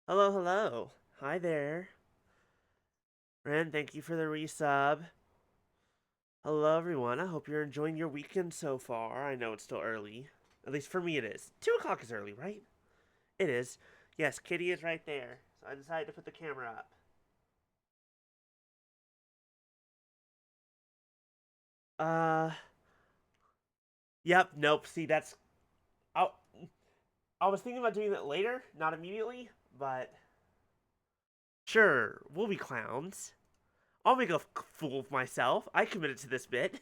Hello, hello. Hi there. Ren, thank you for the resub. Hello, everyone. I hope you're enjoying your weekend so far. I know it's still early. At least for me, it is. 2 o'clock is early, right? It is. Yes, Kitty is right there. So I decided to put the camera up. Uh, yep, nope. See, that's. I, I was thinking about doing that later, not immediately, but. Sure, we'll be clowns. I'll make a fool of myself. I committed to this bit.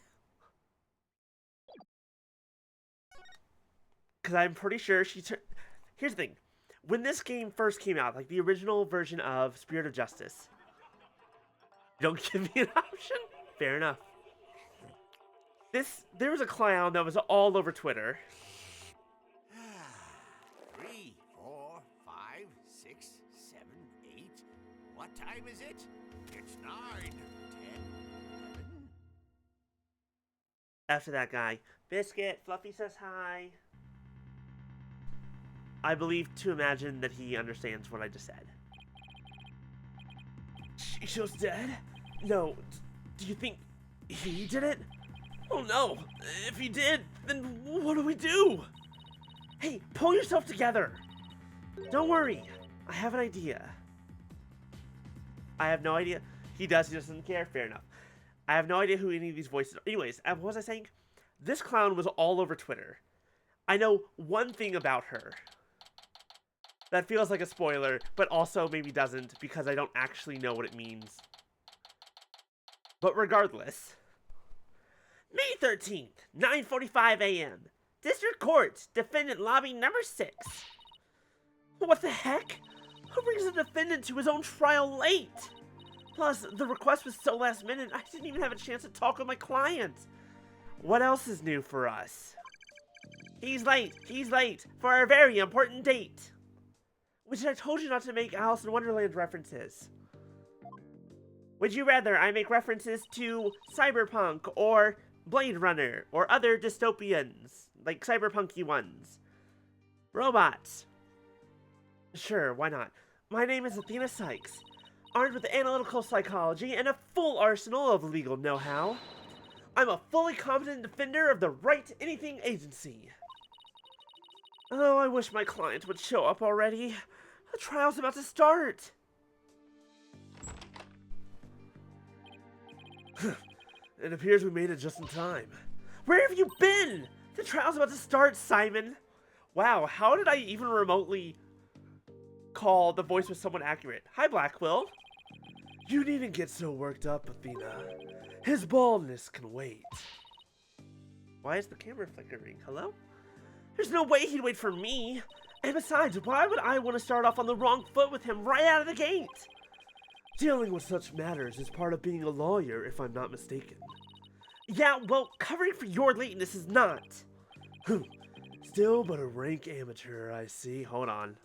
Because I'm pretty sure she. Here's the thing. When this game first came out, like the original version of Spirit of Justice, don't give me an option? Fair enough. There was a clown that was all over Twitter. 3, 4, 5, 6, 7, 8. What time is it? It's 9, 10, 11. After that guy. Biscuit, Fluffy says hi. I believe to imagine that he understands what I just said. Shisho's dead? No. Do you think he did it? Oh no. If he did, then what do we do? Hey, pull yourself together. Don't worry. I have an idea. I have no idea. He doesn't care. Fair enough. I have no idea who any of these voices are. Anyways, what was I saying? This clown was all over Twitter. I know one thing about her. That feels like a spoiler, but also maybe doesn't because I don't actually know what it means. But regardless. May 13th, 9:45 a.m. District Court, defendant lobby number 6. What the heck? Who brings a defendant to his own trial late? Plus, the request was so last minute, I didn't even have a chance to talk with my client. What else is new for us? He's late for our very important date. Which I told you not to make Alice in Wonderland references. Would you rather I make references to Cyberpunk or Blade Runner or other dystopians, like cyberpunky ones? Robots. Sure, why not? My name is Athena Sykes, armed with analytical psychology and a full arsenal of legal know-how. I'm a fully competent defender of the Right Anything Agency. Oh, I wish my client would show up already. The trial's about to start. It appears we made it just in time. Where have you been? The trial's about to start, Simon. Wow, how did I even remotely call the voice was somewhat accurate? Hi, Blackwell. You needn't get so worked up, Athena. His baldness can wait. Why is the camera flickering? Hello? There's no way he'd wait for me. And besides, why would I want to start off on the wrong foot with him right out of the gate? Dealing with such matters is part of being a lawyer, if I'm not mistaken. Yeah, well, covering for your lateness is not. Still but a rank amateur, I see. Hold on.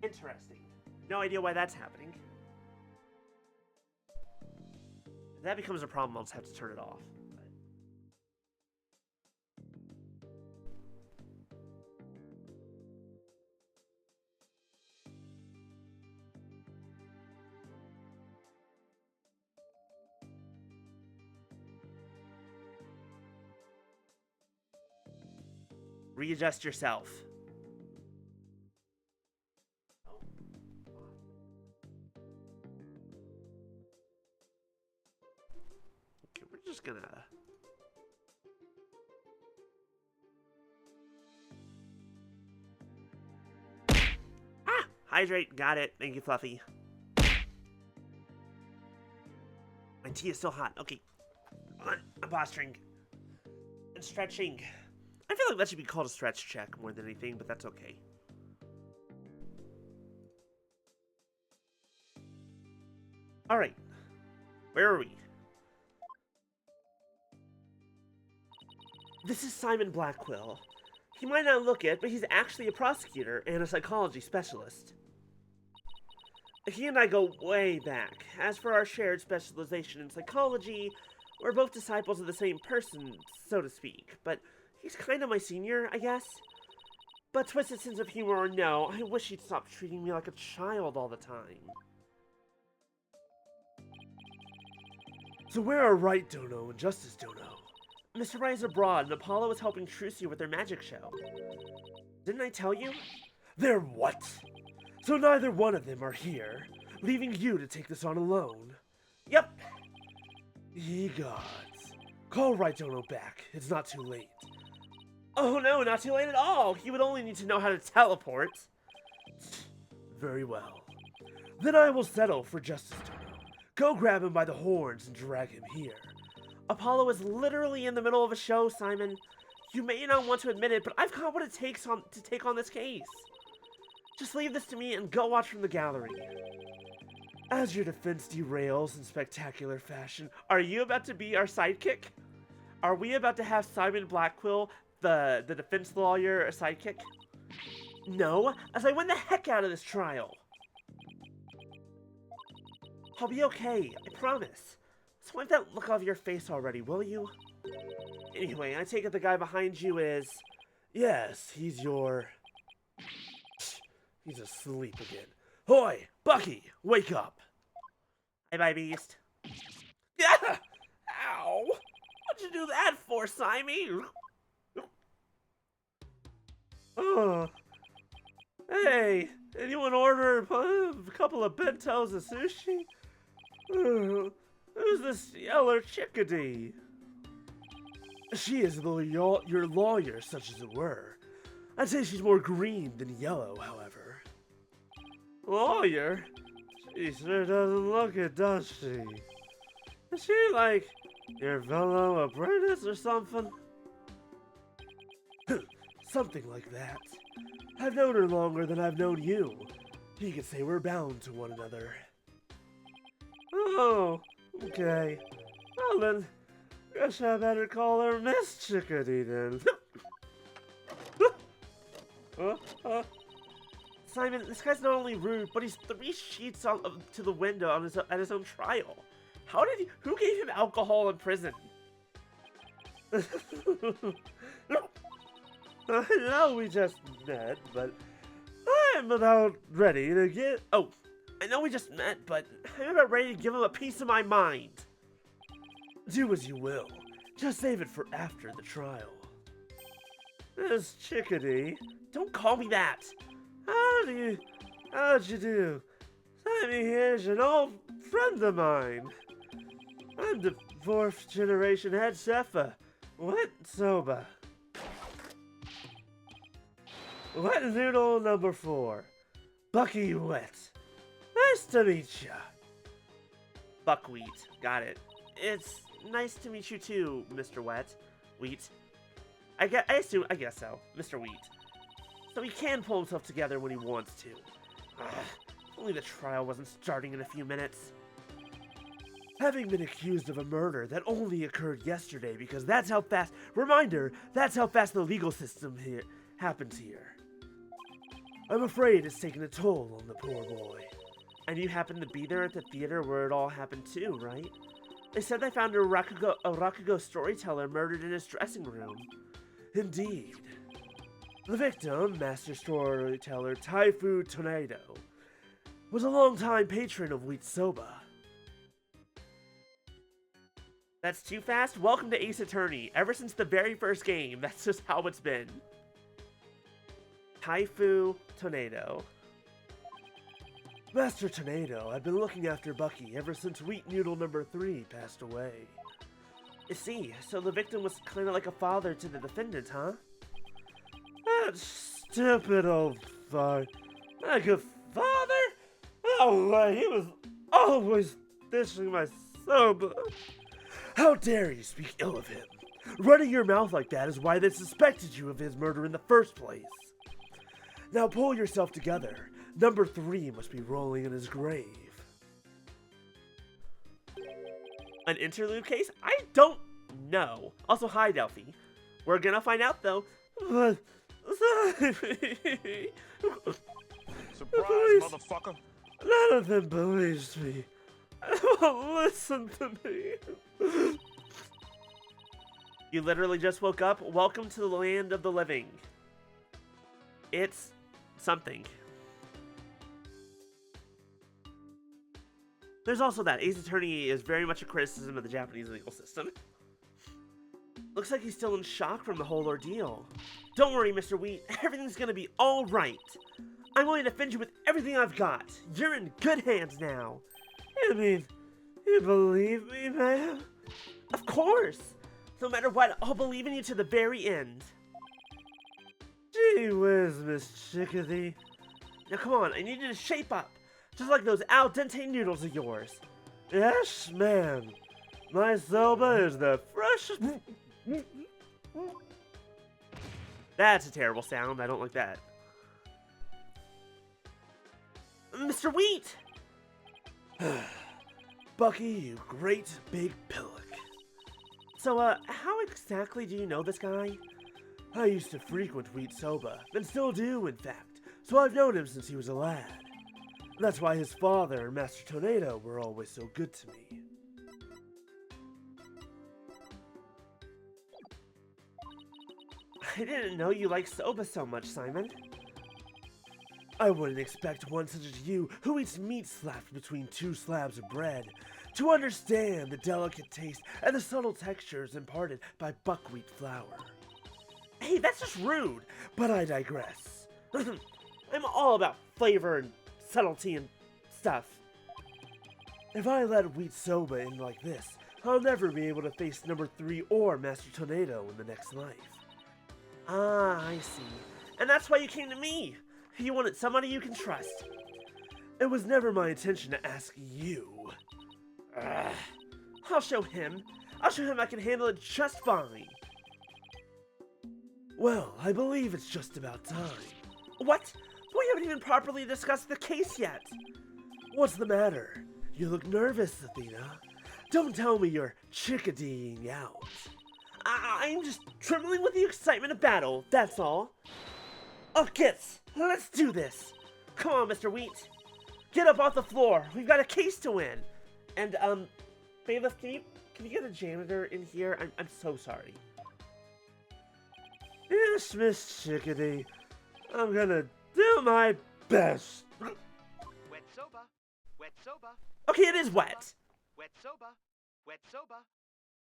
Interesting. No idea why that's happening. If that becomes a problem, I'll just have to turn it off. Readjust yourself. Okay, we're just gonna... Ah! Hydrate. Got it. Thank you, Fluffy. My tea is still hot. Okay. I'm posturing. And stretching. I feel like that should be called a stretch check more than anything, but that's okay. Alright. Where are we? This is Simon Blackwell. He might not look it, but he's actually a prosecutor and a psychology specialist. He and I go way back. As for our shared specialization in psychology, we're both disciples of the same person, so to speak. But he's kind of my senior, I guess. But twisted sense of humor or no, I wish he'd stop treating me like a child all the time. So where are Right Dono and Justice Dono? Mr. Right is abroad, and Apollo is helping Trucy with their magic show. Didn't I tell you? They're what? So neither one of them are here, leaving you to take this on alone. Yep. Ye gods. Call Right Dono back. It's not too late. Oh no, not too late at all. He would only need to know how to teleport. Very well. Then I will settle for Justice Dono. Go grab him by the horns and drag him here. Apollo is literally in the middle of a show, Simon. You may not want to admit it, but I've got what it takes to take on this case. Just leave this to me and go watch from the gallery. As your defense derails in spectacular fashion, are you about to be our sidekick? Are we about to have Simon Blackquill, the defense lawyer, a sidekick? No, as I win the heck out of this trial. I'll be okay, I promise. So wipe that look off your face already, will you? Anyway, I take it the guy behind you is... Yes, he's your... He's asleep again. Hoy, Bucky, wake up! Bye-bye, Beast. Yeah! Ow! What'd you do that for, Simon? Oh. Hey, anyone order a couple of bentos of sushi? Who's this yellow chickadee? She is your lawyer, such as it were. I'd say she's more green than yellow, however. Lawyer? She sure doesn't look it, does she? Is she like your fellow apprentice or something? Something like that. I've known her longer than I've known you. You could say we're bound to one another. Oh, okay. Well then, guess I better call her Miss Chickadee then. Simon, this guy's not only rude, but he's 3 sheets to the window on at his own trial. Who gave him alcohol in prison? I know we just met, but I'm about ready to get... Oh, I know we just met, but I'm about ready to give him a piece of my mind. Do as you will. Just save it for after the trial. Miss Chickadee. Don't call me that. How'd you do? Simon here's an old friend of mine. I'm the 4th generation head chef of Wet Soba. Wet Noodle number 4. Bucky Wet. Nice to meet ya. Buckwheat. Got it. It's nice to meet you too, Mr. Wet. Wheat. I guess so. Mr. Wheat. So he can pull himself together when he wants to. Ugh, only the trial wasn't starting in a few minutes. Having been accused of a murder that only occurred yesterday because that's how fast... Reminder, that's how fast the legal system here happens here. I'm afraid it's taken a toll on the poor boy. And you happened to be there at the theater where it all happened too, right? They said they found a Rakugo storyteller murdered in his dressing room. Indeed. The victim, master storyteller Taifu Tornado, was a longtime patron of Wheat Soba. That's too fast? Welcome to Ace Attorney. Ever since the very first game, that's just how it's been. Taifu Tornado. Master Tornado had been looking after Bucky ever since Wheat Noodle number 3 passed away. I see, so the victim was kind of like a father to the defendant, huh? That stupid old fuck. Like a father? Oh, he was always dishing my soba. How dare you speak ill of him? Running your mouth like that is why they suspected you of his murder in the first place. Now pull yourself together. Number 3 must be rolling in his grave. An interlude case? I don't know. Also, hi, Delphi. We're gonna find out, though. Surprise, motherfucker. None of them believes me. They won't listen to me. You literally just woke up? Welcome to the land of the living. It's something. There's also that Ace Attorney is very much a criticism of the Japanese legal system. Looks like he's still in shock from the whole ordeal. Don't worry, Mr. Wheat. Everything's gonna be alright. I'm going to defend you with everything I've got. You're in good hands now. You mean, you believe me, ma'am? Of course. No matter what, I'll believe in you to the very end. Gee whiz, Miss Chickadee. Now come on, I need you to shape up. Just like those al dente noodles of yours. Yes, ma'am. My soba is the freshest. That's a terrible sound. I don't like that. Mr. Wheat! Bucky, you great big pillock. So, how exactly do you know this guy? I used to frequent Wheat Soba, and still do, in fact, so I've known him since he was a lad. That's why his father and Master Tornado were always so good to me. I didn't know you liked soba so much, Simon. I wouldn't expect one such as you, who eats meat slapped between two slabs of bread, to understand the delicate taste and the subtle textures imparted by buckwheat flour. Hey, that's just rude, but I digress. I'm all about flavor and subtlety and stuff. If I let Wheat Soba in like this, I'll never be able to face number 3 or Master Tornado in the next life. Ah, I see. And that's why you came to me. You wanted somebody you can trust. It was never my intention to ask you. I'll show him. I'll show him I can handle it just fine. Well, I believe it's just about time. What? We haven't even properly discussed the case yet. What's the matter? You look nervous, Athena. Don't tell me you're chickadeeing out. I'm just trembling with the excitement of battle, that's all. Oh, kids, let's do this. Come on, Mr. Wheat. Get up off the floor. We've got a case to win. And, Bailiff, can you get a janitor in here? I'm so sorry. Yes, Miss Chickadee. I'm gonna do my best. Wet soba. Wet soba. Okay, it is wet. Wet soba. Wet soba.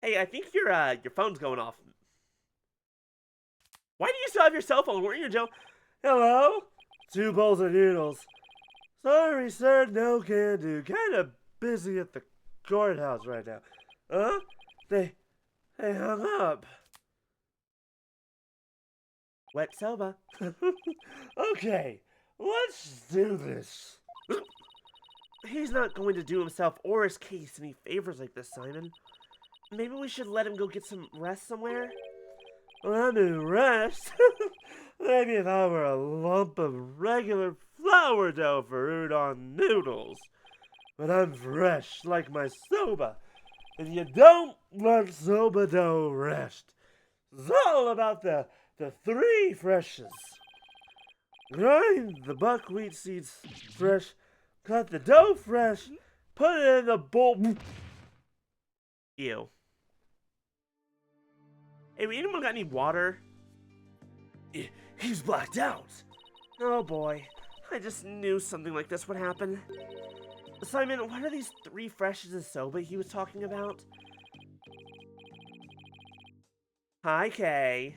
Hey, I think your phone's going off. Why do you still have your cell phone? Weren't you, Joe? Hello? 2 bowls of noodles. Sorry, sir, no can do. Kinda busy at the courthouse right now. Huh? They hung up. Wet soba. Okay, let's do this. He's not going to do himself or his case any favors like this, Simon. Maybe we should let him go get some rest somewhere? Let me rest? Maybe if I were a lump of regular flour dough for udon noodles. But I'm fresh like my soba. And you don't let soba dough rest. It's all about the 3 freshes. Grind the buckwheat seeds fresh. Cut the dough fresh. Put it in the bowl. Ew. Hey, anyone got any water? He's blacked out. Oh boy. I just knew something like this would happen. Simon, what are these 3 freshes of soba he was talking about? Hi, Kay.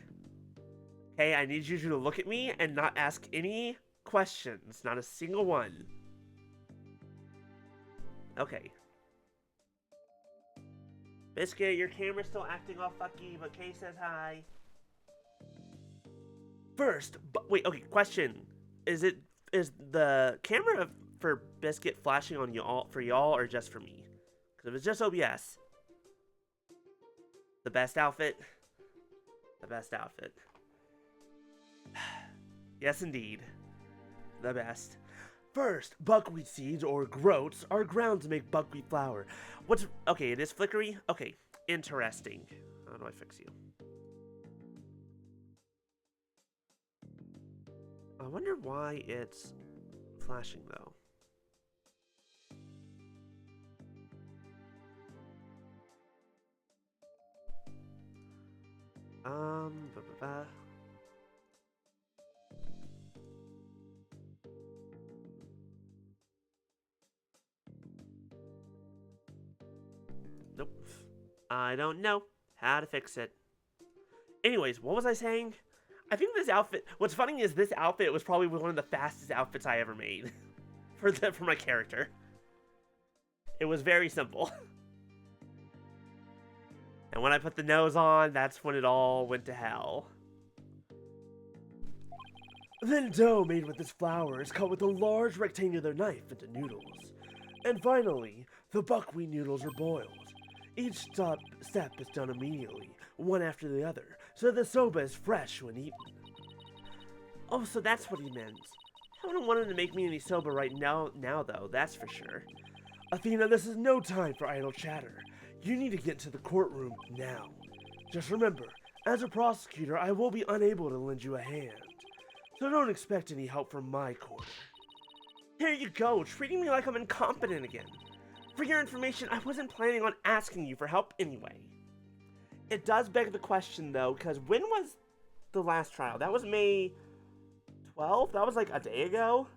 Hey, I need you to look at me and not ask any questions. Not a single one. Okay. Biscuit, your camera's still acting all fucky, but Kay says hi. First, wait, okay, question. Is the camera for Biscuit flashing on y'all or just for me? Because if it's just OBS. The best outfit. The best outfit. Yes, indeed. The best. First, buckwheat seeds, or groats, are ground to make buckwheat flour. Okay, it is flickery? Okay, interesting. How do I fix you? I wonder why it's flashing, though. Ba, ba, ba. Nope. I don't know how to fix it. Anyways, what was I saying? I think this outfit, what's funny is this outfit was probably one of the fastest outfits I ever made for my character. It was very simple. And when I put the nose on, that's when it all went to hell. Then dough made with this flour is cut with a large rectangular knife into noodles. And finally, the buckwheat noodles are boiled. Each step is done immediately, one after the other, so the soba is fresh when eaten. Oh, so that's what he meant. I wouldn't want him to make me any soba right now though, that's for sure. Athena, this is no time for idle chatter. You need to get to the courtroom now. Just remember, as a prosecutor, I will be unable to lend you a hand. So don't expect any help from my corner. There you go, treating me like I'm incompetent again. For your information, I wasn't planning on asking you for help anyway. It does beg the question though, because when was the last trial? That was May 12th? That was like a day ago?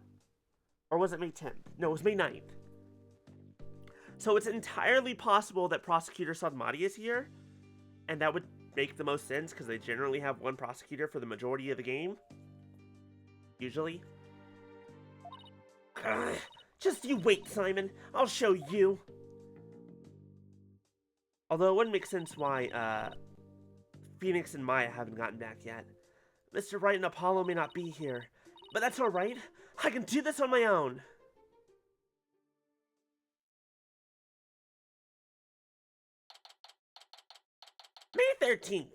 Or was it May 10th? No, it was May 9th. So it's entirely possible that Prosecutor Sadmati is here, and that would make the most sense because they generally have one prosecutor for the majority of the game. Usually. Just you wait, Simon. I'll show you. Although it wouldn't make sense why Phoenix and Maya haven't gotten back yet. Mr. Wright and Apollo may not be here, but that's alright. I can do this on my own. May 13th,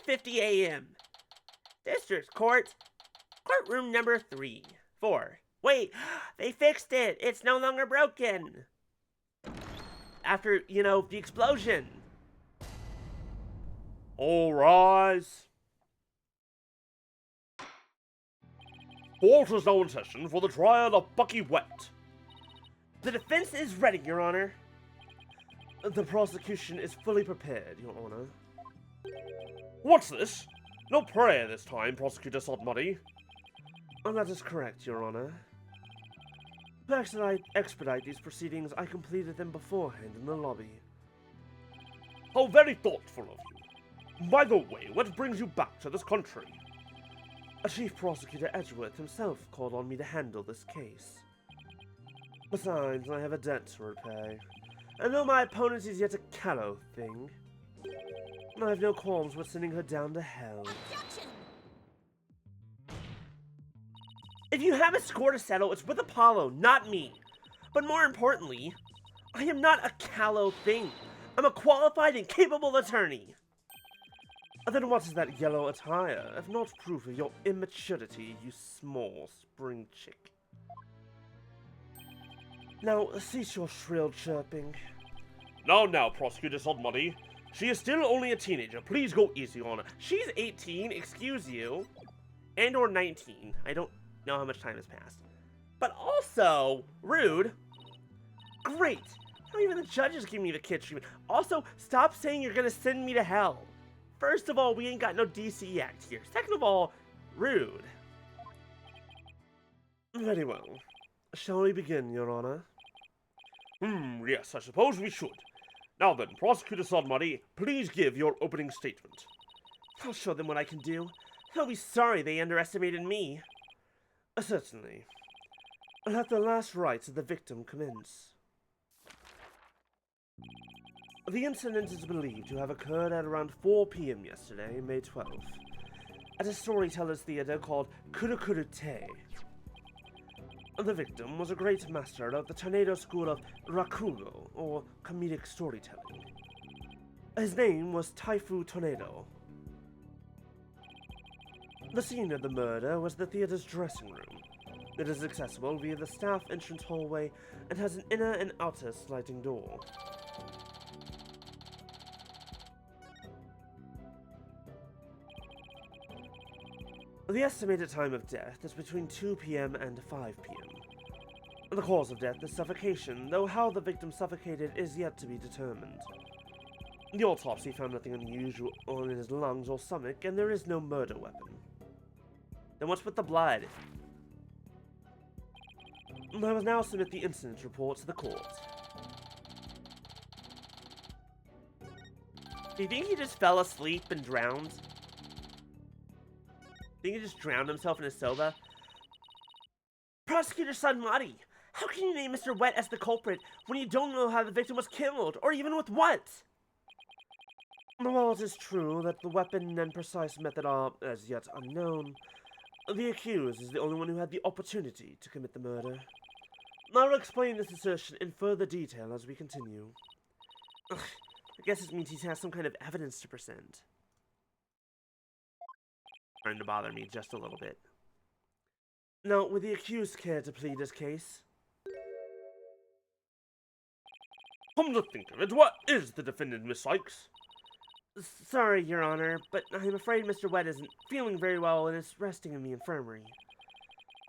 9:50 a.m. District Court, courtroom number 4. Wait, they fixed it. It's no longer broken. After, you know, the explosion. All rise. Court is now in session for the trial of Bucky Wet. The defense is ready, Your Honor. The prosecution is fully prepared, Your Honor. What's this? No prayer this time, Prosecutor Sadmati. Oh, that is correct, Your Honor. To expedite these proceedings, I completed them beforehand in the lobby. How very thoughtful of you. By the way, what brings you back to this country? Chief Prosecutor Edgeworth himself called on me to handle this case. Besides, I have a debt to repay. And though my opponent is yet a callow thing, I have no qualms with sending her down to hell. Objection! If you have a score to settle, it's with Apollo, not me. But more importantly, I am not a callow thing. I'm a qualified and capable attorney. Then what is that yellow attire, if not proof of your immaturity, you small spring chick? Now, cease your shrill chirping. Now, Prosecutor Sadmati. She is still only a teenager. Please go easy on her. She's 18, excuse you. And or 19. I don't know how much time has passed. But also, rude. Great. Now even the judges give me the kid treatment. Also, stop saying you're gonna send me to hell. First of all, we ain't got no DC Act here. Second of all, rude. Very well. Shall we begin, Your Honor? Yes, I suppose we should. Now then, Prosecutor Sadmati, please give your opening statement. I'll show them what I can do. They'll be sorry they underestimated me. Certainly. Let the last rites of the victim commence. The incident is believed to have occurred at around 4 p.m. yesterday, May 12th, at a storyteller's theater called Kurukuru-te. The victim was a great master of the tornado school of rakugo, or comedic storytelling. His name was Taifu Tornado. The scene of the murder was the theater's dressing room. It is accessible via the staff entrance hallway and has an inner and outer sliding door. The estimated time of death is between 2 p.m. and 5 p.m. The cause of death is suffocation, though how the victim suffocated is yet to be determined. The autopsy found nothing unusual in his lungs or stomach, and there is no murder weapon. Then what's with the blood? I will now submit the incident report to the court. Do you think he just fell asleep and drowned? Think he just drowned himself in his soba? Prosecutor Sanmati, how can you name Mr. Wet as the culprit when you don't know how the victim was killed, or even with what? While it is true that the weapon and precise method are as yet unknown, the accused is the only one who had the opportunity to commit the murder. I will explain this assertion in further detail as we continue. Ugh, I guess it means he has some kind of evidence to present. Starting to bother me just a little bit. Now, would the accused care to plead his case? Come to think of it, what is the defendant, Miss Sykes? Sorry, Your Honor, but I'm afraid Mr. Wet isn't feeling very well and is resting in the infirmary.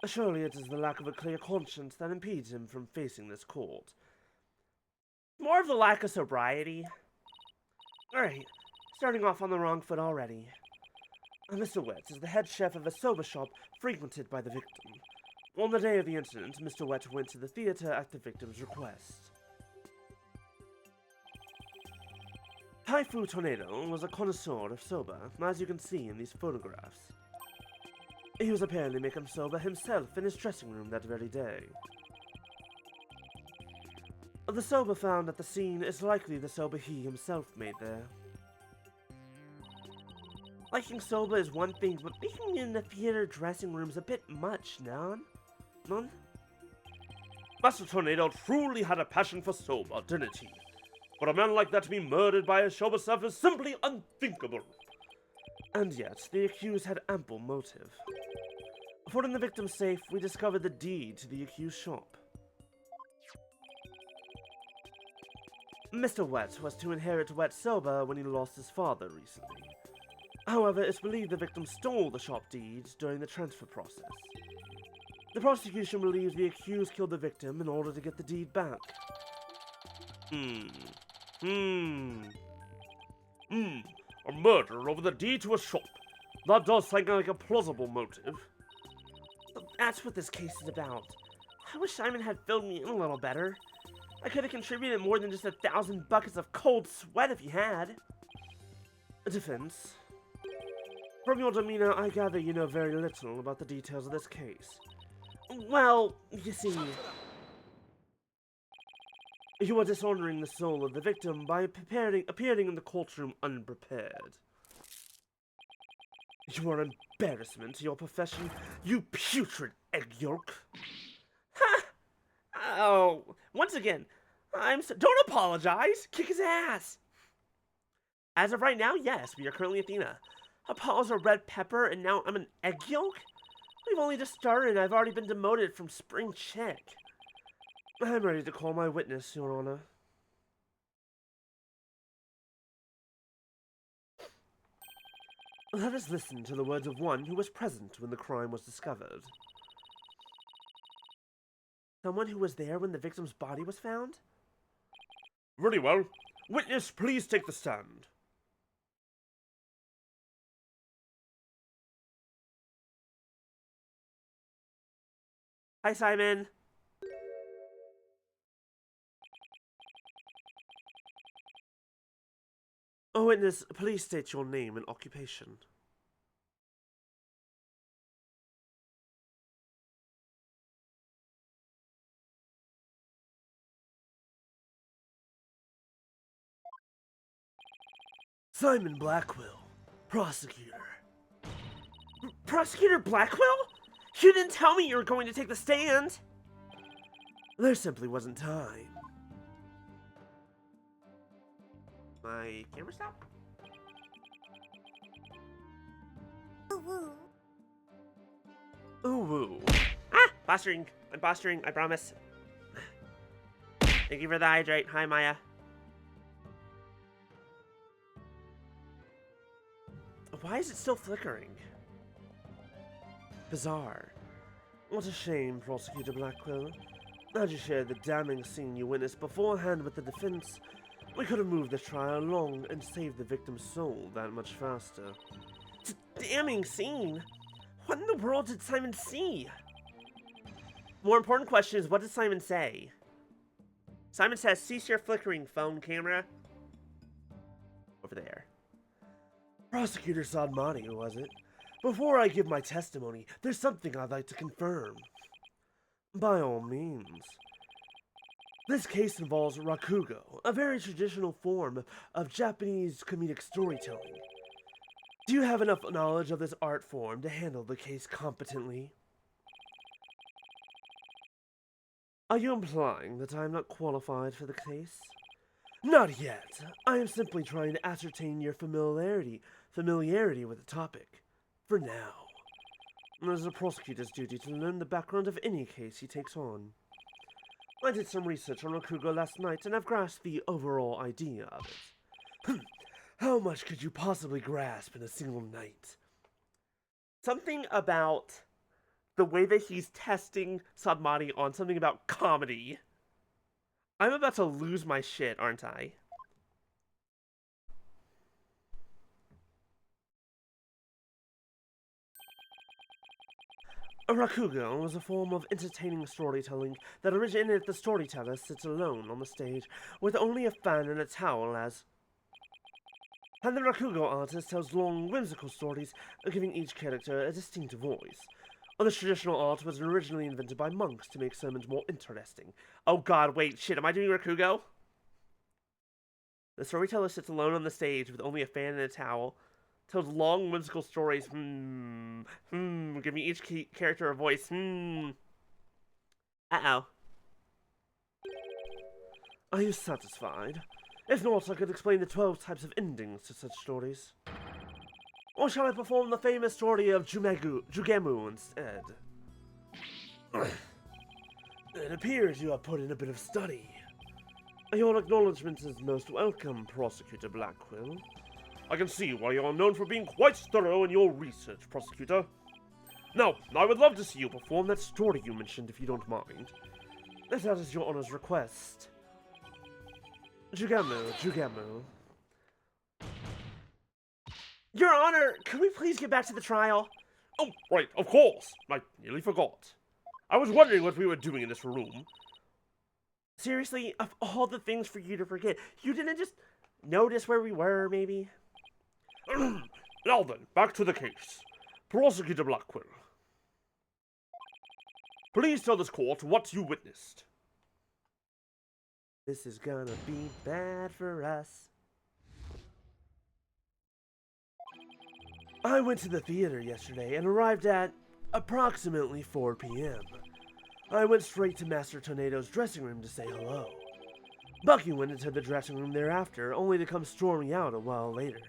Surely it is the lack of a clear conscience that impedes him from facing this court. More of the lack of sobriety. Alright, starting off on the wrong foot already. Mr. Wet is the head chef of a soba shop frequented by the victim. On the day of the incident, Mr. Wet went to the theater at the victim's request. Taifu Tornado was a connoisseur of soba, as you can see in these photographs. He was apparently making soba himself in his dressing room that very day. The soba found at the scene is likely the soba he himself made there. Liking soba is one thing, but making it in the theater dressing room's a bit much, None? Master Tornado truly had a passion for soba, didn't he? For a man like that to be murdered by a soba chef is simply unthinkable. And yet, the accused had ample motive. For in the victim's safe, we discovered the deed to the accused shop. Mr. Wet was to inherit Wet Soba when he lost his father recently. However, it's believed the victim stole the shop deeds during the transfer process. The prosecution believes the accused killed the victim in order to get the deed back. A murder over the deed to a shop. That does sound like a plausible motive. That's what this case is about. I wish Simon had filled me in a little better. I could have contributed more than just 1,000 buckets of cold sweat if he had. Defense. From your demeanor, I gather you know very little about the details of this case. Well, you see, you are dishonoring the soul of the victim by appearing in the courtroom unprepared. You are an embarrassment to your profession, you putrid egg yolk. Ha! Oh, once again, don't apologize. Kick his ass. As of right now, yes, we are currently Athena. Apollo's a red pepper, and now I'm an egg yolk? We've only just started, and I've already been demoted from spring chick. I'm ready to call my witness, Your Honor. Let us listen to the words of one who was present when the crime was discovered. Someone who was there when the victim's body was found? Very well. Witness, please take the stand. Hi, Simon. Oh, witness, please state your name and occupation. Simon Blackwell, prosecutor. Prosecutor Blackwell? You didn't tell me you were going to take the stand! There simply wasn't time. My camera stop? Ooh woo. Ah! Posturing. I'm posturing, I promise. Thank you for the hydrate. Hi, Maya. Why is it still flickering? Bizarre. What a shame, Prosecutor Blackwell. As you shared the damning scene you witnessed beforehand with the defense, We could have moved the trial along and saved the victim's soul that much faster. Damning scene! What in the world did Simon see? More important question is, what did Simon say? Simon says, cease your flickering phone camera. Over there. Prosecutor Sadmani, was it? Before I give my testimony, there's something I'd like to confirm. By all means. This case involves rakugo, a very traditional form of Japanese comedic storytelling. Do you have enough knowledge of this art form to handle the case competently? Are you implying that I am not qualified for the case? Not yet. I am simply trying to ascertain your familiarity with the topic. For now. It is a prosecutor's duty to learn the background of any case he takes on. I did some research on rakugo last night, and I've grasped the overall idea of it. How much could you possibly grasp in a single night? Something about the way that he's testing Sadmani on something about comedy. I'm about to lose my shit, aren't I? A rakugo is a form of entertaining storytelling that originated the storyteller sits alone on the stage with only a fan and a towel as... And the rakugo artist tells long, whimsical stories, giving each character a distinct voice. This traditional art was originally invented by monks to make sermons more interesting. Oh god, wait, shit, am I doing rakugo? The storyteller sits alone on the stage with only a fan and a towel, tells long, whimsical stories, giving each character a voice, Uh-oh. Are you satisfied? If not, I could explain the 12 types of endings to such stories. Or shall I perform the famous story of Jugemu instead? It appears you have put in a bit of study. Your acknowledgement is most welcome, Prosecutor Blackquill. I can see why you are known for being quite thorough in your research, Prosecutor. Now, I would love to see you perform that story you mentioned, if you don't mind. If that is your honor's request. Jugemu. Your Honor, can we please get back to the trial? Oh, right, of course. I nearly forgot. I was wondering what we were doing in this room. Seriously, of all the things for you to forget, you didn't just notice where we were, maybe? Now then, back to the case. Prosecutor Blackquill. Please tell this court what you witnessed. This is gonna be bad for us. I went to the theater yesterday and arrived at approximately 4 p.m. I went straight to Master Tornado's dressing room to say hello. Bucky went into the dressing room thereafter, only to come storming out a while later.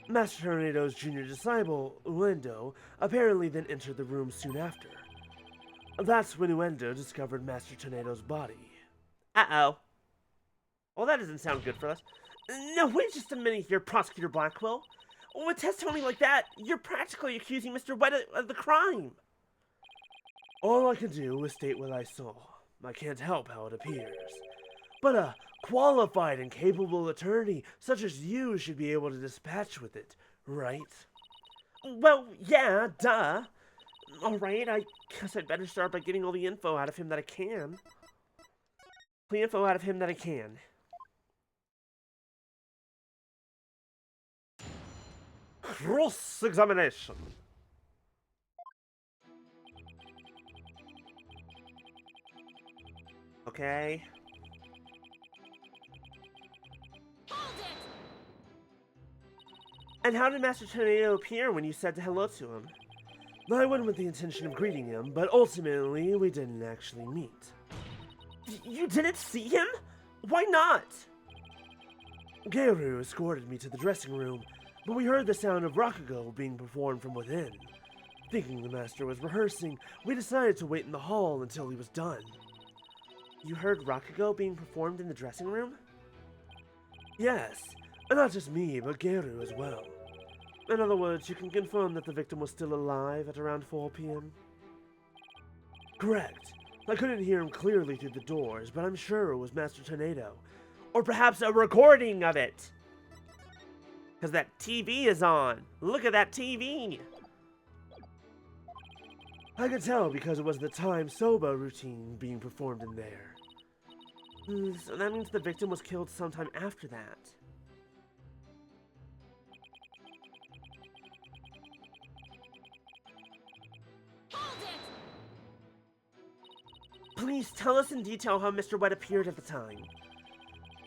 Master Tornado's junior disciple, Uendo, apparently then entered the room soon after. That's when Uendo discovered Master Tornado's body. Uh-oh. Well, that doesn't sound good for us. No, wait just a minute here, Prosecutor Blackquill. With testimony like that, you're practically accusing Mr. Wett of the crime. All I can do is state what I saw. I can't help how it appears. But a qualified and capable attorney such as you should be able to dispatch with it, right? Well, yeah, duh. Alright, I guess I'd better start by getting all the info out of him that I can. The info out of him that I can. Cross-examination. Okay. And how did Master Tornado appear when you said hello to him? I went with the intention of greeting him, but ultimately we didn't actually meet. You didn't see him? Why not? Geiru escorted me to the dressing room, but we heard the sound of rakugo being performed from within. Thinking the master was rehearsing, we decided to wait in the hall until he was done. You heard rakugo being performed in the dressing room? Yes, and not just me, but Geiru as well. In other words, you can confirm that the victim was still alive at around 4 p.m.? Correct. I couldn't hear him clearly through the doors, but I'm sure it was Master Tornado. Or perhaps a recording of it. Because that TV is on. Look at that TV. I could tell because it was the time soba routine being performed in there. So that means the victim was killed sometime after that. Please tell us in detail how Mr. Wet appeared at the time.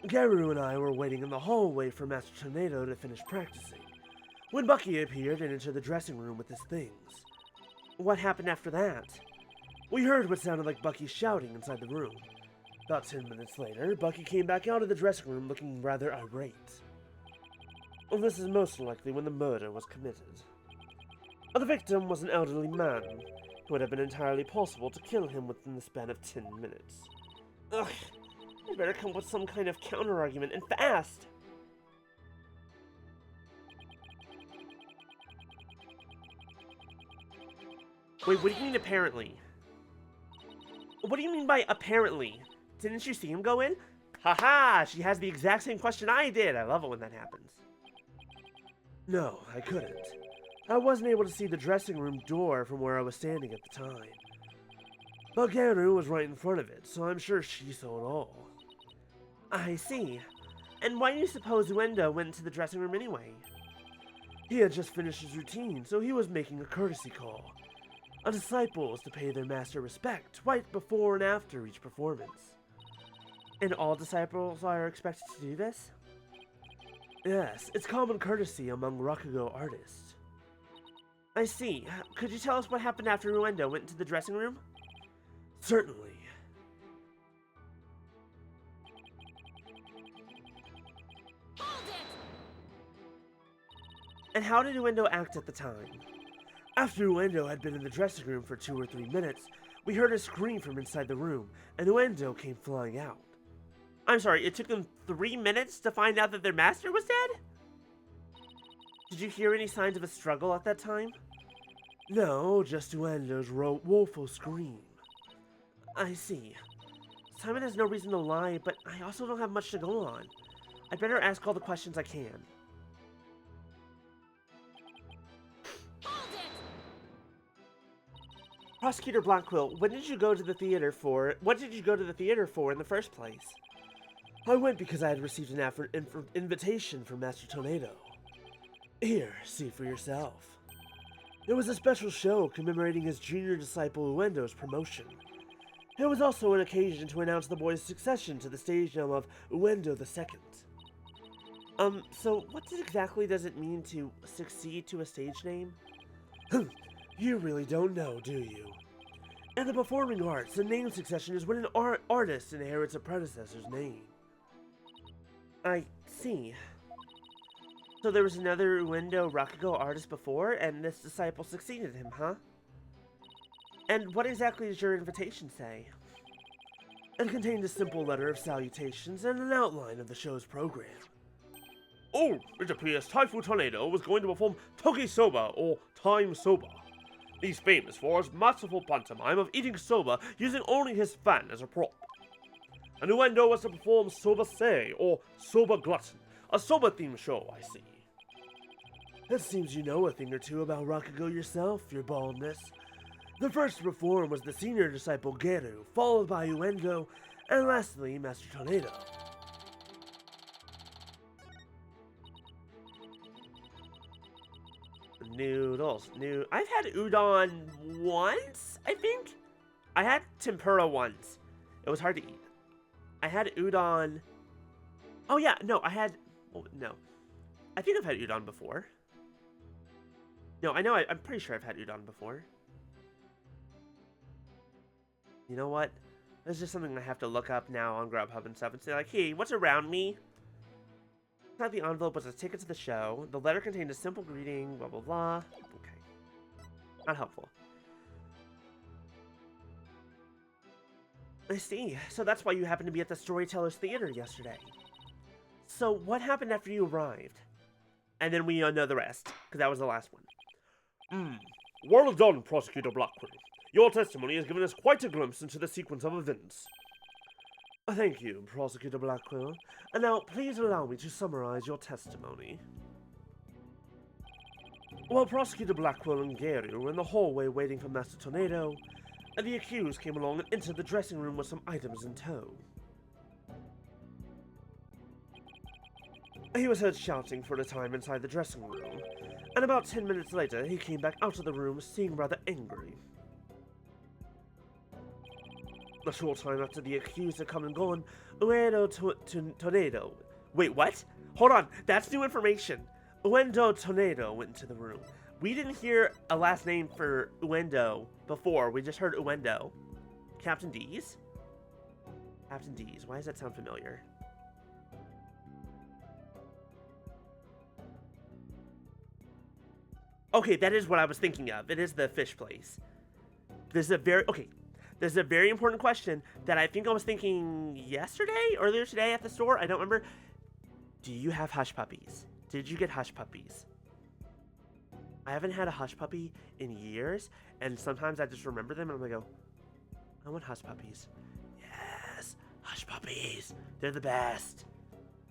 Garu and I were waiting in the hallway for Master Tornado to finish practicing, when Bucky appeared and entered the dressing room with his things. What happened after that? We heard what sounded like Bucky shouting inside the room. About 10 minutes later, Bucky came back out of the dressing room looking rather irate. Well, this is most likely when the murder was committed. The victim was an elderly man. It would have been entirely possible to kill him within the span of 10 minutes. Ugh, I better come up with some kind of counter-argument, and fast! Wait, what do you mean apparently? What do you mean by apparently? Didn't you see him go in? Haha, she has the exact same question I did. I love it when that happens. No, I couldn't. I wasn't able to see the dressing room door from where I was standing at the time. But Garu was right in front of it, so I'm sure she saw it all. I see. And why do you suppose Uendo went into the dressing room anyway? He had just finished his routine, so he was making a courtesy call. A disciple is to pay their master respect right before and after each performance. And all disciples are expected to do this? Yes, it's common courtesy among Rakugo artists. I see. Could you tell us what happened after Uendo went into the dressing room? Certainly. And how did Uendo act at the time? After Uendo had been in the dressing room for 2 or 3 minutes, we heard a scream from inside the room, and Uendo came flying out. I'm sorry, it took them 3 minutes to find out that their master was dead? Did you hear any signs of a struggle at that time? No, just Uendo's woeful scream. I see. Simon has no reason to lie, but I also don't have much to go on. I'd better ask all the questions I can. Prosecutor Blackquill, what did you go to the theater for in the first place? I went because I had received an invitation from Master Tornado. Here, see for yourself. It was a special show commemorating his junior disciple Uendo's promotion. It was also an occasion to announce the boy's succession to the stage name of Uendo II. So what exactly does it mean to succeed to a stage name? You really don't know, do you? In the performing arts, a name succession is when an artist inherits a predecessor's name. I see. So there was another Uendo Rakugo artist before, and this disciple succeeded him, huh? And what exactly does your invitation say? It contained a simple letter of salutations and an outline of the show's program. Oh, it appears Typhoon Tornado was going to perform Toki Soba, or Time Soba. He's famous for his masterful pantomime of eating soba using only his fan as a prop. And Uendo was to perform Soba Sei, or Soba Glutton, a soba-themed show, I see. It seems you know a thing or two about Rakugo yourself, your baldness. The first to perform was the senior disciple Geru, followed by Uendo, and lastly, Master Tornado. Noodles. I've had udon once, I think? I had tempura once. It was hard to eat. I had udon... Oh yeah, no, no. I think I've had udon before. No, I'm pretty sure I've had udon before. You know what? This is just something I have to look up now on Grubhub and stuff and say like, hey, what's around me? Inside the envelope was a ticket to the show. The letter contained a simple greeting, blah, blah, blah. Okay. Not helpful. I see. So that's why you happened to be at the Storytellers Theater yesterday. So what happened after you arrived? And then we know the rest, because that was the last one. Well done, Prosecutor Blackquill. Your testimony has given us quite a glimpse into the sequence of events. Thank you, Prosecutor Blackwell. And now, please allow me to summarize your testimony. While Prosecutor Blackwell and Gary were in the hallway waiting for Master Tornado, the accused came along and entered the dressing room with some items in tow. He was heard shouting for a time inside the dressing room, and about 10 minutes later he came back out of the room seeming rather angry. A short time after the accused had come and gone, Tornado... Wait, what? Hold on, that's new information. Uendo Tornado went into the room. We didn't hear a last name for Uendo before, we just heard Uendo. Captain D's? Captain D's, why does that sound familiar? Okay, that is what I was thinking of. It is the fish place. This is a very important question that I think I was thinking earlier today at the store. I don't remember. Do you have hush puppies? Did you get hush puppies? I haven't had a hush puppy in years, and sometimes I just remember them and I'm like, oh, I want hush puppies. Yes, hush puppies. They're the best.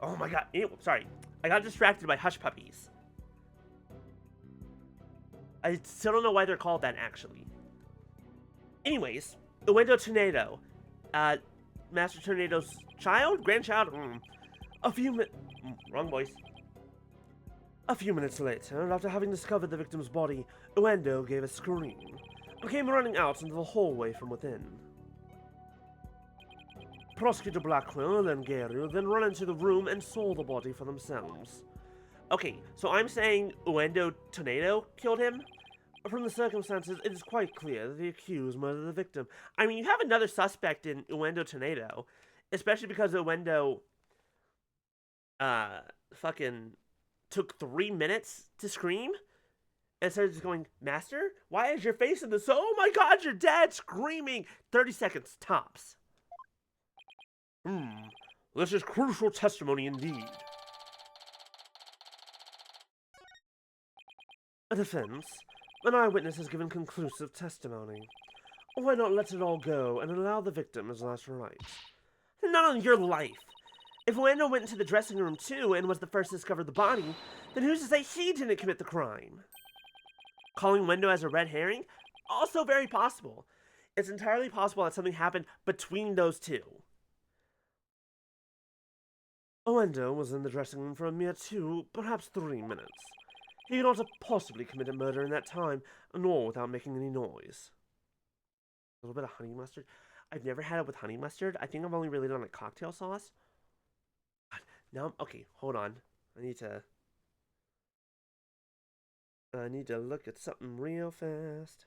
Oh my god. Ew, sorry. I got distracted by hush puppies. I still don't know why they're called that, actually. Anyways, Uendo Tornado. Master Tornado's grandchild? Wrong voice. A few minutes later, after having discovered the victim's body, Uendo gave a scream and came running out into the hallway from within. Prosecutor Blackwell and Gary then ran into the room and saw the body for themselves. Okay, so I'm saying Uendo Tornado killed him? From the circumstances, it is quite clear that the accused murdered the victim. I mean, you have another suspect in Uendo Tornado, especially because Uendo, fucking took 3 minutes to scream? Instead of just going, Master, why is your face in this? Oh my god, you're dead! Screaming! 30 seconds, tops. This is crucial testimony indeed. A defense. An eyewitness has given conclusive testimony. Why not let it all go and allow the victim his last rites? Not on your life. If Uendo went into the dressing room too and was the first to discover the body, then who's to say he didn't commit the crime? Calling Uendo as a red herring? Also very possible. It's entirely possible that something happened between those two. Uendo was in the dressing room for a mere 2, perhaps 3 minutes. He could not have possibly committed murder in that time, nor without making any noise. A little bit of honey mustard. I've never had it with honey mustard. I think I've only really done a cocktail sauce. Now, okay, hold on. I need to look at something real fast.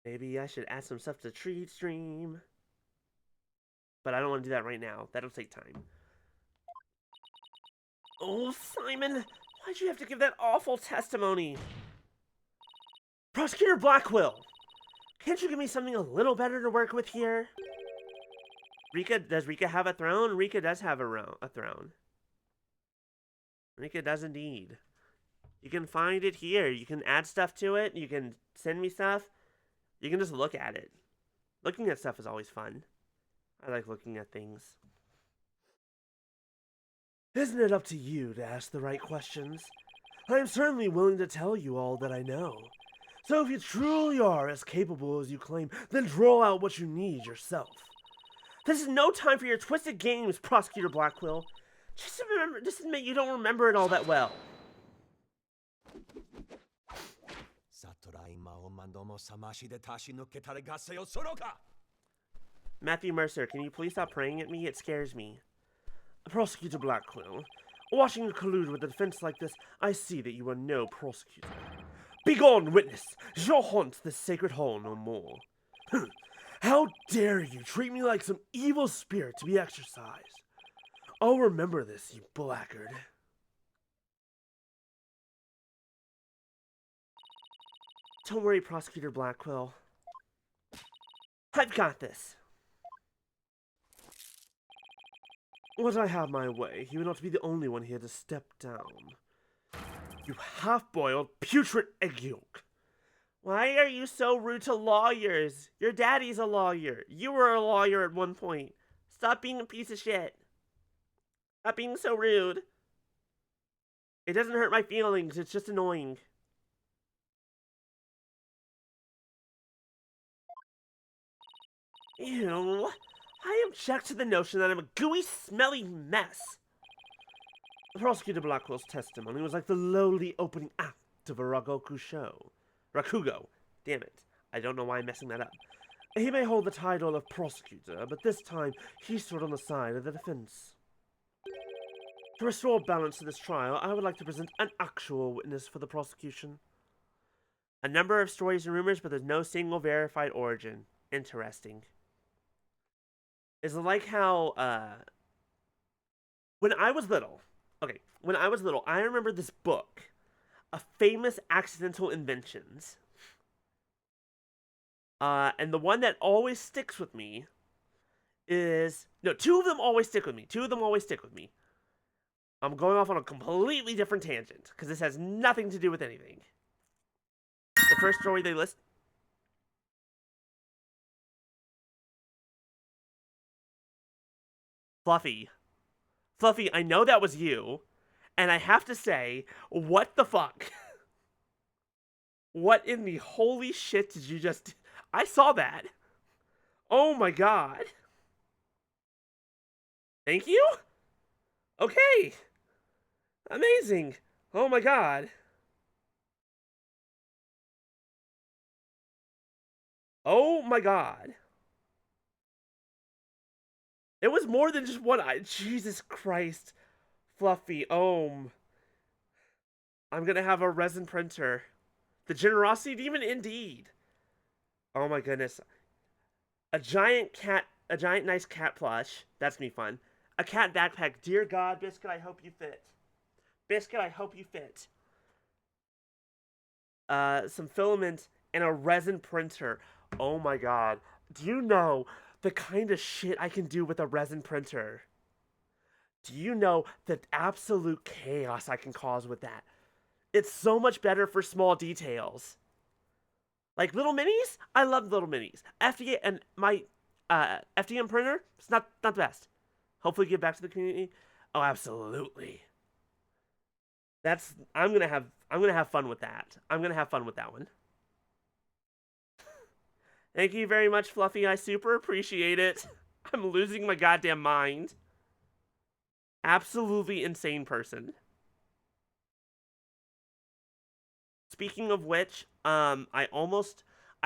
Maybe I should add some stuff to Treat Stream. But I don't want to do that right now. That'll take time. Oh, Simon! Why'd you have to give that awful testimony? Prosecutor Blackwell! Can't you give me something a little better to work with here? Does Rika have a throne? Rika does have a throne. Rika does indeed. You can find it here. You can add stuff to it. You can send me stuff. You can just look at it. Looking at stuff is always fun. I like looking at things. Isn't it up to you to ask the right questions? I am certainly willing to tell you all that I know. So if you truly are as capable as you claim, then draw out what you need yourself. This is no time for your twisted games, Prosecutor Blackwell. Just admit you don't remember it all that well. Matthew Mercer, can you please stop praying at me? It scares me. Prosecutor Blackwell, watching you collude with a defense like this, I see that you are no prosecutor. Begone, witness! Shall haunt this sacred hall no more. How dare you treat me like some evil spirit to be exorcised? I'll remember this, you blackguard. Don't worry, Prosecutor Blackwell. I've got this. Would I have my way, he would not be the only one here to step down. You half-boiled, putrid egg yolk. Why are you so rude to lawyers? Your daddy's a lawyer. You were a lawyer at one point. Stop being a piece of shit. Stop being so rude. It doesn't hurt my feelings, it's just annoying. Ew. I object to the notion that I'm a gooey, smelly mess. Prosecutor Blackwell's testimony was like the lowly opening act of a Ragoku show. Rakugo. Damn it. I don't know why I'm messing that up. He may hold the title of prosecutor, but this time he stood on the side of the defense. To restore balance to this trial, I would like to present an actual witness for the prosecution. A number of stories and rumors, but there's no single verified origin. Interesting. It's like how, when I was little, I remember this book, A Famous Accidental Inventions. And the one that always sticks with me is, no, two of them always stick with me. I'm going off on a completely different tangent, because this has nothing to do with anything. The first story they list... Fluffy, I know that was you, and I have to say, what the fuck? What in the holy shit did you just... I saw that. Oh my god. Thank you? Okay. Amazing. Oh my god. Oh my god. It was more than just one eye. Jesus Christ. Fluffy. I'm gonna have a resin printer. The generosity demon indeed. Oh my goodness. A giant nice cat plush. That's gonna be fun. A cat backpack. Dear God, Biscuit, I hope you fit. Biscuit, I hope you fit. Some filament and a resin printer. Oh my god. Do you know the kind of shit I can do with a resin printer? Do you know the absolute chaos I can cause with that? It's so much better for small details. Like little minis? I love little minis. FDM and my FDM printer, it's not the best. Hopefully give back to the community. Oh, absolutely. I'm gonna have fun with that. I'm gonna have fun with that one. Thank you very much, Fluffy. I super appreciate it. I'm losing my goddamn mind. Absolutely insane person. Speaking of which, I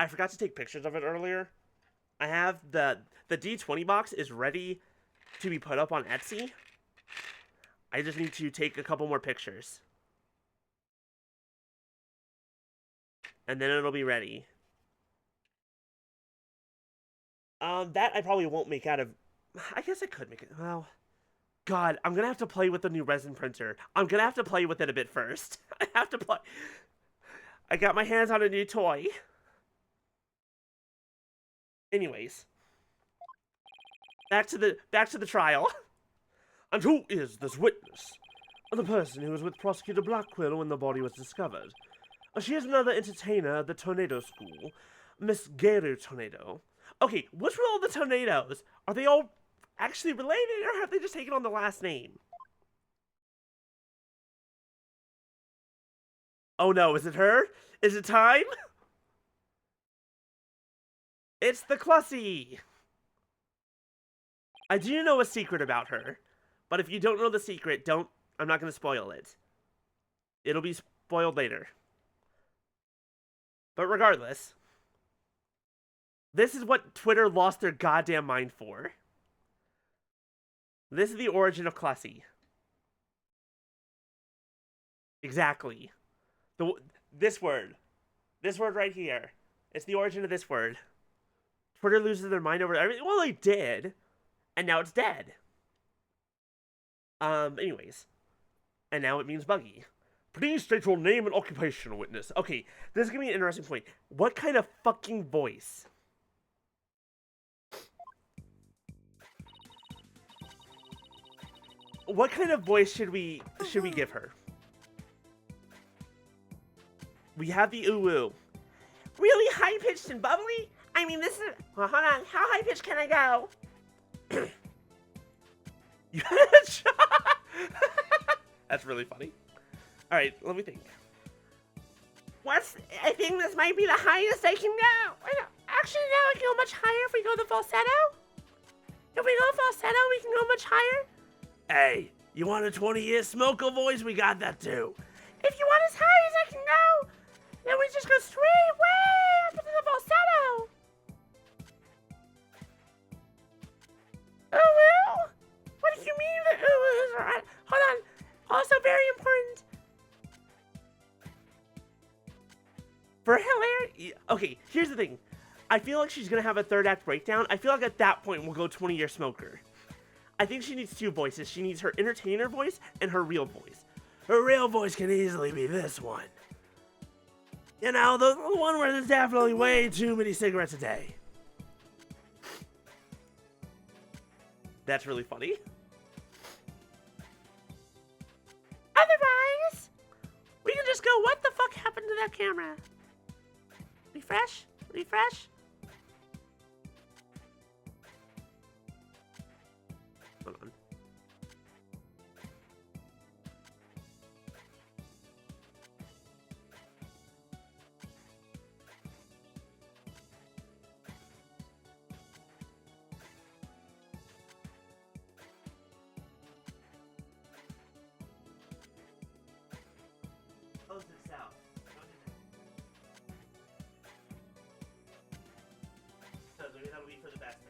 forgot to take pictures of it earlier. I have the D20 box is ready to be put up on Etsy. I just need to take a couple more pictures. And then it'll be ready. That I probably won't make out of... I guess I could make it... Well... God, I'm gonna have to play with the new resin printer. I'm gonna have to play with it a bit first. I have to play... I got my hands on a new toy. Anyways. Back to the trial. And who is this witness? The person who was with Prosecutor Blackwell when the body was discovered. She is another entertainer at the Tornado School, Miss Geru Tornado. Okay, what's with all the tornadoes? Are they all actually related, or have they just taken on the last name? Oh no, is it her? Is it time? It's the Clussy! I do know a secret about her, but if you don't know the secret, I'm not gonna spoil it. It'll be spoiled later. But regardless, this is what Twitter lost their goddamn mind for. This is the origin of Clussy. Exactly. This word. This word right here. It's the origin of this word. Twitter loses their mind over everything. Well, they did. And now it's dead. Anyways. And now it means buggy. Please state your name and occupation, witness. Okay, this is gonna be an interesting point. What kind of fucking voice? What kind of voice should we give her? We have the ooh-woo. Really high-pitched and bubbly? I mean, this is... Well, hold on. How high-pitched can I go? You had a shot! That's really funny. Alright, let me think. I think this might be the highest I can go. Actually, no, I can go much higher if we go the falsetto. If we go falsetto, we can go much higher. Hey, you want a 20-year smoker voice? We got that too. If you want as high as I can go, then we just go straight way up into the falsetto. Ooh, what do you mean the ooh-woos are on? Hold on. Also very important. For hilarity. Okay, here's the thing. I feel like she's gonna have a third act breakdown. I feel like at that point we'll go 20-year smoker. I think she needs two voices. She needs her entertainer voice and her real voice. Her real voice can easily be this one. You know, the one where there's definitely way too many cigarettes a day. That's really funny. Otherwise, we can just go, what the fuck happened to that camera? Refresh? Refresh? Hold on. Close this out. So maybe that'll be for the best now.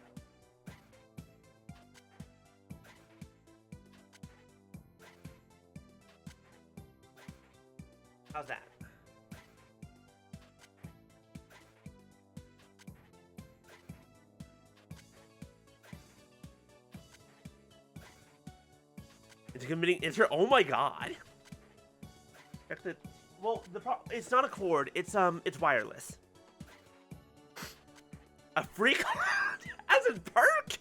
How's that? It's committing enter. Oh my god. Well, it's not a cord. It's wireless. A free card as a perk?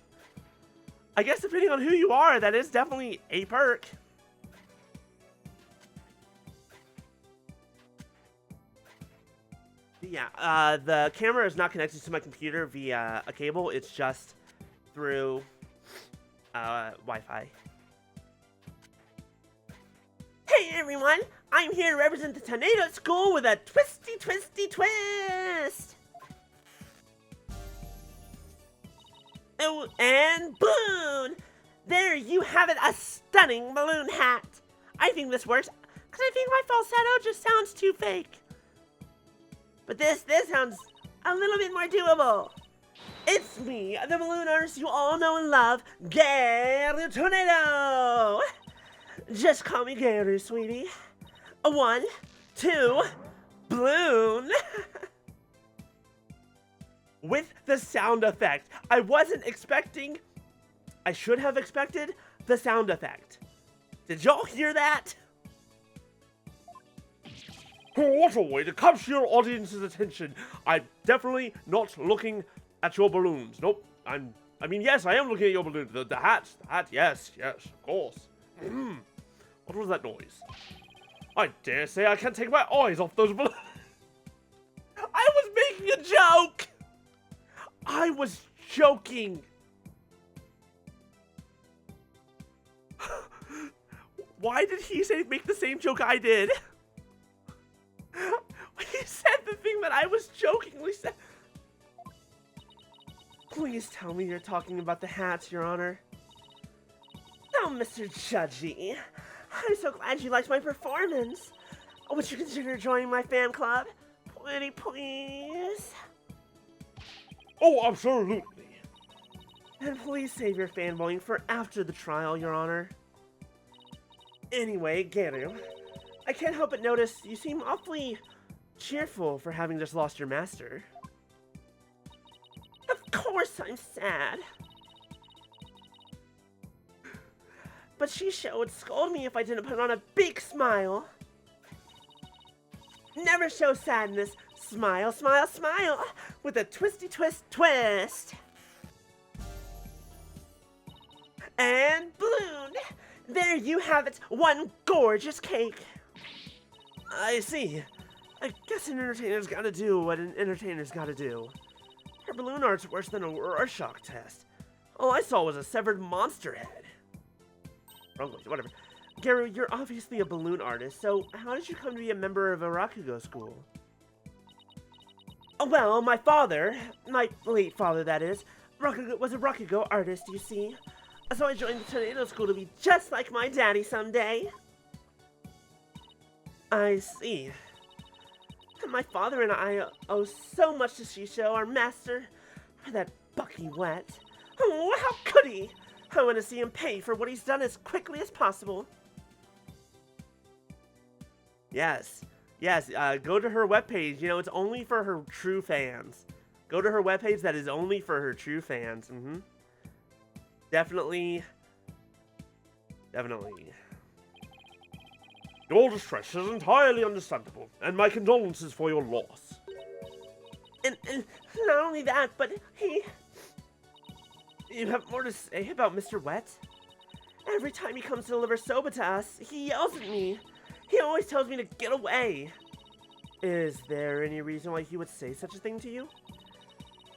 I guess depending on who you are, that is definitely a perk. Yeah, the camera is not connected to my computer via a cable. It's just through Wi-Fi. Hey everyone, I'm here to represent the Tornado School with a twisty twist! Oh, and boom! There you have it, a stunning balloon hat! I think this works, because I think my falsetto just sounds too fake. But this sounds a little bit more doable. It's me, the balloon artist you all know and love, Gary Tornado! Just call me Gary, sweetie. 1, 2, balloon! With the sound effect. I should have expected the sound effect. Did y'all hear that? What a way to capture your audience's attention. I'm definitely not looking at your balloons. Nope. I mean, yes, I am looking at your balloons. The hat, yes, of course. What was that noise? I dare say I can't take my eyes off those balloons. I was making a joke! I was joking. Why did he make the same joke I did? He said the thing that I was jokingly said. Please tell me you're talking about the hats, Your Honor. Oh, Mr. Judgy. I'm so glad you liked my performance. Would you consider joining my fan club? Pretty please? Oh, absolutely. And please save your fanboying for after the trial, Your Honor. Anyway, Garu, I can't help but notice you seem awfully cheerful for having just lost your master. Of course I'm sad. But Shisha would scold me if I didn't put on a big smile. Never show sadness. Smile, smile, smile. With a twisty twist. And balloon. There you have it. One gorgeous cake. I see. I guess an entertainer's gotta do what an entertainer's gotta do. Her balloon art's worse than a Rorschach test. All I saw was a severed monster head. Wrong way, whatever. Garu, you're obviously a balloon artist, so how did you come to be a member of a Rakugo school? Oh, well, my father, my late father that is, was a Rakugo artist, you see. So I joined the tornado school to be just like my daddy someday. I see. My father and I owe so much to Shisho, our master, for that Bucky wet. Oh, how could he? I want to see him pay for what he's done as quickly as possible. Yes, go to her webpage. You know, it's only for her true fans. Go to her webpage, that is only for her true fans. Definitely. Your distress is entirely understandable, and my condolences for your loss. And not only that, but you have more to say about Mr. Wet? Every time he comes to deliver soba to us, he yells at me. He always tells me to get away. Is there any reason why he would say such a thing to you?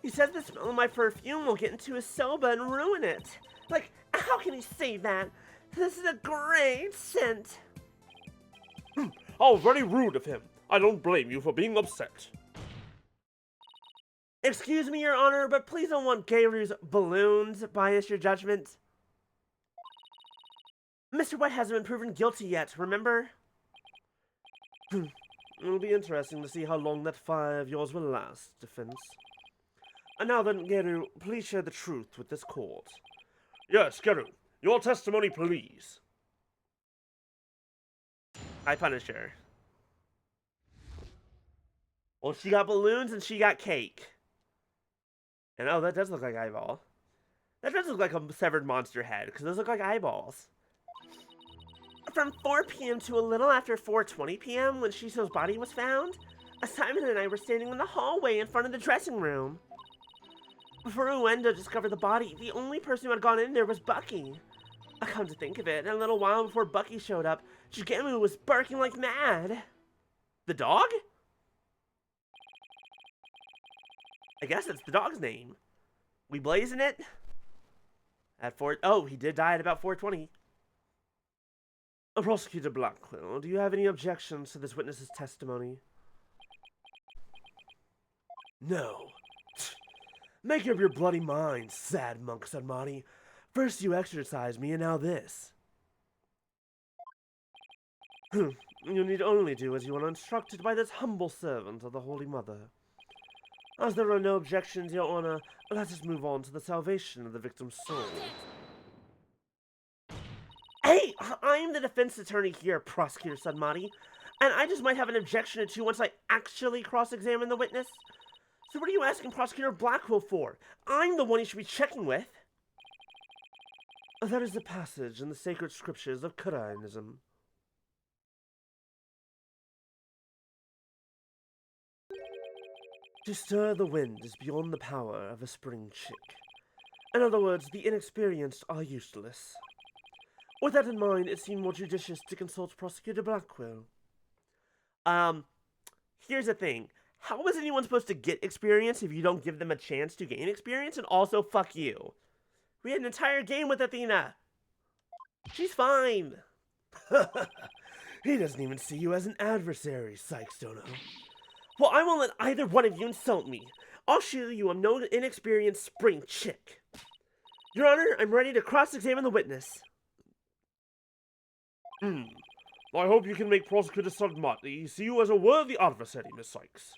He says the smell of my perfume will get into his soba and ruin it. Like, how can he say that? This is a great scent. How very rude of him. I don't blame you for being upset. Excuse me, Your Honor, but please don't want Garu's balloons bias your judgment. Mr. White hasn't been proven guilty yet, remember? It'll be interesting to see how long that fire of yours will last, defense. And now then, Garu, please share the truth with this court. Yes, Garu, your testimony, please. I punish her. Well, she got balloons and she got cake. And oh, that does look like eyeball. That does look like a severed monster head, because those look like eyeballs. From 4 p.m. to a little after 4:20 p.m. when Shisho's body was found, Simon and I were standing in the hallway in front of the dressing room. Before Uendo discovered the body, the only person who had gone in there was Bucky. I come to think of it, and a little while before Bucky showed up, Shigemu was barking like mad. The dog? I guess that's the dog's name. We blazing it? Oh, he did die at about 4:20. Prosecutor Blackwell, do you have any objections to this witness's testimony? No. Make up your bloody mind, sad monk Sanmari. First you exorcised me, and now this. You need only do as you are instructed by this humble servant of the Holy Mother. As there are no objections, Your Honor, let us move on to the salvation of the victim's soul. Hey, I'm the defense attorney here, Prosecutor Sanmari, and I just might have an objection or two once I actually cross-examine the witness. So what are you asking Prosecutor Blackwell for? I'm the one you should be checking with. There is a passage in the sacred scriptures of Kurainism. To stir the wind is beyond the power of a spring chick. In other words, the inexperienced are useless. With that in mind, it seemed more judicious to consult Prosecutor Blackwell. Here's the thing. How is anyone supposed to get experience if you don't give them a chance to gain experience? And also, fuck you. We had an entire game with Athena. She's fine. He doesn't even see you as an adversary, Sykes-Dono. Well, I won't let either one of you insult me. I'll show you I'm no inexperienced spring chick. Your Honor, I'm ready to cross-examine the witness. I hope you can make Prosecutor Sanmari see you as a worthy adversary, Miss Sykes.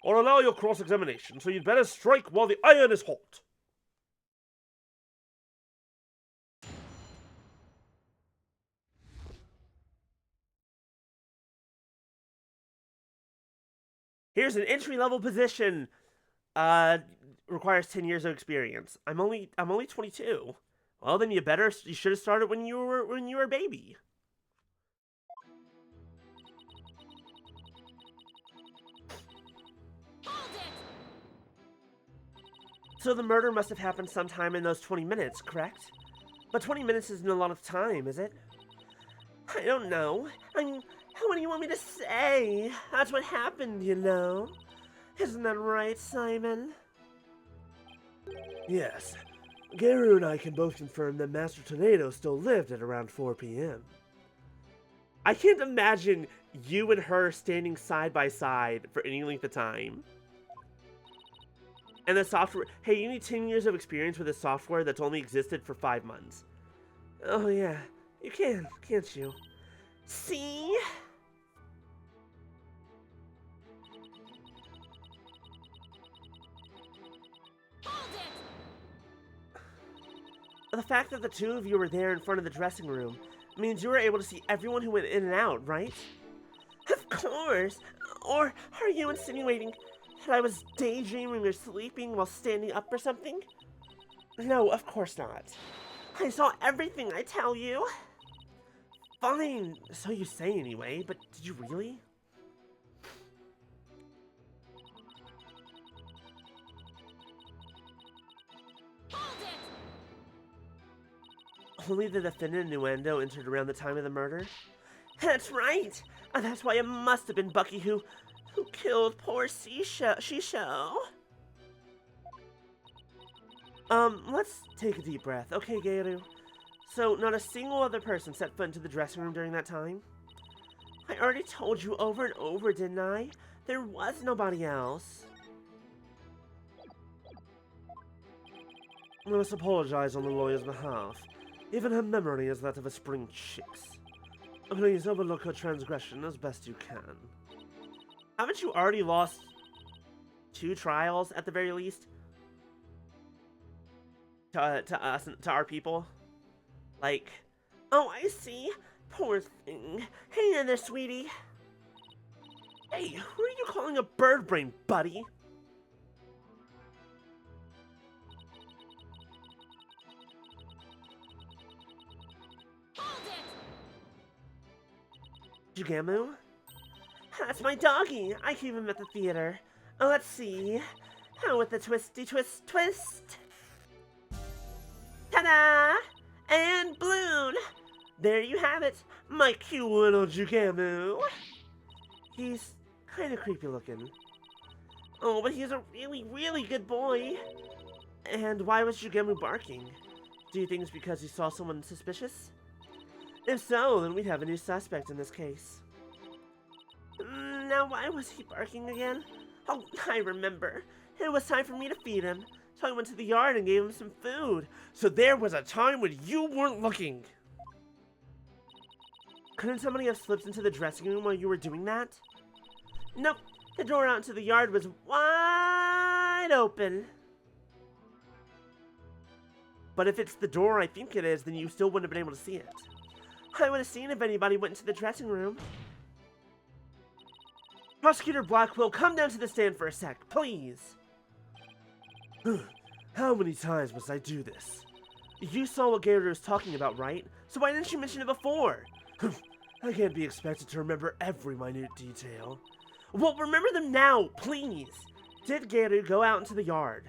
Or allow your cross-examination, so you'd better strike while the iron is hot. Here's an entry-level position. Requires 10 years of experience. I'm only 22. Well, then you should have started when you were a baby. So the murder must have happened sometime in those 20 minutes, correct? But 20 minutes isn't a lot of time, is it? I don't know. How What do you want me to say? That's what happened, you know. Isn't that right, Simon? Yes. Garu and I can both confirm that Master Tornado still lived at around 4 p.m. I can't imagine you and her standing side by side for any length of time. And the software, hey, you need 10 years of experience with a software that's only existed for 5 months. Oh yeah, you can, can't you? See? The fact that the two of you were there in front of the dressing room means you were able to see everyone who went in and out, right? Of course. Or are you insinuating that I was daydreaming or sleeping while standing up or something? No, of course not. I saw everything, I tell you. Fine, so you say anyway, but did you really? Only the Athena innuendo entered around the time of the murder? That's right. That's why it must have been Bucky who killed poor Shisho. Let's take a deep breath, okay, Garu? So, not a single other person set foot into the dressing room during that time? I already told you over and over, didn't I? There was nobody else. I must apologize on the lawyer's behalf. Even her memory is that of a spring chick's. Please overlook her transgression as best you can. Haven't you already lost 2 trials at the very least? To us, to our people? Like, oh, I see. Poor thing. Hang in there, sweetie. Hey, who are you calling a bird brain, buddy? Jugamu? That's my doggy. I keep him at the theater. Let's see. How with the twisty twist twist. Ta-da! And balloon! There you have it, my cute little Jugamu. He's kind of creepy looking. Oh, but he's a really, really good boy. And why was Jugamu barking? Do you think it's because he saw someone suspicious? If so, then we'd have a new suspect in this case. Now, why was he barking again? Oh, I remember. It was time for me to feed him, so I went to the yard and gave him some food. So there was a time when you weren't looking. Couldn't somebody have slipped into the dressing room while you were doing that? Nope. The door out into the yard was wide open. But if it's the door I think it is, then you still wouldn't have been able to see it. I would have seen if anybody went into the dressing room. Prosecutor Blackwell, come down to the stand for a sec, please. How many times must I do this? You saw what Gator was talking about, right? So why didn't you mention it before? I can't be expected to remember every minute detail. Well, remember them now, please. Did Gator go out into the yard?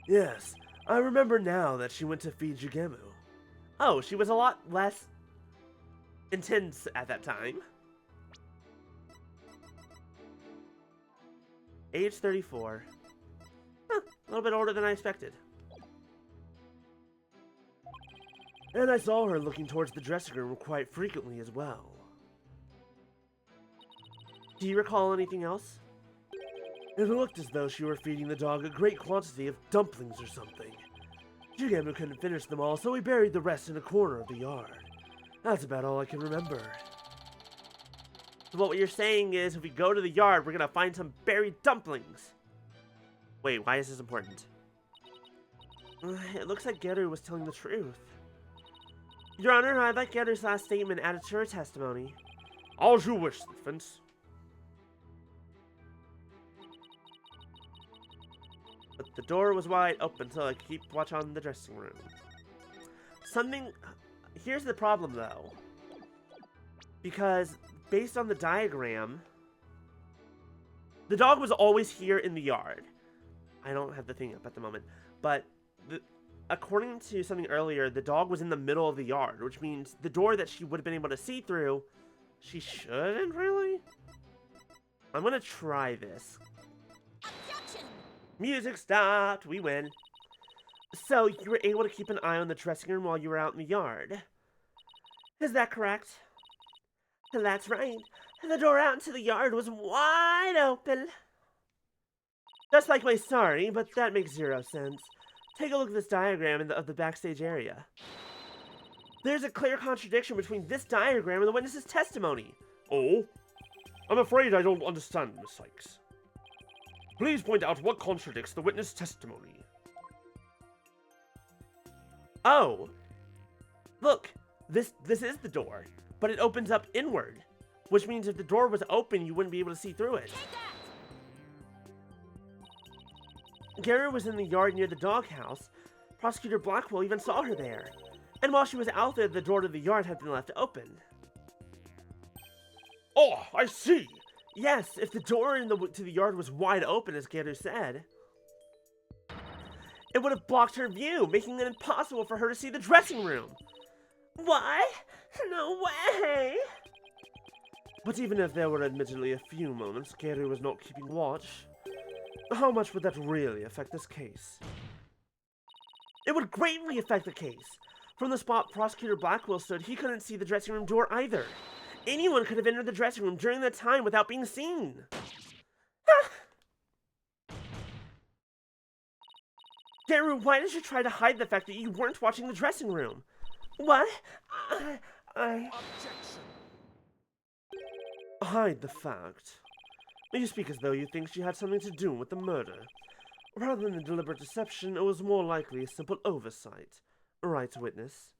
Yes, I remember now that she went to feed Jugemu. Oh, she was a lot less intense at that time. Age 34. Huh, a little bit older than I expected. And I saw her looking towards the dressing room quite frequently as well. Do you recall anything else? It looked as though she were feeding the dog a great quantity of dumplings or something. Jugemu couldn't finish them all, so we buried the rest in a corner of the yard. That's about all I can remember. So what you're saying is, if we go to the yard, we're gonna find some buried dumplings. Wait, why is this important? It looks like Getter was telling the truth. Your Honor, I'd like Getter's last statement added to her testimony. As you wish, Defense. But the door was wide open, so I could keep watch on the dressing room. Here's the problem, though. Because, based on the diagram, the dog was always here in the yard. I don't have the thing up at the moment, but according to something earlier, the dog was in the middle of the yard, which means the door that she would have been able to see through, she shouldn't really? I'm gonna try this. Objection! Music stopped, we win. So, you were able to keep an eye on the dressing room while you were out in the yard. Is that correct? That's right. The door out into the yard was wide open. Just like my sorry, but that makes zero sense. Take a look at this diagram of the backstage area. There's a clear contradiction between this diagram and the witness's testimony. Oh? I'm afraid I don't understand, Miss Sykes. Please point out what contradicts the witness testimony. Oh! Look, this is the door, but it opens up inward, which means if the door was open, you wouldn't be able to see through it. Take that! Gary was in the yard near the doghouse. Prosecutor Blackwell even saw her there. And while she was out there, the door to the yard had been left open. Oh, I see! Yes, if the door to the yard was wide open, as Gary said, it would have blocked her view, making it impossible for her to see the dressing room. What? No way! But even if there were admittedly a few moments Gary was not keeping watch, how much would that really affect this case? It would greatly affect the case. From the spot Prosecutor Blackwell stood, he couldn't see the dressing room door either. Anyone could have entered the dressing room during that time without being seen. Gary, why did you try to hide the fact that you weren't watching the dressing room? What? Objection! Hide the fact? You speak as though you think she had something to do with the murder. Rather than a deliberate deception, it was more likely a simple oversight. Right, witness?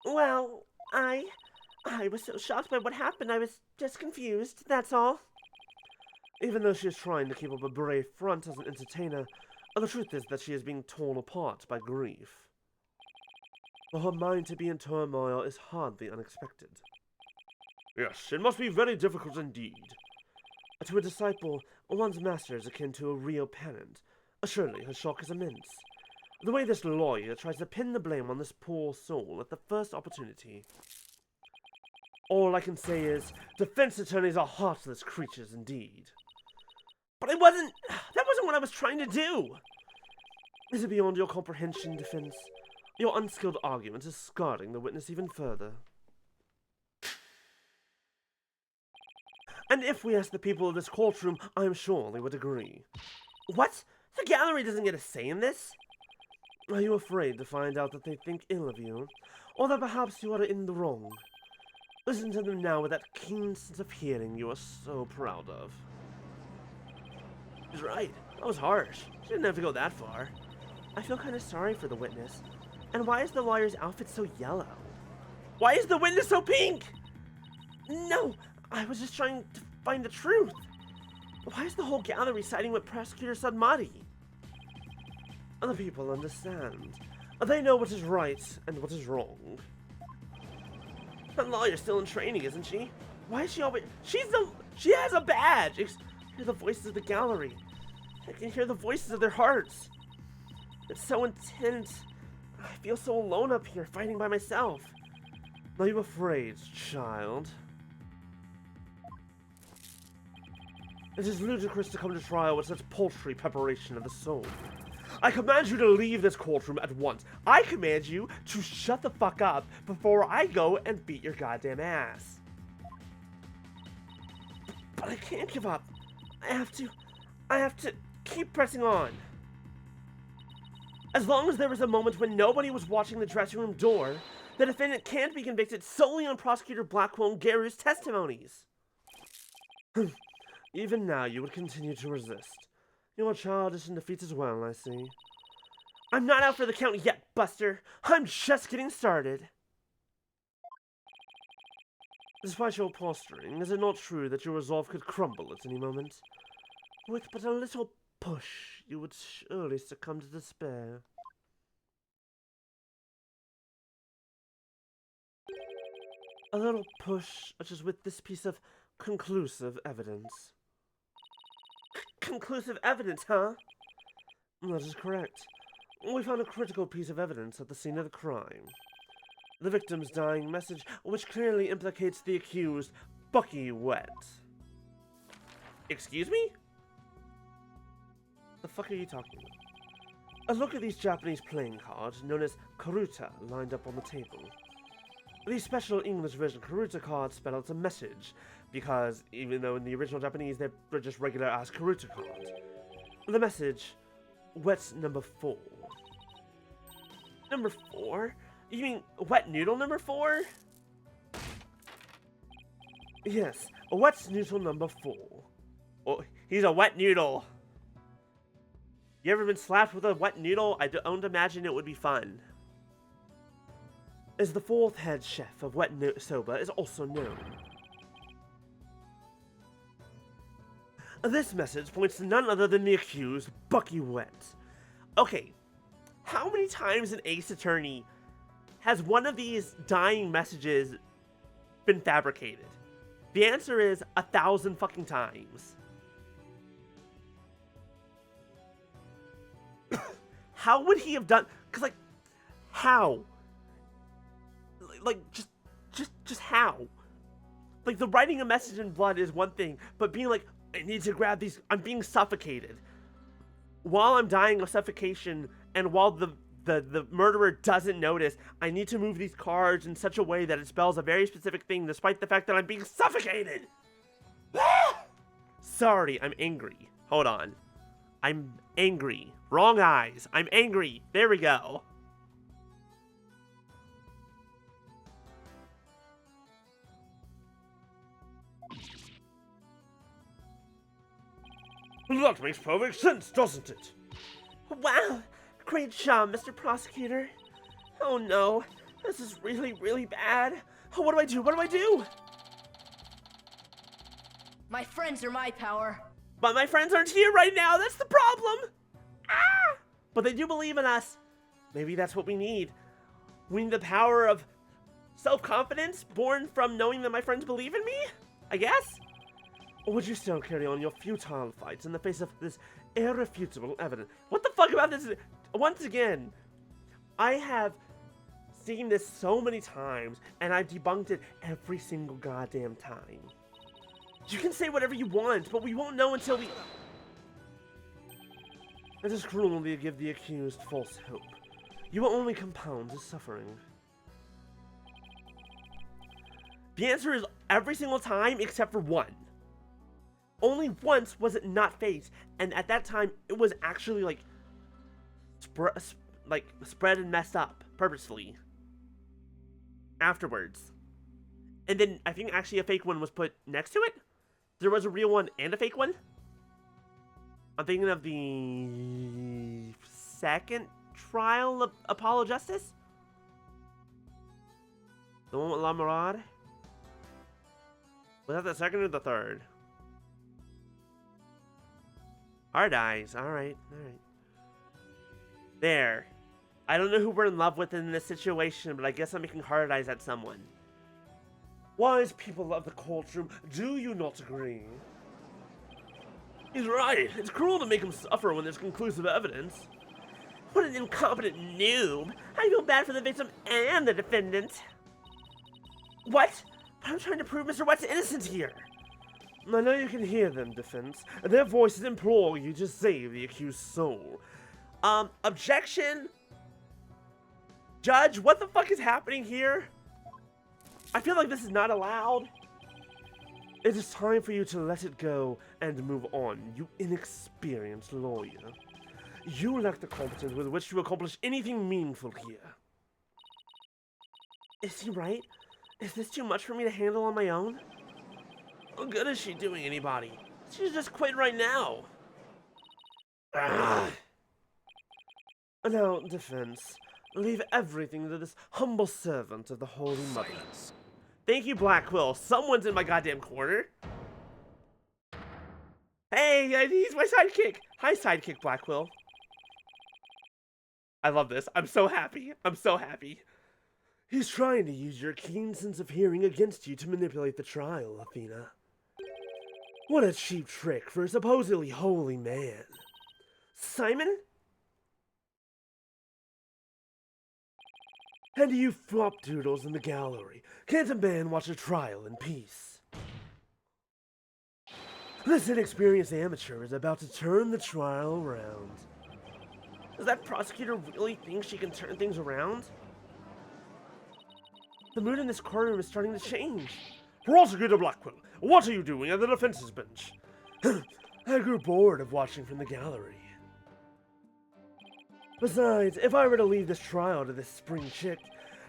Well, I was so shocked by what happened, I was just confused, that's all. Even though she is trying to keep up a brave front as an entertainer, the truth is that she is being torn apart by grief. For her mind to be in turmoil is hardly unexpected. Yes, it must be very difficult indeed. To a disciple, one's master is akin to a real parent. Surely her shock is immense. The way this lawyer tries to pin the blame on this poor soul at the first opportunity. All I can say is, defense attorneys are heartless creatures indeed. But that wasn't what I was trying to do! Is it beyond your comprehension, defense? Your unskilled argument is scarring the witness even further. And if we ask the people of this courtroom, I'm sure they would agree. What? The gallery doesn't get a say in this? Are you afraid to find out that they think ill of you? Or that perhaps you are in the wrong? Listen to them now with that keen sense of hearing you are so proud of. He's right. That was harsh. She didn't have to go that far. I feel kind of sorry for the witness. And why is the lawyer's outfit so yellow? Why is the witness so pink? No! I was just trying to find the truth. Why is the whole gallery siding with Prosecutor Sadmati? Other people understand. They know what is right and what is wrong. That lawyer's still in training, isn't she? Why is she always... She has a badge! Hear the voices of the gallery. I can hear the voices of their hearts. It's so intense. I feel so alone up here, fighting by myself. Are you afraid, child? It is ludicrous to come to trial with such paltry preparation of the soul. I command you to leave this courtroom at once. I command you to shut the fuck up before I go and beat your goddamn ass. But I can't give up. I have to keep pressing on. As long as there was a moment when nobody was watching the dressing room door, the defendant can't be convicted solely on Prosecutor Blackwell and Garu's testimonies. Even now, you would continue to resist. You are childish in defeat as well, I see. I'm not out for the count yet, Buster. I'm just getting started. Despite your posturing, is it not true that your resolve could crumble at any moment? With but a little push, you would surely succumb to despair. A little push, such as with this piece of conclusive evidence. Conclusive evidence, huh? That is correct. We found a critical piece of evidence at the scene of the crime. The victim's dying message, which clearly implicates the accused, Bucky Wet. Excuse me? The fuck are you talking about? A look at these Japanese playing cards, known as karuta, lined up on the table. These special English version karuta cards spell out a message, because even though in the original Japanese they're just regular ass karuta cards. The message, wet number 4. Number 4? You mean wet noodle number 4? Yes, a wet noodle number 4. Oh, he's a wet noodle. You ever been slapped with a wet noodle? I don't imagine it would be fun. As the 4th head chef of Wet Soba is also known. This message points to none other than the accused, Bucky Wet. Okay, how many times in Ace Attorney has one of these dying messages been fabricated? The answer is 1,000 fucking times. How would he have done? Cause like, how? Like just how? Like the writing a message in blood is one thing, but being like, I need to grab these. I'm being suffocated. While I'm dying of suffocation, and while the murderer doesn't notice, I need to move these cards in such a way that it spells a very specific thing, despite the fact that I'm being suffocated. Sorry, I'm angry. Hold on. I'm angry. Wrong eyes. I'm angry. There we go. That makes perfect sense, doesn't it? Wow. Great job, Mr. Prosecutor. Oh no. This is really, really bad. Oh, what do I do? What do I do? My friends are my power. But my friends aren't here right now. That's the problem. Ah! But they do believe in us. Maybe that's what we need. We need the power of self-confidence born from knowing that my friends believe in me? I guess? Or would you still carry on your futile fights in the face of this irrefutable evidence? What the fuck about this? Once again, I have seen this so many times, and I've debunked it every single goddamn time. You can say whatever you want, but we won't know until we... It is cruel to give the accused false hope. You will only compound his suffering. The answer is every single time except for one. Only once was it not fate, and at that time it was actually like spread and messed up purposefully. Afterwards, and then I think actually a fake one was put next to it. There was a real one and a fake one. I'm thinking of the second trial of Apollo Justice, the one with La Mirade. Was that the second or the third? Hard eyes. Alright, alright. There. I don't know who we're in love with in this situation, but I guess I'm making hard eyes at someone. Wise people of the courtroom, do you not agree? He's right. It's cruel to make him suffer when there's conclusive evidence. What an incompetent noob. I feel bad for the victim and the defendant. What? But I'm trying to prove Mr. Wet's innocent here. I know you can hear them, defense. Their voices implore you to save the accused's soul. Objection? Judge, what the fuck is happening here? I feel like this is not allowed. It is time for you to let it go and move on, you inexperienced lawyer. You lack the competence with which to accomplish anything meaningful here. Is he right? Is this too much for me to handle on my own? What good is she doing anybody? She should just quit right now. Now, defense, leave everything to this humble servant of the Holy Mother. Thank you, Black Quill. Someone's in my goddamn corner. Hey, he's my sidekick. Hi, sidekick Black Quill. I love this. I'm so happy. I'm so happy. He's trying to use your keen sense of hearing against you to manipulate the trial, Athena. What a cheap trick for a supposedly holy man. Simon? And you flopdoodles in the gallery, can't a man watch a trial in peace? This inexperienced amateur is about to turn the trial around. Does that prosecutor really think she can turn things around? The mood in this courtroom is starting to change. Prosecutor Blackwell, what are you doing at the defense's bench? I grew bored of watching from the gallery. Besides, if I were to leave this trial to this spring chick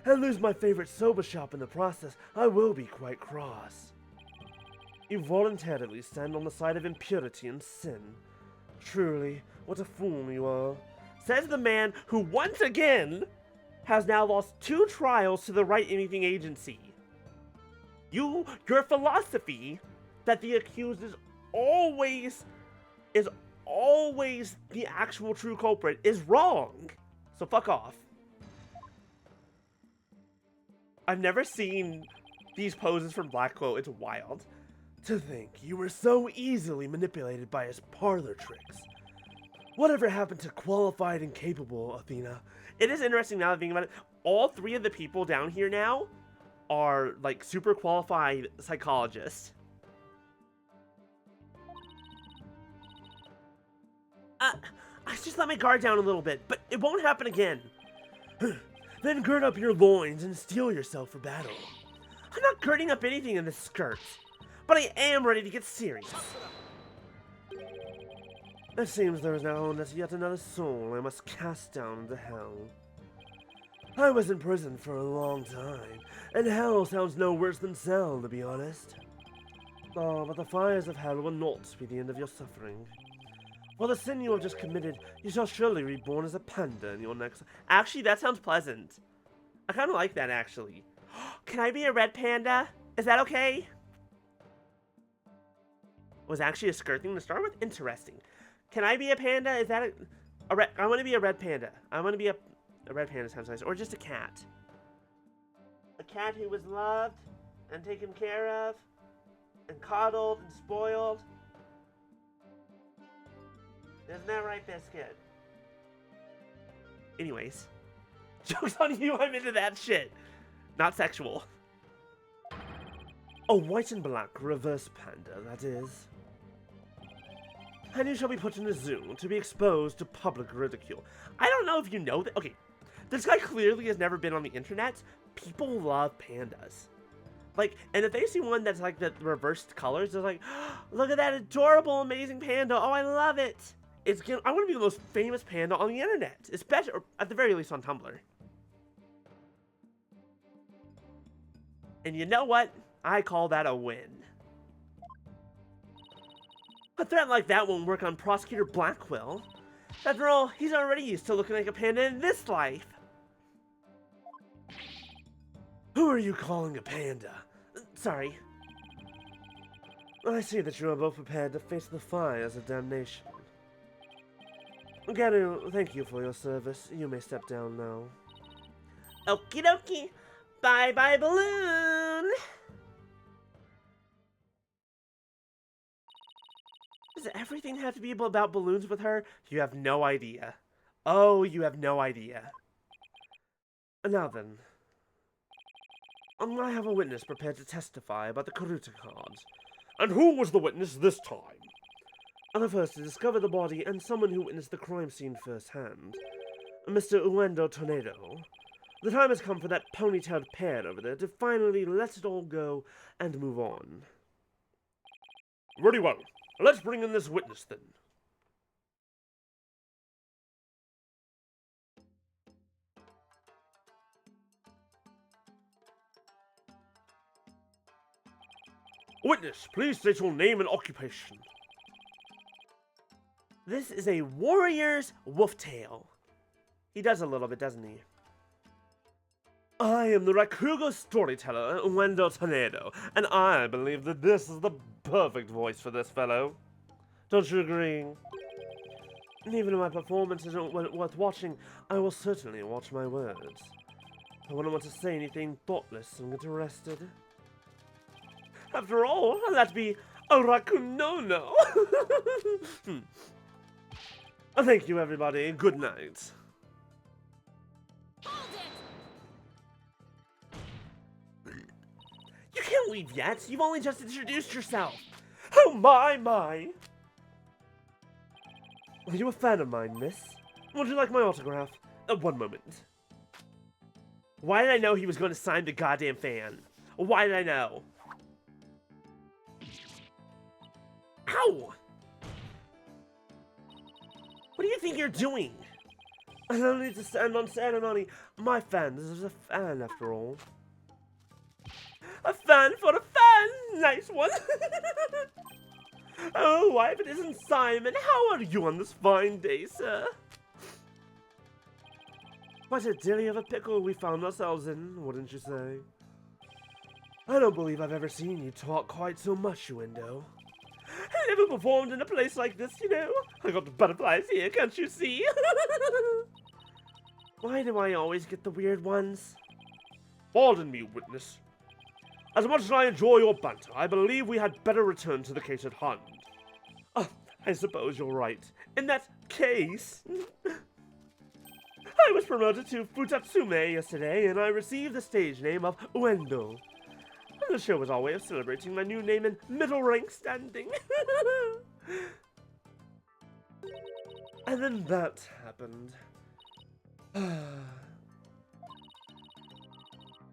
and lose my favorite soba shop in the process, I will be quite cross. You voluntarily stand on the side of impurity and sin. Truly, what a fool you are. Says the man who once again has now lost 2 trials to the Right Anything Agency. Your philosophy that the accused is always the actual true culprit is wrong. So fuck off. I've never seen these poses from Blackwell. It's wild. To think you were so easily manipulated by his parlor tricks. Whatever happened to qualified and capable, Athena? It is interesting now that I think about it. All 3 of the people down here now are like super qualified psychologists. I just let my guard down a little bit, but it won't happen again. Then gird up your loins and steel yourself for battle. I'm not girding up anything in this skirt, but I am ready to get serious. It seems there is now yet another soul I must cast down into hell. I was in prison for a long time, and hell sounds no worse than cell, to be honest. Oh, but the fires of hell will not be the end of your suffering. For the sin you have just committed, you shall surely be reborn as a panda in your next... Actually, that sounds pleasant. I kind of like that, actually. Can I be a red panda? Is that okay? Was actually a skirt thing to start with? Interesting. Can I be a panda? Is that a red... I want to be a red panda. I want to be a red panda sounds nice. Or just a cat. A cat who was loved and taken care of and coddled and spoiled. Isn't that right, Biscuit? Anyways. Joke's on you, I'm into that shit. Not sexual. A white and black reverse panda, that is. And you shall be put in a zoo to be exposed to public ridicule. I don't know if you know that. Okay, this guy clearly has never been on the internet. People love pandas. Like, and if they see one that's like the reversed colors, they're like, oh, look at that adorable, amazing panda. Oh, I love it. I want to be the most famous panda on the internet, especially, or at the very least on Tumblr. And you know what? I call that a win. A threat like that won't work on Prosecutor Blackwell. After all, he's already used to looking like a panda in this life. Who are you calling a panda? Sorry. I see that you are both prepared to face the fires of damnation. Garu, thank you for your service. You may step down now. Okie dokie. Bye bye, balloon. Does everything have to be about balloons with her? You have no idea. Oh, you have no idea. Now then. I have a witness prepared to testify about the Karuta cards. And who was the witness this time? The first to discover the body and someone who witnessed the crime scene firsthand. Mr. Uendo Tornado. The time has come for that ponytailed pair over there to finally let it all go and move on. Very well. Let's bring in this witness then. Witness, please state your name and occupation. This is a warrior's wolf tail. He does a little bit, doesn't he? I am the Rakugo storyteller, Wendell Tornado, and I believe that this is the perfect voice for this fellow. Don't you agree? Even if my performance isn't worth watching, I will certainly watch my words. I wouldn't want to say anything thoughtless and get arrested. After all, that'd be a Rakunono. Thank you, everybody. Good night. leave yet. You've only just introduced yourself. Oh my. Are you a fan of mine, miss? Would you like my autograph? One moment. Why did I know he was going to sign the goddamn fan? Why did I know? Ow! What do you think you're doing? I don't need to stand on ceremony. My fan, this is a fan after all. A fan for a fan! Nice one! Oh, why if it isn't Simon? How are you on this fine day, sir? What a dilly of a pickle we found ourselves in, wouldn't you say? I don't believe I've ever seen you talk quite so much, Window. I never performed in a place like this, you know. I got the butterflies here, can't you see? Why do I always get the weird ones? Pardon me, witness. As much as I enjoy your banter, I believe we had better return to the case at hand. I suppose you're right. In that case... I was promoted to Futatsume yesterday, and I received the stage name of Uendo. The show was our way of celebrating my new name and middle rank standing. And then that happened.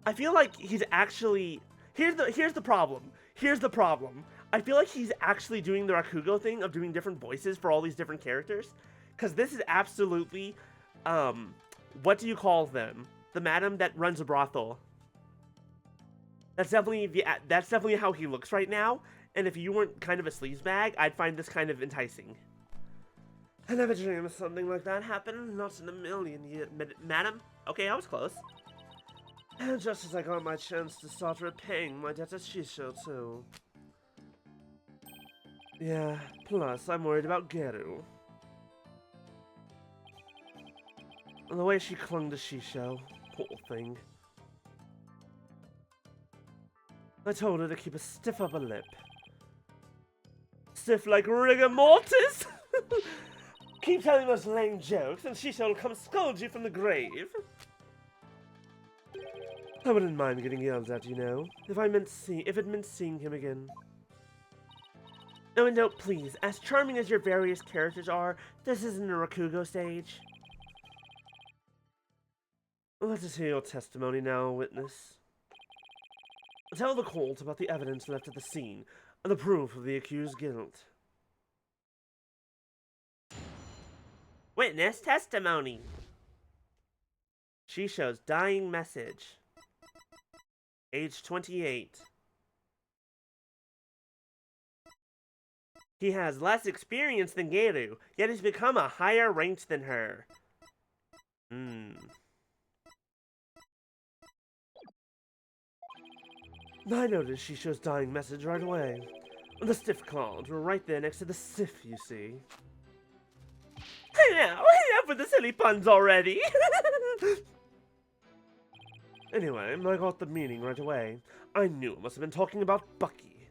I feel like he's actually... Here's the problem. Here's the problem. I feel like he's actually doing the Rakugo thing of doing different voices for all these different characters. Because this is absolutely... what do you call them? The madam that runs a brothel. That's definitely how he looks right now. And if you weren't kind of a sleazebag, I'd find this kind of enticing. I never dreamed of something like that happened. Not in a million years. Madam? Okay, I was close. And just as I got my chance to start repaying my debt to Shisho, too. Yeah, plus I'm worried about Geru. The way she clung to Shisho, poor thing. I told her to keep a stiff upper lip. Stiff like rigor mortis? Keep telling those lame jokes and Shisho will come scold you from the grave. I wouldn't mind getting yelled at, you know, if it meant seeing him again. Oh, and no, please, as charming as your various characters are, this isn't a Rakugo stage. Let us hear your testimony now, witness. Tell the court about the evidence left at the scene and the proof of the accused's guilt. Witness testimony. Shisho's dying message. Age 28. He has less experience than Geru, yet he's become a higher ranked than her. I noticed Shisho's dying message right away. The stiff cards were right there next to the sif, you see. Now, enough with the silly puns already. Anyway, I got the meaning right away. I knew it must have been talking about Bucky.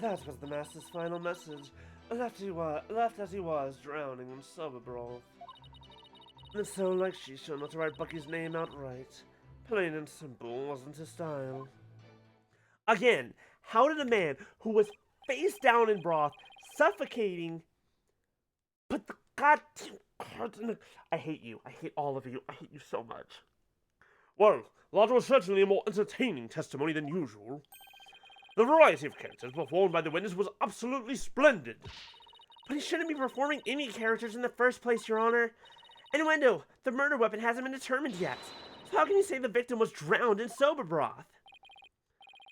That was the master's final message. Left as he was, drowning in sober broth. And it's so like Shisho not to write Bucky's name outright. Plain and simple wasn't his style. Again, how did a man who was face down in broth, suffocating, put the goddamn cards in the... I hate you. I hate all of you. I hate you so much. Well, that was certainly a more entertaining testimony than usual. The variety of characters performed by the witness was absolutely splendid. But he shouldn't be performing any characters in the first place, Your Honor. Innuendo, the murder weapon hasn't been determined yet. So how can you say the victim was drowned in soba broth?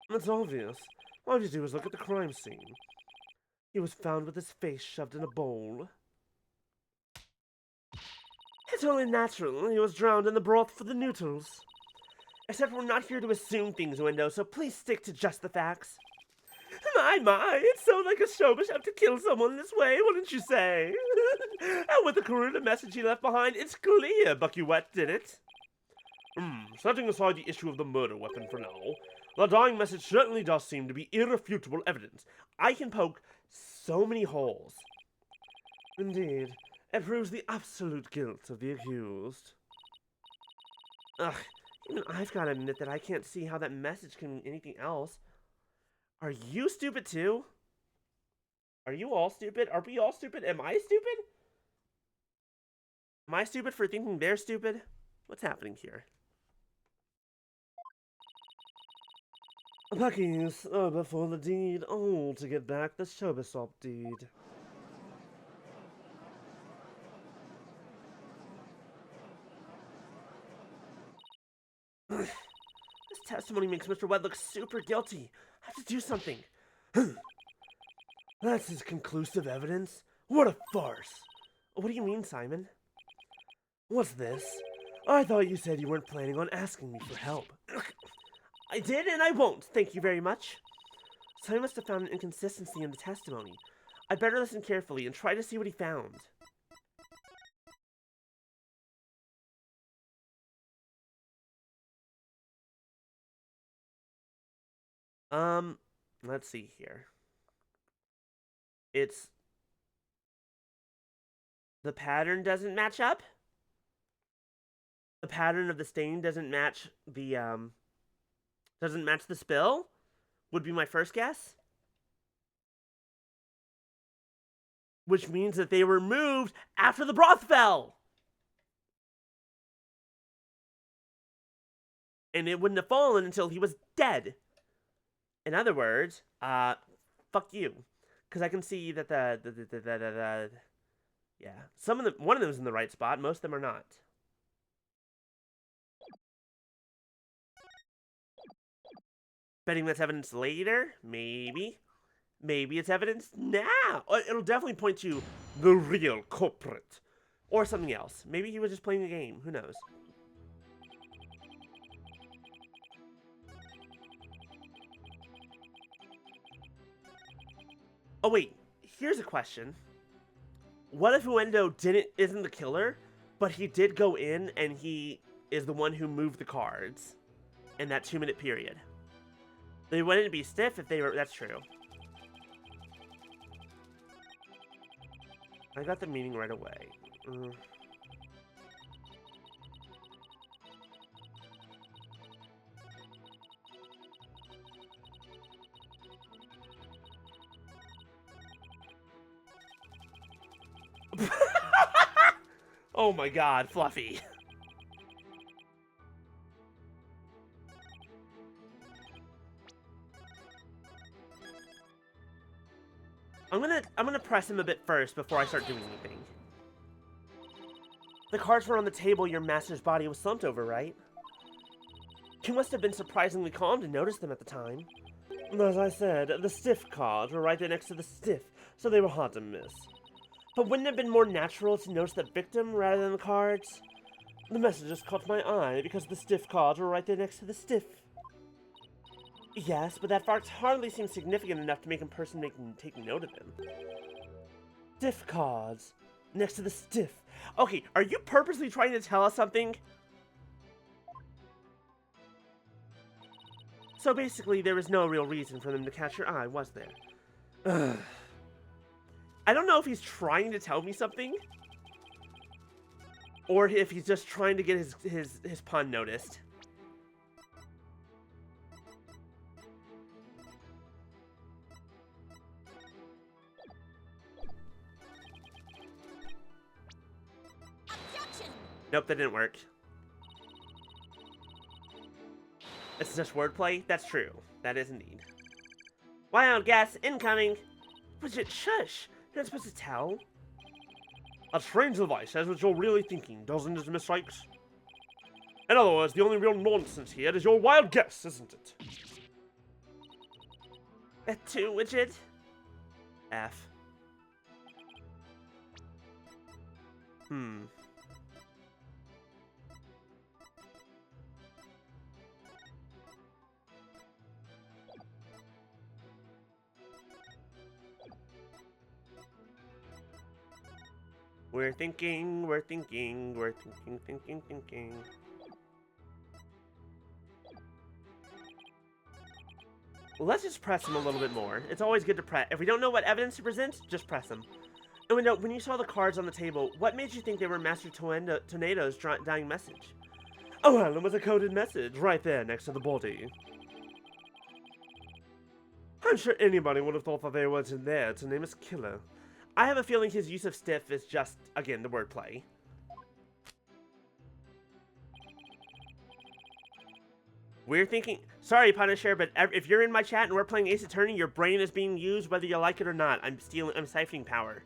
That's obvious. All you do is look at the crime scene. He was found with his face shoved in a bowl. It's only natural he was drowned in the broth for the noodles. Except we're not here to assume things, Window, so please stick to just the facts. My, it's so like a showbiz to kill someone this way, wouldn't you say? And with the Karuna message he left behind, it's clear Bucky Wet did it. Setting aside the issue of the murder weapon for now, the dying message certainly does seem to be irrefutable evidence. I can poke so many holes. Indeed, it proves the absolute guilt of the accused. Ugh, Even I've got to admit that I can't see how that message can mean anything else. Are you stupid too? Are you all stupid? Are we all stupid? Am I stupid? Am I stupid for thinking they're stupid? What's happening here? Lucky's before the deed. Oh, to get back the Shobasop deed. This testimony makes Mr. Wed look super guilty. I have to do something. That's his conclusive evidence? What a farce. What do you mean, Simon? What's this? I thought you said you weren't planning on asking me for help. I did and I won't, thank you very much. Simon must have found an inconsistency in the testimony. I'd better listen carefully and try to see what he found. Let's see here. It's... The pattern doesn't match up? The pattern of the stain doesn't match the, doesn't match the spill? Would be my first guess. Which means that they were moved after the broth fell. And it wouldn't have fallen until he was dead. In other words, fuck you. Because I can see that yeah. One of them is in the right spot, most of them are not. Betting that's evidence later? Maybe. Maybe it's evidence now. It'll definitely point to the real culprit. Or something else. Maybe he was just playing a game. Who knows? Oh wait, here's a question. What if Uendo isn't the killer, but he did go in and he is the one who moved the cards in that 2-minute period? They wouldn't be stiff if they were... That's true. I got the meaning right away. Oh my god, Fluffy. I'm gonna press him a bit first before I start doing anything. The cards were on the table your master's body was slumped over, right? You must have been surprisingly calm to notice them at the time. As I said, the stiff cards were right there next to the stiff, so they were hard to miss. But wouldn't it have been more natural to notice the victim rather than the cards? The message just caught my eye because the stiff cards were right there next to the stiff. Yes, but that fact hardly seems significant enough to make a person take note of them. Stiff cards next to the stiff. Okay, are you purposely trying to tell us something? So basically, there was no real reason for them to catch your eye, was there? Ugh. I don't know if he's trying to tell me something, or if he's just trying to get his pun noticed. Objection! Nope, that didn't work. It's just wordplay? That's true. That is indeed. Wild guess incoming! Bridget, shush! You're not supposed to tell. A strange device says what you're really thinking, doesn't it, Miss Sykes? In other words, the only real nonsense here is your wild guess, isn't it? That too, Widget? F. We're thinking. Well, let's just press him a little bit more. It's always good to press. If we don't know what evidence to present, just press him. And when you saw the cards on the table, what made you think they were Master Tornado's dying message? Oh, well, it was a coded message right there next to the body. I'm sure anybody would have thought that there was in there to name his killer. I have a feeling his use of stiff is just, again, the wordplay. We're thinking, sorry Punisher, but if you're in my chat and we're playing Ace Attorney, your brain is being used whether you like it or not. I'm siphoning power.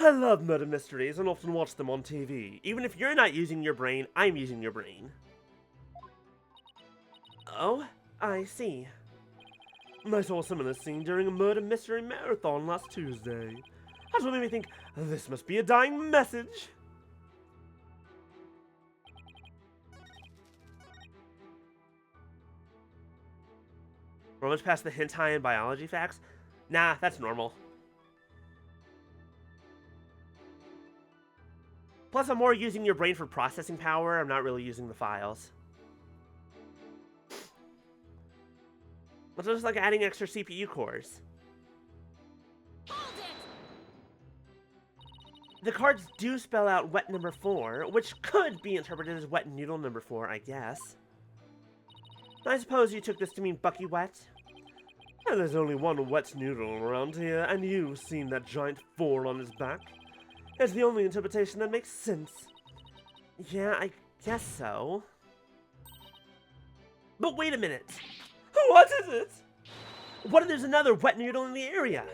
I love murder mysteries and often watch them on TV. Even if you're not using your brain, I'm using your brain. Oh, I see. I saw a similar scene during a murder mystery marathon last Tuesday. That's what made me think, this must be a dying message. We're almost past the hentai and biology facts. Nah, that's normal. Plus, I'm more using your brain for processing power. I'm not really using the files. It's just like adding extra CPU cores. The cards do spell out wet number 4, which could be interpreted as wet noodle number 4, I guess. I suppose you took this to mean Bucky Wet? And there's only one wet noodle around here, and you've seen that giant 4 on his back. It's the only interpretation that makes sense. Yeah, I guess so. But wait a minute! What is it? What if there's another wet noodle in the area?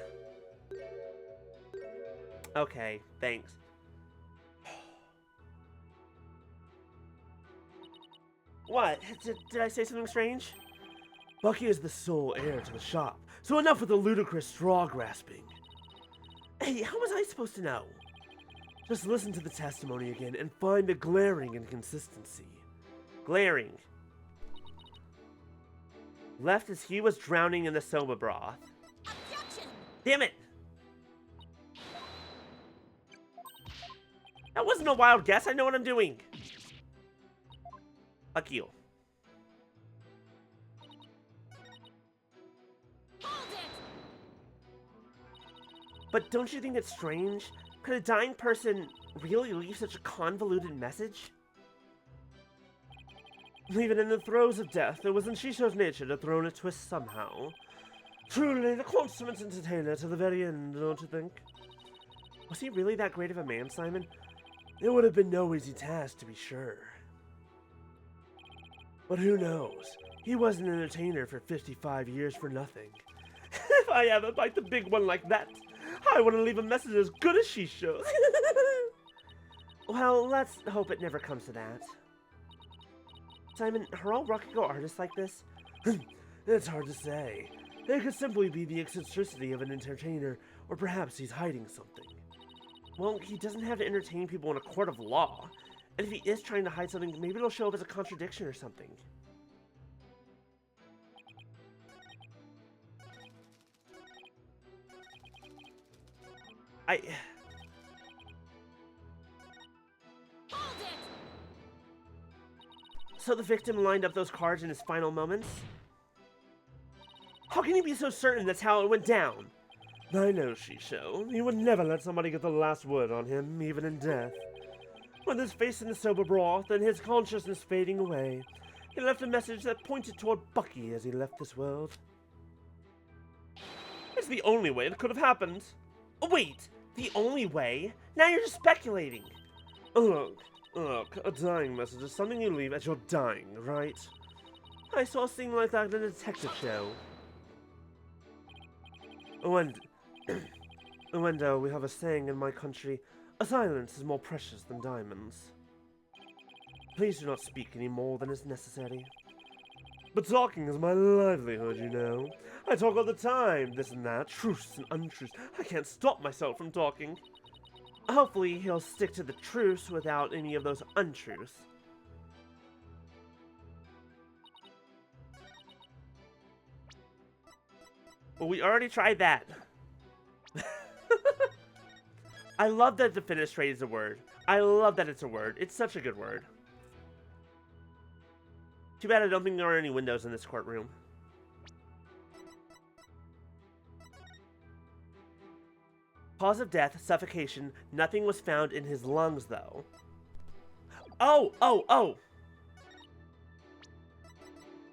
Okay, thanks. What? Did I say something strange? Bucky is the sole heir to the shop, so enough with the ludicrous straw grasping. Hey, how was I supposed to know? Just listen to the testimony again and find the glaring inconsistency. Glaring. Left as he was drowning in the soba broth. Objection! Damn it! That wasn't a wild guess. I know what I'm doing. Fuck you. But don't you think it's strange? Could a dying person really leave such a convoluted message? Even in the throes of death, it was in Shisho's nature to throw in a twist somehow. Truly the consummate entertainer to the very end, don't you think? Was he really that great of a man, Simon? It would have been no easy task, to be sure. But who knows? He was an entertainer for 55 years for nothing. If I ever bite the big one like that, I want to leave a message as good as Shisho's. Well, let's hope it never comes to that. Simon, are all Rakugo artists like this? It's hard to say. It could simply be the eccentricity of an entertainer, or perhaps he's hiding something. Well, he doesn't have to entertain people in a court of law. And if he is trying to hide something, maybe it'll show up as a contradiction or something. So the victim lined up those cards in his final moments? How can he be so certain that's how it went down? I know, Shisho. He would never let somebody get the last word on him, even in death. With his face in the sober broth and his consciousness fading away, he left a message that pointed toward Bucky as he left this world. It's the only way it could have happened. Oh, wait! The only way? Now you're just speculating. Look, a dying message is something you leave as you're dying, right? I saw a scene like that in a detective show. Wendo, we have a saying in my country, a silence is more precious than diamonds. Please do not speak any more than is necessary. But talking is my livelihood, you know. I talk all the time, this and that, truths and untruths. I can't stop myself from talking. Hopefully he'll stick to the truths without any of those untruths. Well, we already tried that. I love that defenestrate is a word. I love that it's a word. It's such a good word. Too bad I don't think there are any windows in this courtroom. Cause of death, suffocation. Nothing was found in his lungs, though. Oh!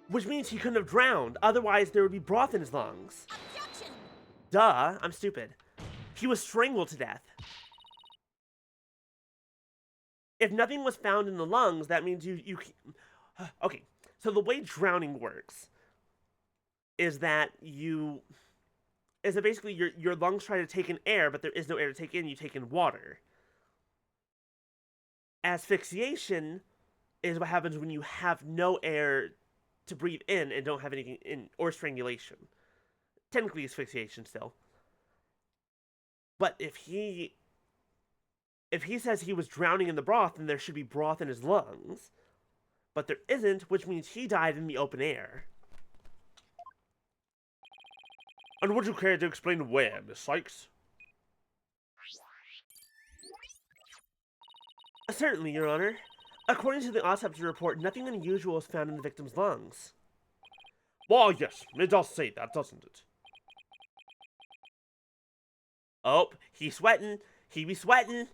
Which means he couldn't have drowned. Otherwise, there would be broth in his lungs. Objection! Duh, I'm stupid. He was strangled to death. If nothing was found in the lungs, that means you okay, so the way drowning works is that basically your lungs try to take in air, but there is no air to take in, you take in water. Asphyxiation is what happens when you have no air to breathe in and don't have anything in, or strangulation. Technically asphyxiation still. But if he says he was drowning in the broth, then there should be broth in his lungs. But there isn't, which means he died in the open air. And would you care to explain where, Miss Sykes? Certainly, Your Honor. According to the autopsy report, nothing unusual was found in the victim's lungs. Why, yes, it does say that, doesn't it? Oh, he's sweating. He be sweating.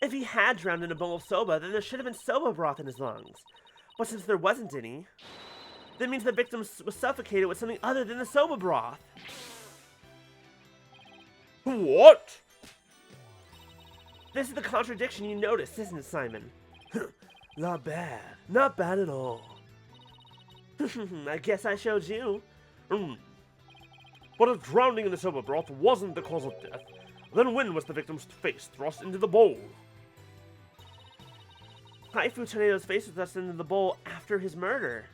If he had drowned in a bowl of soba, then there should have been soba broth in his lungs. But since there wasn't any, that means the victim was suffocated with something other than the soba broth. What? This is the contradiction you noticed, isn't it, Simon? Not bad. Not bad at all. I guess I showed you. But if drowning in the soba broth wasn't the cause of death, then when was the victim's face thrust into the bowl? Haifu Tornado's face was thrust into the bowl after his murder.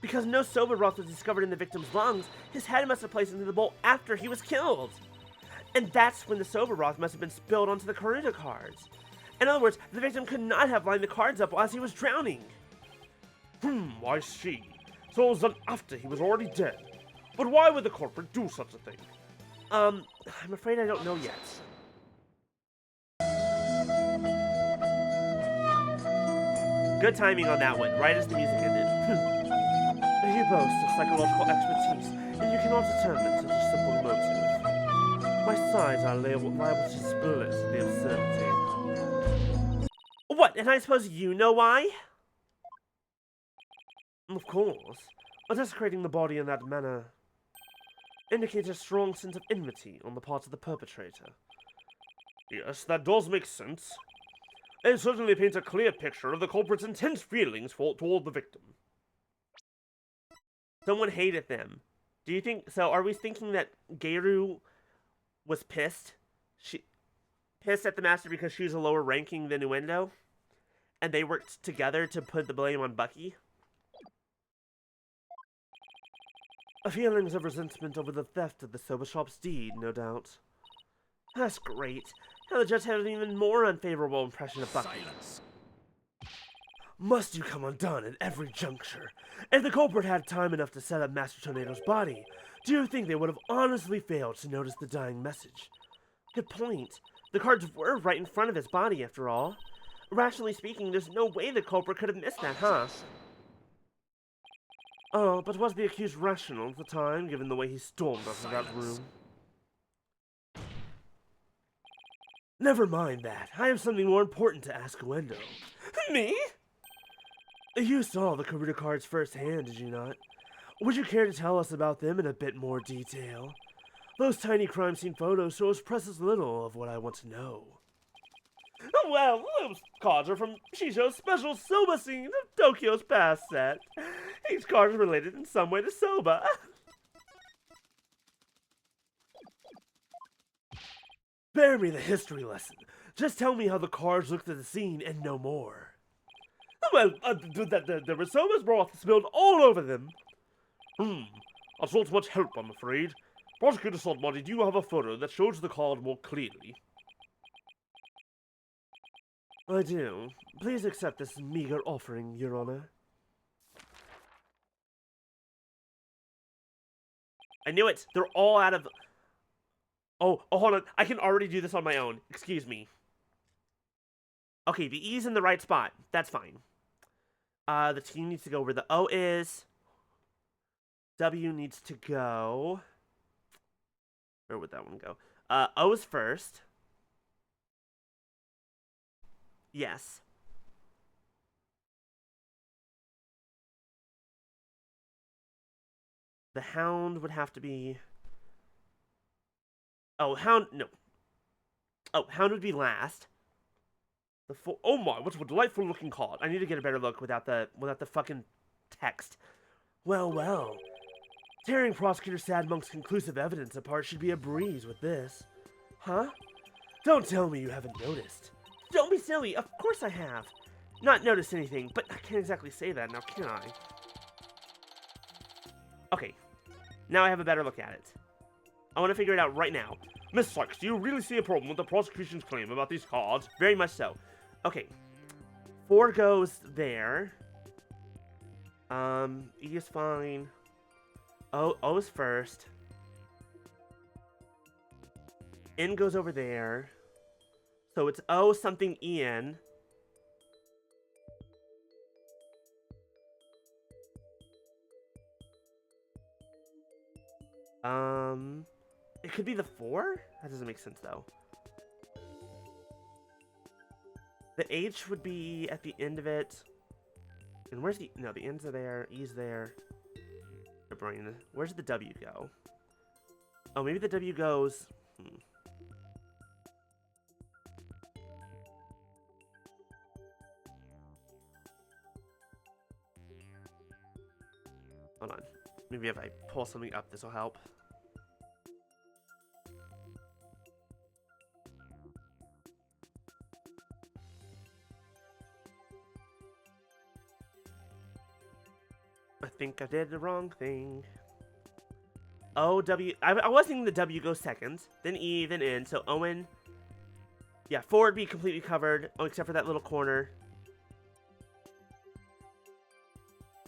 Because no soba broth was discovered in the victim's lungs, his head must have placed into the bowl after he was killed. And that's when the soba broth must have been spilled onto the Karuta cards. In other words, the victim could not have lined the cards up as he was drowning. I see. So it was done after he was already dead. But why would the culprit do such a thing? I'm afraid I don't know yet. Good timing on that one, right as the music ended. You boast of psychological expertise, and you cannot determine such a simple motive. My sides are liable to split the absurdity. What, and I suppose you know why? Of course. But desecrating the body in that manner indicates a strong sense of enmity on the part of the perpetrator. Yes, that does make sense. It certainly paints a clear picture of the culprit's intense feelings toward the victim. Someone hated them. Do you think so? Are we thinking that Geiru was pissed? She pissed at the master because she was a lower ranking than Uendo? And they worked together to put the blame on Bucky? Feelings of resentment over the theft of the soba shop's deed, no doubt. That's great. Now the judge had an even more unfavorable impression of Bucky. Silence. Must you come undone at every juncture? If the culprit had time enough to set up Master Tornado's body, do you think they would have honestly failed to notice the dying message? Good point. The cards were right in front of his body, after all. Rationally speaking, there's no way the culprit could have missed that, huh? Oh, but was the accused rational at the time, given the way he stormed out of that room? Never mind that. I have something more important to ask Uendo. Me? You saw the Karuta cards firsthand, did you not? Would you care to tell us about them in a bit more detail? Those tiny crime scene photos show us precious little of what I want to know. Well, those cards are from Shisho's special soba scene of Tokyo's past set. Each card is related in some way to soba. Spare me the history lesson. Just tell me how the cards looked at the scene and no more. Well, there was soba's broth spilled all over them. That's not much help, I'm afraid. Prosecutor Saltmarty, do you have a photo that shows the card more clearly? I do. Please accept this meager offering, Your Honor. I knew it. They're all out of... Oh, hold on. I can already do this on my own. Excuse me. Okay, the E's in the right spot. That's fine. The T needs to go where the O is. W needs to go. Where would that one go? O is first. Yes. The Hound would have to be... Oh, Hound... No. Oh, Hound would be last. Oh my, what a delightful looking card. I need to get a better look without the fucking text. Well, well. Tearing Prosecutor Sadmonk's conclusive evidence apart should be a breeze with this. Huh? Don't tell me you haven't noticed. Don't be silly. Of course I have. Not noticed anything, but I can't exactly say that now, can I? Okay. Now I have a better look at it. I want to figure it out right now. Miss Sykes, do you really see a problem with the prosecution's claim about these cards? Very much so. Okay. 4 goes there. E is fine. O is first. N goes over there. So it's O something En. It could be the 4? That doesn't make sense, though. The H would be at the end of it. And where's the... No, the N's are there. E's there. The brain. Where did the W go? Oh, maybe the W goes... Hold on. Maybe if I pull something up, this will help. I think I did the wrong thing. O, W... I was thinking the W goes second. Then E, then N. So Owen... Yeah, 4 would be completely covered. Oh, except for that little corner.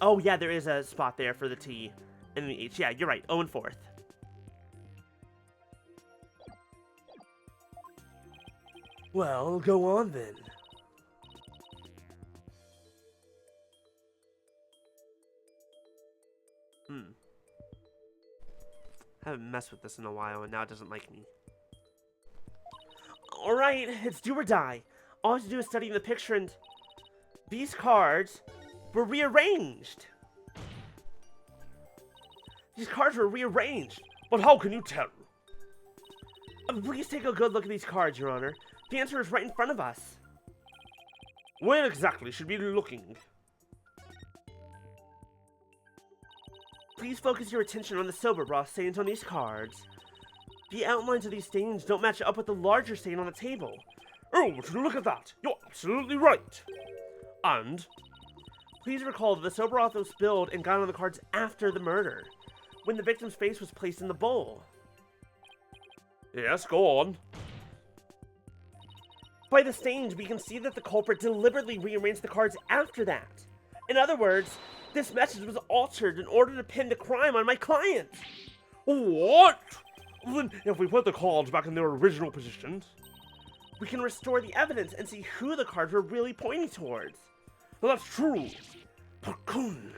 Oh, yeah, there is a spot there for the T and the H. Yeah, you're right. Owen 4th. Well, go on then. Haven't messed with this in a while, and now it doesn't like me. Alright, it's do or die. All I have to do is study the picture, and these cards were rearranged. These cards were rearranged. But how can you tell? Please take a good look at these cards, Your Honor. The answer is right in front of us. Where exactly should we be looking? Please focus your attention on the sober bra stains on these cards. The outlines of these stains don't match up with the larger stain on the table. Oh, would you look at that? You're absolutely right. And? Please recall that the sober broth was spilled and got on the cards after the murder, when the victim's face was placed in the bowl. Yes, go on. By the stains, we can see that the culprit deliberately rearranged the cards after that. In other words, this message was altered in order to pin the crime on my client. What? Then, if we put the cards back in their original positions, we can restore the evidence and see who the cards were really pointing towards. Well, that's true. Parkoon.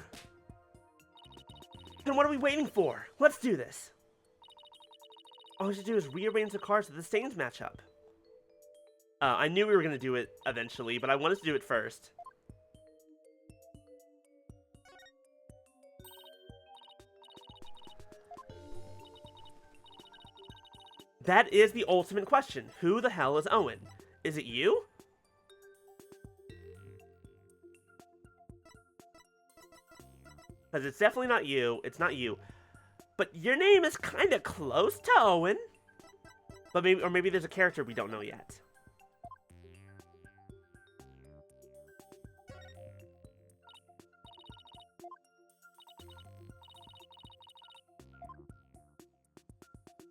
Then what are we waiting for? Let's do this. All we should do is rearrange the cards so the stains match up. I knew we were going to do it eventually, but I wanted to do it first. That is the ultimate question. Who the hell is Owen? Is it you? Because it's definitely not you. It's not you. But your name is kind of close to Owen. But maybe there's a character we don't know yet.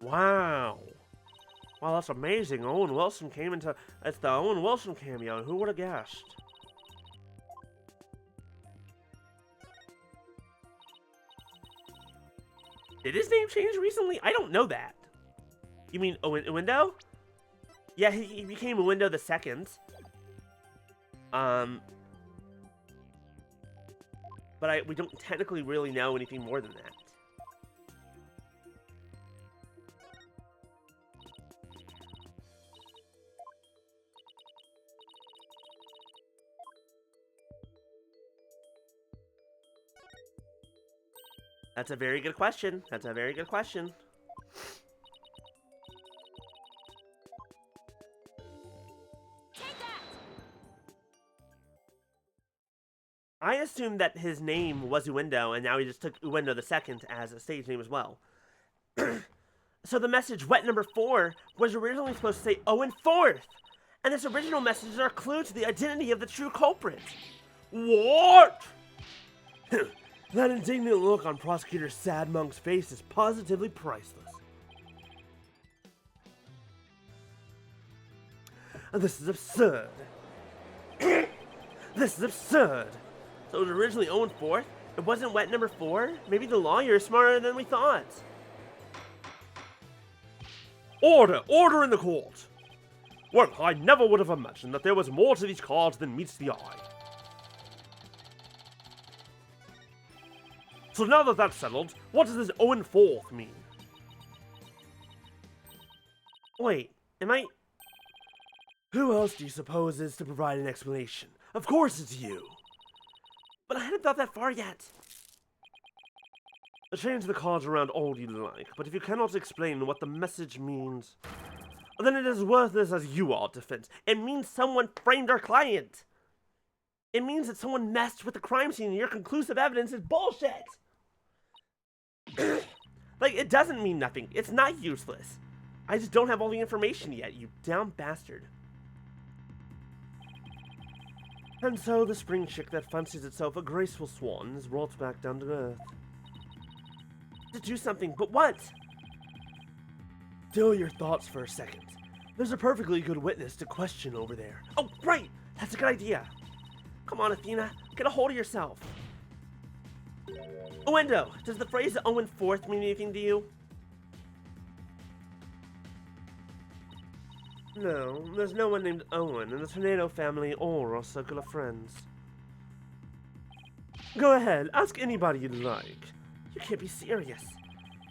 Wow. Wow, that's amazing. Owen Wilson came into... It's the Owen Wilson cameo. Who would have guessed? Did his name change recently? I don't know that. You mean Owendo? Yeah, he became Owendo the Second. But we don't technically really know anything more than that. That's a very good question. That's a very good question. I assumed that his name was Uendo, and now he just took Uendo the Second as a stage name as well. So the message, wet number 4, was originally supposed to say Owen 4th, and this original message is our clue to the identity of the true culprit. What? That indignant look on Prosecutor Sad Monk's face is positively priceless. This is absurd. This is absurd. So it was originally Owen 4th? It wasn't wet number 4? Maybe the lawyer is smarter than we thought. Order! Order in the court! Well, I never would have imagined that there was more to these cards than meets the eye. So now that that's settled, what does this Owen 4th mean? Wait, am I... Who else do you suppose is to provide an explanation? Of course it's you. But I hadn't thought that far yet. Change the cards around all you like, but if you cannot explain what the message means, then it is worthless as you are, defense. It means someone framed our client. It means that someone messed with the crime scene and your conclusive evidence is bullshit. Like, it doesn't mean nothing. It's not useless. I just don't have all the information yet, you dumb bastard. And so the spring chick that fancies itself a graceful swan is brought back down to earth. To do something, but what? Still your thoughts for a second. There's a perfectly good witness to question over there. Oh, right! That's a good idea. Come on, Athena. Get a hold of yourself. Uendo, does the phrase Owen 4th mean anything to you? No, there's no one named Owen in the Tornado family or our circle of friends. Go ahead, ask anybody you'd like. You can't be serious.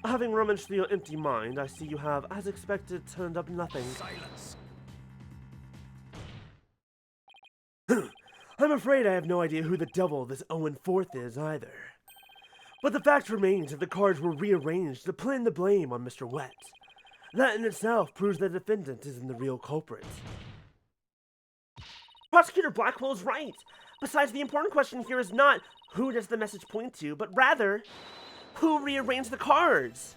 Having rummaged through your empty mind, I see you have, as expected, turned up nothing. Silence. I'm afraid I have no idea who the devil this Owen 4th is either. But the fact remains that the cards were rearranged to pin the blame on Mr. Wet. That in itself proves the defendant isn't the real culprit. Prosecutor Blackwell is right. Besides, the important question here is not who does the message point to, but rather, who rearranged the cards?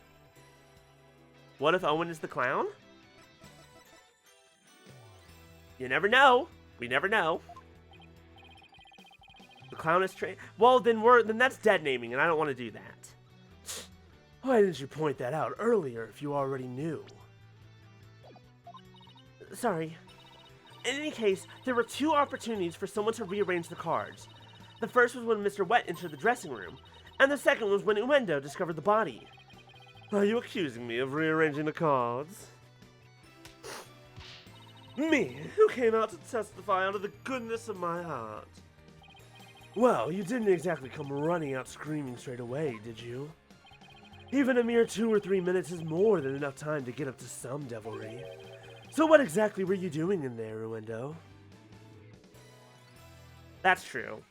What if Owen is the clown? You never know. We never know. The clown is well, then that's dead naming, and I don't want to do that. Why didn't you point that out earlier if you already knew? Sorry. In any case, there were 2 opportunities for someone to rearrange the cards. The first was when Mr. Wet entered the dressing room, and the second was when Uendo discovered the body. Are you accusing me of rearranging the cards? Me, who came out to testify out of the goodness of my heart. Well, you didn't exactly come running out screaming straight away, did you? Even a mere 2 or 3 minutes is more than enough time to get up to some devilry. So what exactly were you doing in there, Uendo? That's true.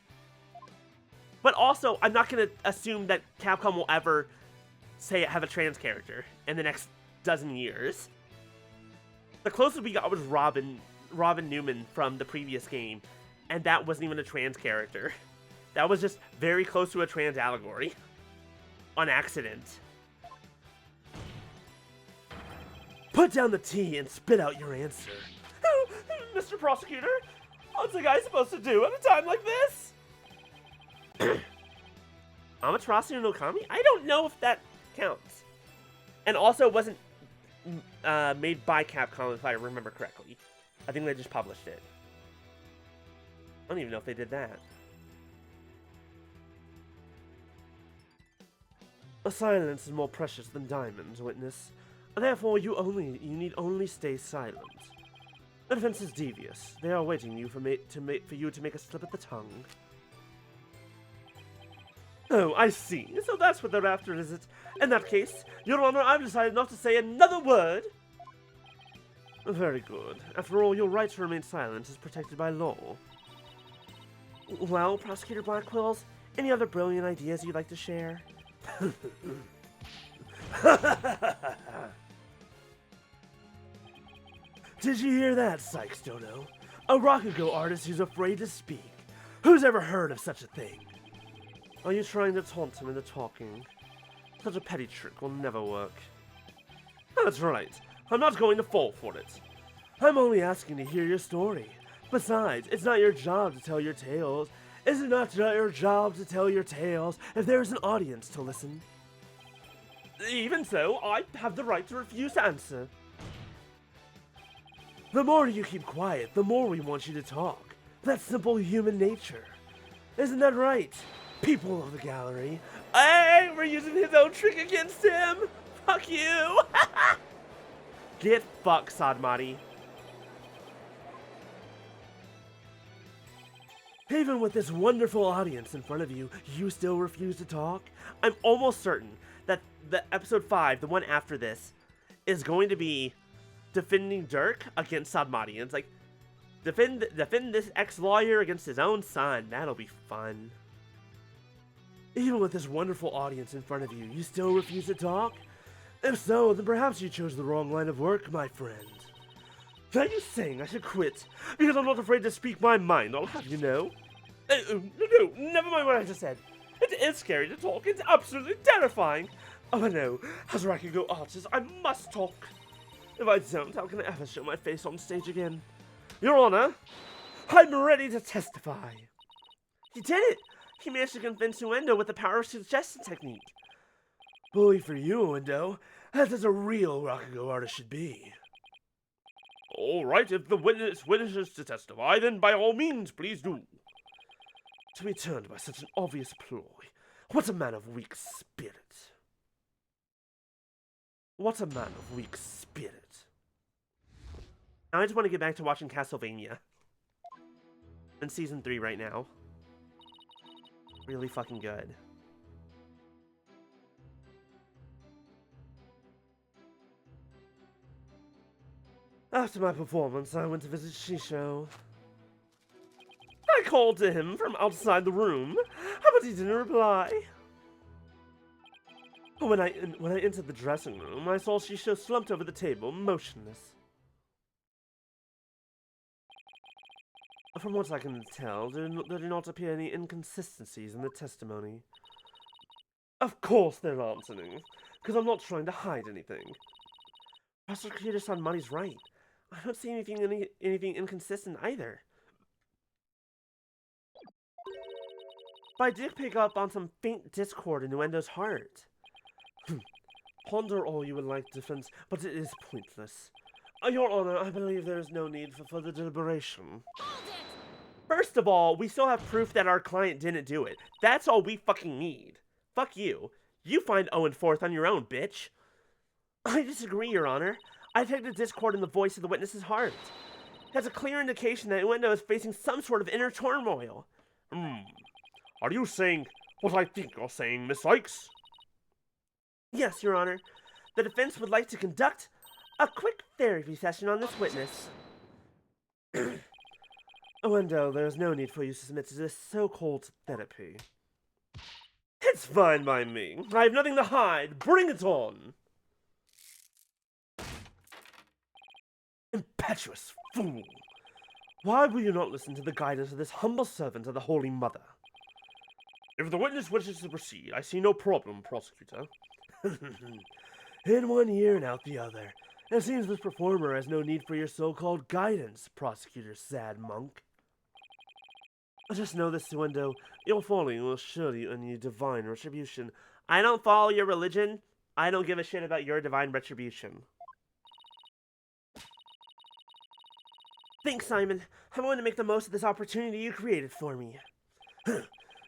But also, I'm not going to assume that Capcom will ever have a trans character in the next dozen years. The closest we got was Robin Newman from the previous game, and that wasn't even a trans character. That was just very close to a trans allegory. On accident. Put down the tea and spit out your answer. Mr. Prosecutor, what's a guy supposed to do at a time like this? Amaterasu no Kami? I don't know if that counts. And also, it wasn't made by Capcom, if I remember correctly. I think they just published it. I don't even know if they did that. A silence is more precious than diamonds, witness. Therefore, you need only stay silent. The defense is devious. They are waiting you for you to make a slip at the tongue. Oh, I see. So that's what they're after, is it? In that case, Your Honor, I've decided not to say another word. Very good. After all, your right to remain silent is protected by law. Well, Prosecutor Blackwells, any other brilliant ideas you'd like to share? Did you hear that, Sykes Dono? A Rakugo artist who's afraid to speak. Who's ever heard of such a thing? Are you trying to taunt him into talking? Such a petty trick will never work. That's right. I'm not going to fall for it. I'm only asking to hear your story. Besides, it's not your job to tell your tales. Is it not your job to tell your tales if there's an audience to listen? Even so, I have the right to refuse to answer. The more you keep quiet, the more we want you to talk. That's simple human nature. Isn't that right, people of the gallery? Hey, we're using his own trick against him! Fuck you! Get fucked, Sadmati. Even with this wonderful audience in front of you, you still refuse to talk? I'm almost certain that the episode 5, the one after this, is going to be defending Dirk against Sadmati. And it's like, defend this ex-lawyer against his own son. That'll be fun. Even with this wonderful audience in front of you, you still refuse to talk? If so, then perhaps you chose the wrong line of work, my friend. Are you saying I should quit because I'm not afraid to speak my mind, I'll have you know? No, never mind what I just said. It is scary to talk, it's absolutely terrifying. Oh no, as a Rakugo artist, I must talk. If I don't, how can I ever show my face on stage again? Your Honor, I'm ready to testify. He did it! He managed to convince Uendo with the power of suggestion technique. Bully for you, Uendo. That's as a real Rakugo artist should be. Alright, if the witness wishes to testify, then by all means, please do. To be turned by such an obvious ploy. What a man of weak spirit. What a man of weak spirit. Now I just want to get back to watching Castlevania. In Season 3 right now. Really fucking good. After my performance, I went to visit Shisho. I called to him from outside the room, but he didn't reply. When I entered the dressing room, I saw Shisho slumped over the table, motionless. From what I can tell, there do not appear any inconsistencies in the testimony. Of course there aren't any, because I'm not trying to hide anything. Prosecutor Sanmari's right. I don't see anything inconsistent either. But I did pick up on some faint discord in Uendo's heart. Ponder all you would like, defense, but it is pointless. Your Honor, I believe there is no need for further deliberation. First of all, we still have proof that our client didn't do it. That's all we fucking need. Fuck you. You find Owen Forth on your own, bitch. I disagree, Your Honor. I detect the discord in the voice of the witness's heart. That's a clear indication that Uendo is facing some sort of inner turmoil. Are you saying what I think you're saying, Miss Sykes? Yes, Your Honor. The defense would like to conduct a quick therapy session on this witness. Uendo, there is no need for you to submit to this so-called therapy. It's fine by me. I have nothing to hide. Bring it on. Impetuous fool! Why will you not listen to the guidance of this humble servant of the Holy Mother? If the witness wishes to proceed, I see no problem, prosecutor. In one ear and out the other. It seems this performer has no need for your so-called guidance, prosecutor sad monk. Just know this, Uendo, your falling will surely earn you divine retribution. I don't follow your religion. I don't give a shit about your divine retribution. Thanks, Simon. I'm going to make the most of this opportunity you created for me.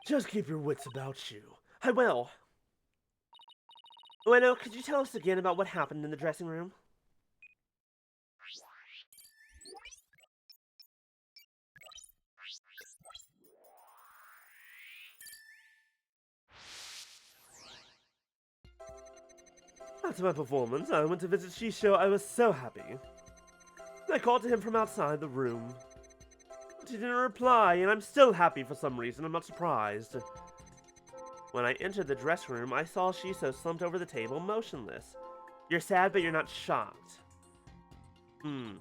Just keep your wits about you. I will. Ueno, could you tell us again about what happened in the dressing room? After my performance, I went to visit Shisho. I was so happy. I called to him from outside the room. But he didn't reply, and I'm still happy for some reason. I'm not surprised. When I entered the dressing room, I saw Shiso slumped over the table, motionless. You're sad, but you're not shocked. I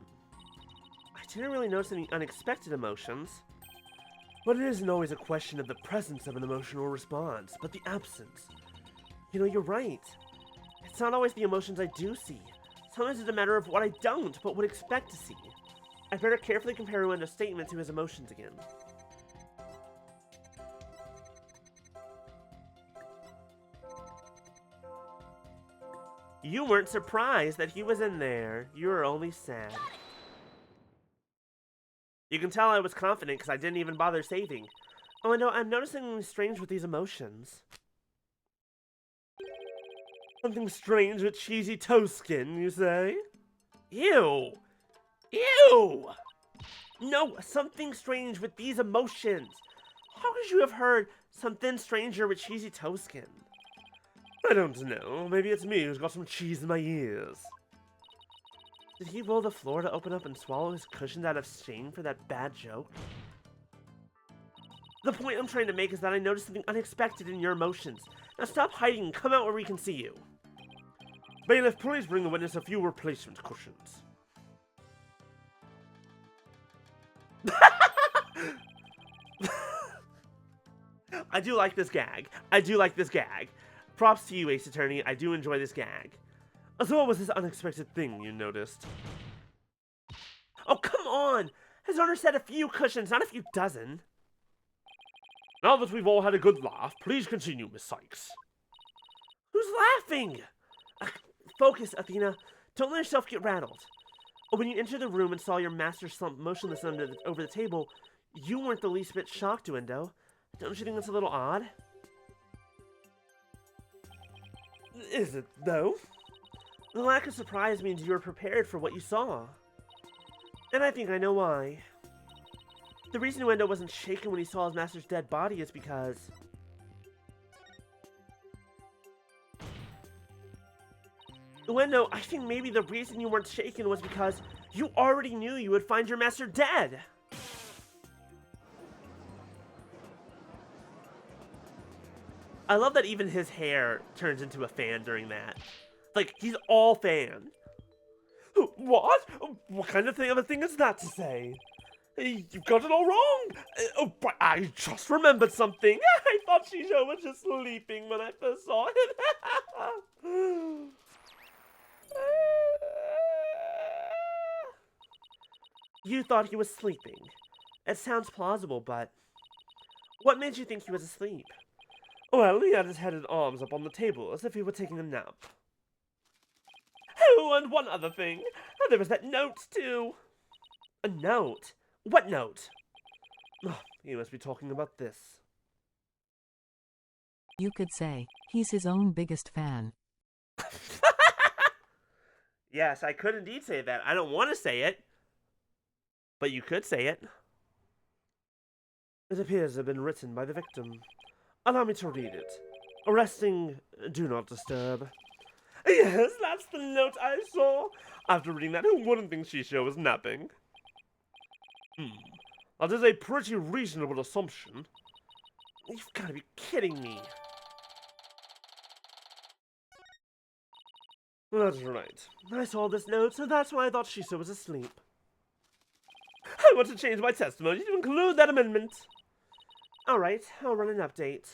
didn't really notice any unexpected emotions. But it isn't always a question of the presence of an emotional response, but the absence. You know, you're right. It's not always the emotions I do see. Sometimes it's a matter of what I don't, but would expect to see. I'd better carefully compare Uendo's statement to his emotions again. You weren't surprised that he was in there. You were only sad. You can tell I was confident because I didn't even bother saving. Oh, I know, I'm noticing something strange with these emotions. Something strange with cheesy toe skin, you say? Ew! Ew! No, something strange with these emotions. How could you have heard something stranger with cheesy toe skin? I don't know. Maybe it's me who's got some cheese in my ears. Did he roll the floor to open up and swallow his cushions out of shame for that bad joke? The point I'm trying to make is that I noticed something unexpected in your emotions. Now stop hiding and come out where we can see you. Bailiff, please bring the witness a few replacement cushions. I do like this gag. I do like this gag. Props to you, Ace Attorney. I do enjoy this gag. So what was this unexpected thing you noticed? Oh, come on! His Honor said a few cushions, not a few dozen. Now that we've all had a good laugh, please continue, Miss Sykes. Who's laughing? Focus, Athena. Don't let yourself get rattled. When you entered the room and saw your master slumped motionless over the table, you weren't the least bit shocked, Uendo. Don't you think that's a little odd? Is it, though? The lack of surprise means you were prepared for what you saw. And I think I know why. The reason Uendo wasn't shaken when he saw his master's dead body is because... Uendo, I think maybe the reason you weren't shaken was because you already knew you would find your master dead. I love that even his hair turns into a fan during that. Like, he's all fan. What? What kind of a thing is that to say? You've got it all wrong. Oh, but I just remembered something. I thought Shisho was just sleeping when I first saw him. You thought he was sleeping. It sounds plausible, but... What made you think he was asleep? Well, he had his head and arms up on the table, as if he were taking a nap. Oh, and one other thing. There was that note, too. A note? What note? Oh, you must be talking about this. You could say, he's his own biggest fan. Yes, I could indeed say that. I don't want to say it. But you could say it. It appears to have been written by the victim. Allow me to read it. Arresting, do not disturb. Yes, that's the note I saw. After reading that, who wouldn't think Shisho was napping? That is a pretty reasonable assumption. You've got to be kidding me. That's right. I saw this note, so that's why I thought Shisho was asleep. I want to change my testimony to include that amendment. Alright, I'll run an update.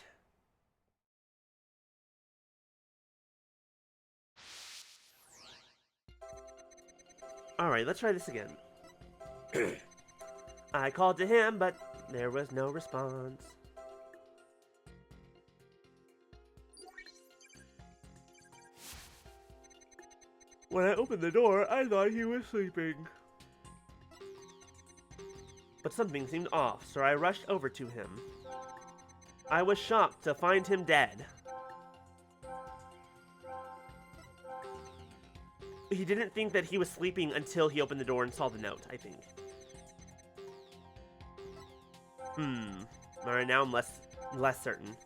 Alright, let's try this again. I called to him, but there was no response. When I opened the door, I thought he was sleeping. But something seemed off, so I rushed over to him. I was shocked to find him dead. He didn't think that he was sleeping until he opened the door and saw the note, I think. Alright, now I'm less certain.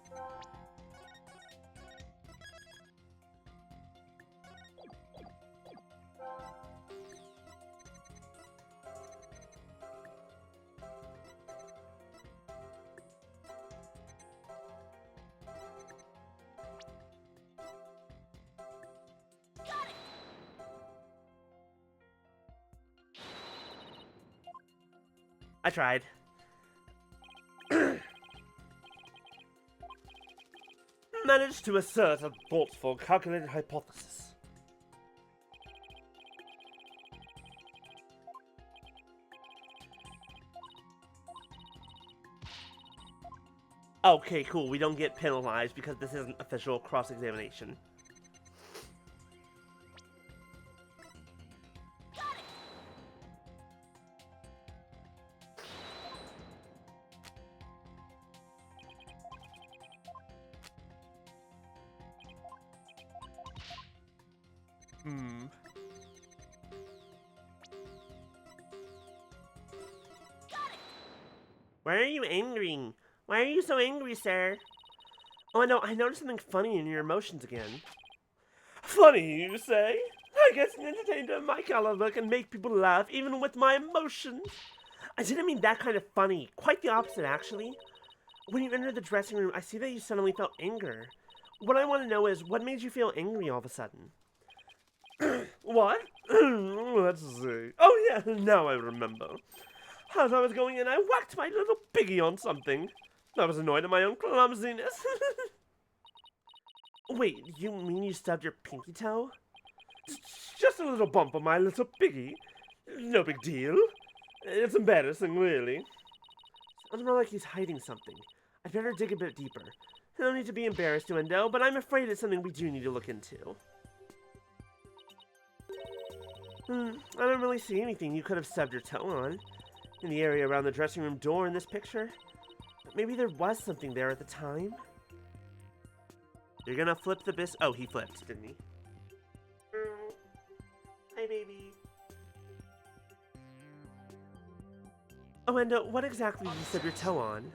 I tried. Managed to assert a thoughtful, calculated hypothesis. Okay, cool. We don't get penalized because this isn't official cross-examination. Why are you angry? Why are you so angry, sir? Oh, no, I noticed something funny in your emotions again. Funny, you say? I guess an entertainer of my caliber can make people laugh even with my emotions. I didn't mean that kind of funny. Quite the opposite, actually. When you entered the dressing room, I see that you suddenly felt anger. What I want to know is, what made you feel angry all of a sudden? What? Let's see. Oh yeah, now I remember. As I was going in, I whacked my little piggy on something. I was annoyed at my own clumsiness. Wait, you mean you stubbed your pinky toe? Just a little bump on my little piggy. No big deal. It's embarrassing, really. Sounds more like he's hiding something. I'd better dig a bit deeper. No need to be embarrassed, Uendo, but I'm afraid it's something we do need to look into. I don't really see anything you could have stubbed your toe on. In the area around the dressing room door in this picture. But maybe there was something there at the time. You're gonna flip the bis- Oh, he flipped, didn't he? Hi, baby. Uendo, what exactly did you stub your toe on?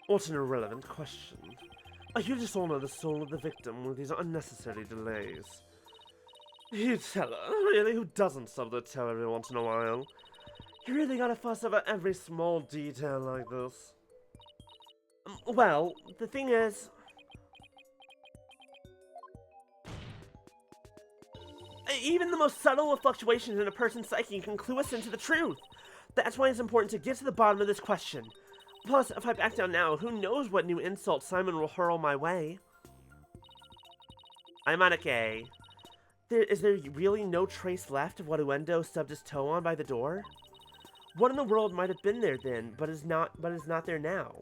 What an irrelevant question. You dishonor the soul of the victim with these unnecessary delays. You tell her, really, who doesn't stub their toe every once in a while? You really gotta fuss over every small detail like this. Well, the thing is... Even the most subtle of fluctuations in a person's psyche can clue us into the truth. That's why it's important to get to the bottom of this question. Plus, if I back down now, who knows what new insult Simon will hurl my way? I'm Manake. Is there really no trace left of what Uendo stubbed his toe on by the door? What in the world might have been there then, but is not there now?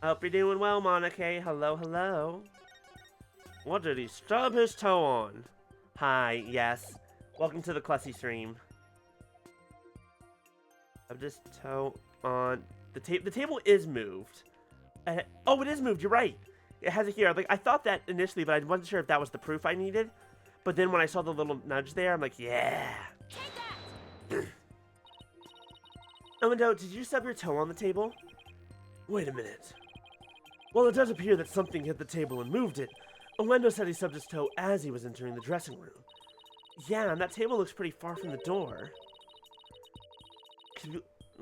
Hope you're doing well, Monike. Hello, hello. What did he stub his toe on? Hi, yes. Welcome to the Clussy stream. Stubbed his toe on... The table is moved. Oh, it is moved, you're right. It has it here. Like, I thought that initially, but I wasn't sure if that was the proof I needed. But then when I saw the little nudge there, I'm like, yeah. Uendo, did you stub your toe on the table? Wait a minute. Well, it does appear that something hit the table and moved it. Uendo said he stubbed his toe as he was entering the dressing room. Yeah, and that table looks pretty far from the door.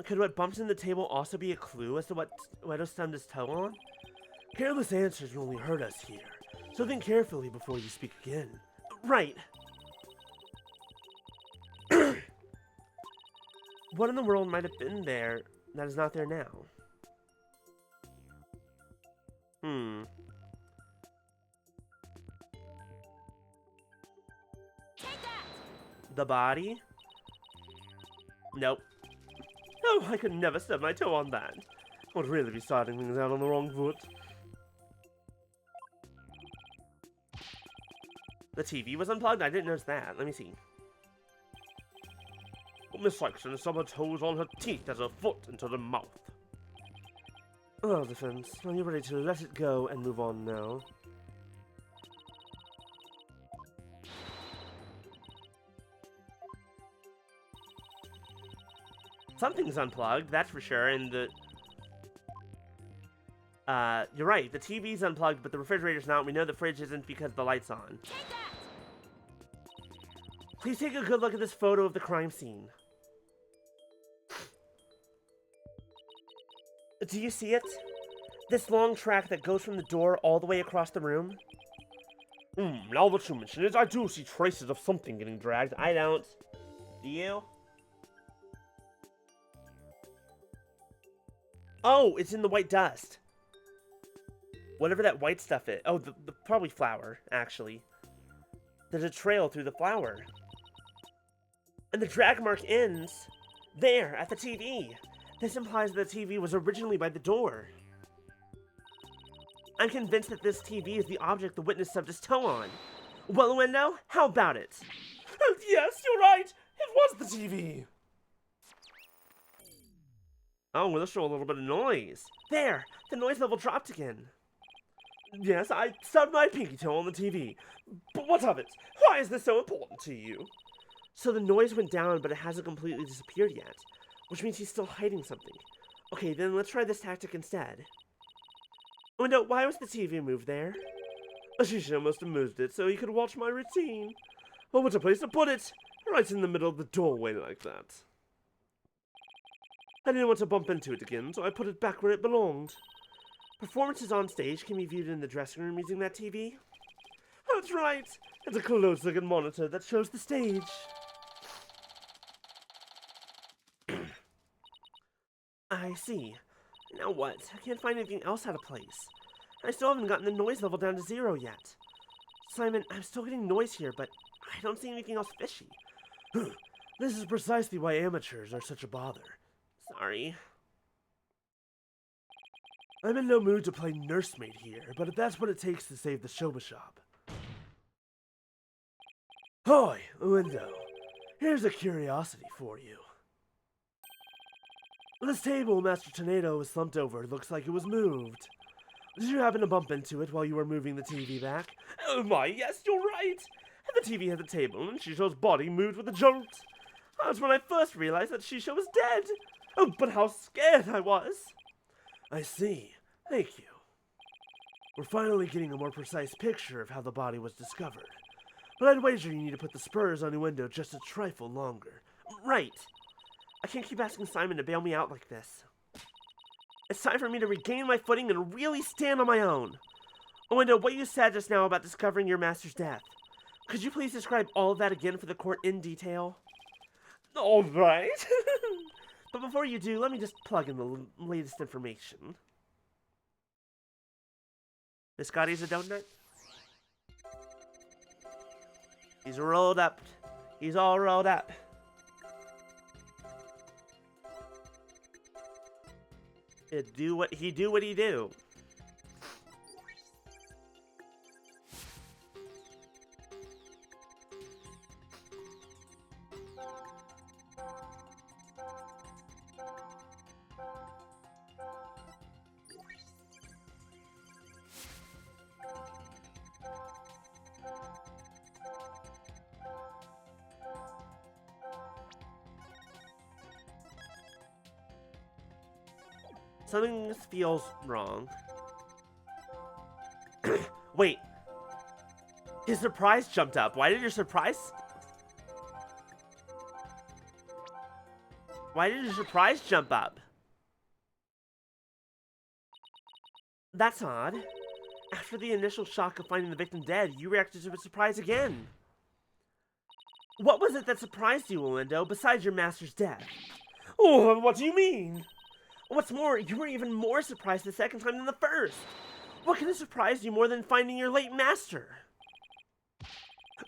Could what bumped in the table also be a clue as to what Uendo stubbed his toe on? Careless answers will only hurt us here, so think carefully before you speak again. Right. What in the world might have been there that is not there now? The body? Nope. Oh, I could never stub my toe on that. Would really be starting things out on the wrong foot. The TV was unplugged? I didn't notice that. Let me see. Miss Saxon stubbed her toes on her teeth as her foot into the mouth. Well, Defense, are you ready to let it go and move on now? Something's unplugged, that's for sure, and the... you're right, the TV's unplugged, but the refrigerator's not. We know the fridge isn't because the light's on. Please take a good look at this photo of the crime scene. Do you see it? This long track that goes from the door all the way across the room? Now that you mention it, I do see traces of something getting dragged. I don't. Do you? Oh, it's in the white dust. Whatever that white stuff is. Oh, the probably flour, actually. There's a trail through the flour. And the drag mark ends there, at the TV. This implies that the TV was originally by the door. I'm convinced that this TV is the object the witness stubbed his toe on. Well, Window, how about it? Yes, you're right. It was the TV. Oh, well, let's show a little bit of noise. There, the noise level dropped again. Yes, I stubbed my pinky toe on the TV. But what of it? Why is this so important to you? So the noise went down, but it hasn't completely disappeared yet, which means he's still hiding something. Okay, then let's try this tactic instead. Window, why was the TV moved there? Ashisha must have moved it so he could watch my routine. Oh, what a place to put it! Right in the middle of the doorway like that. I didn't want to bump into it again, so I put it back where it belonged. Performances on stage can be viewed in the dressing room using that TV. That's right! It's a closed-looking monitor that shows the stage. I see. Now what? I can't find anything else out of place. I still haven't gotten the noise level down to 0 yet. Simon, I'm still getting noise here, but I don't see anything else fishy. This is precisely why amateurs are such a bother. Sorry. I'm in no mood to play nursemaid here, but if that's what it takes to save the Shoba shop. Hi, Window. Here's a curiosity for you. This table Master Tornado was slumped over looks like it was moved. Did you happen to bump into it while you were moving the TV back? Oh my, yes, you're right. And the TV had the table, and Shisho's body moved with a jolt. That's when I first realized that Shisho was dead. Oh, but how scared I was. I see. Thank you. We're finally getting a more precise picture of how the body was discovered. But I'd wager you need to put the spurs on your window just a trifle longer. Right. I can't keep asking Simon to bail me out like this. It's time for me to regain my footing and really stand on my own. Window, what you said just now about discovering your master's death. Could you please describe all of that again for the court in detail? All right. But before you do, let me just plug in the latest information. This Scotty's a donut? He's rolled up. He's all rolled up. Do what he do. Something feels wrong. Wait. His surprise jumped up. Why did your surprise jump up? That's odd. After the initial shock of finding the victim dead, you reacted to a surprise again. What was it that surprised you, Olindo, besides your master's death? Oh, what do you mean? What's more, you were even more surprised the second time than the first. What could have surprised you more than finding your late master?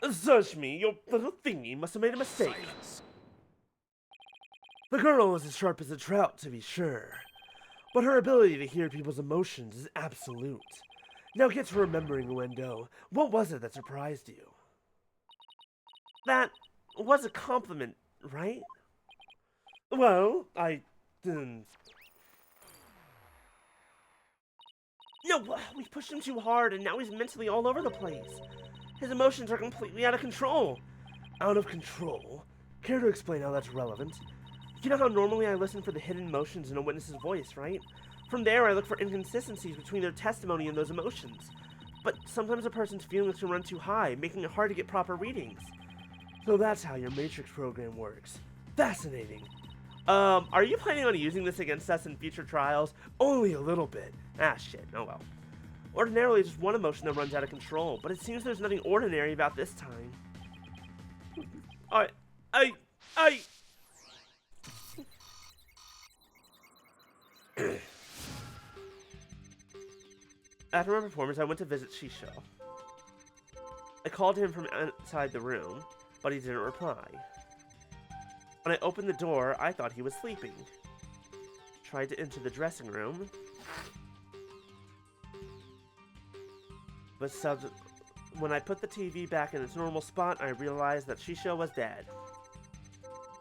Search me, your little thingy must have made a mistake. Silence. The girl is as sharp as a trout, to be sure. But her ability to hear people's emotions is absolute. Now get to remembering, Wendo. What was it that surprised you? That was a compliment, right? Well, I didn't... No, we pushed him too hard, and now he's mentally all over the place. His emotions are completely out of control. Out of control? Care to explain how that's relevant? You know how normally I listen for the hidden emotions in a witness's voice, right? From there, I look for inconsistencies between their testimony and those emotions. But sometimes a person's feelings can run too high, making it hard to get proper readings. So that's how your Matrix program works. Fascinating. Are you planning on using this against us in future trials? Only a little bit. Ah, shit. Oh well. Ordinarily, it's just one emotion that runs out of control, but it seems there's nothing ordinary about this time. I... After my performance, I went to visit Shisho. I called him from outside the room, but he didn't reply. When I opened the door, I thought he was sleeping. Tried to enter the dressing room, but when I put the TV back in its normal spot, I realized that Shisho was dead.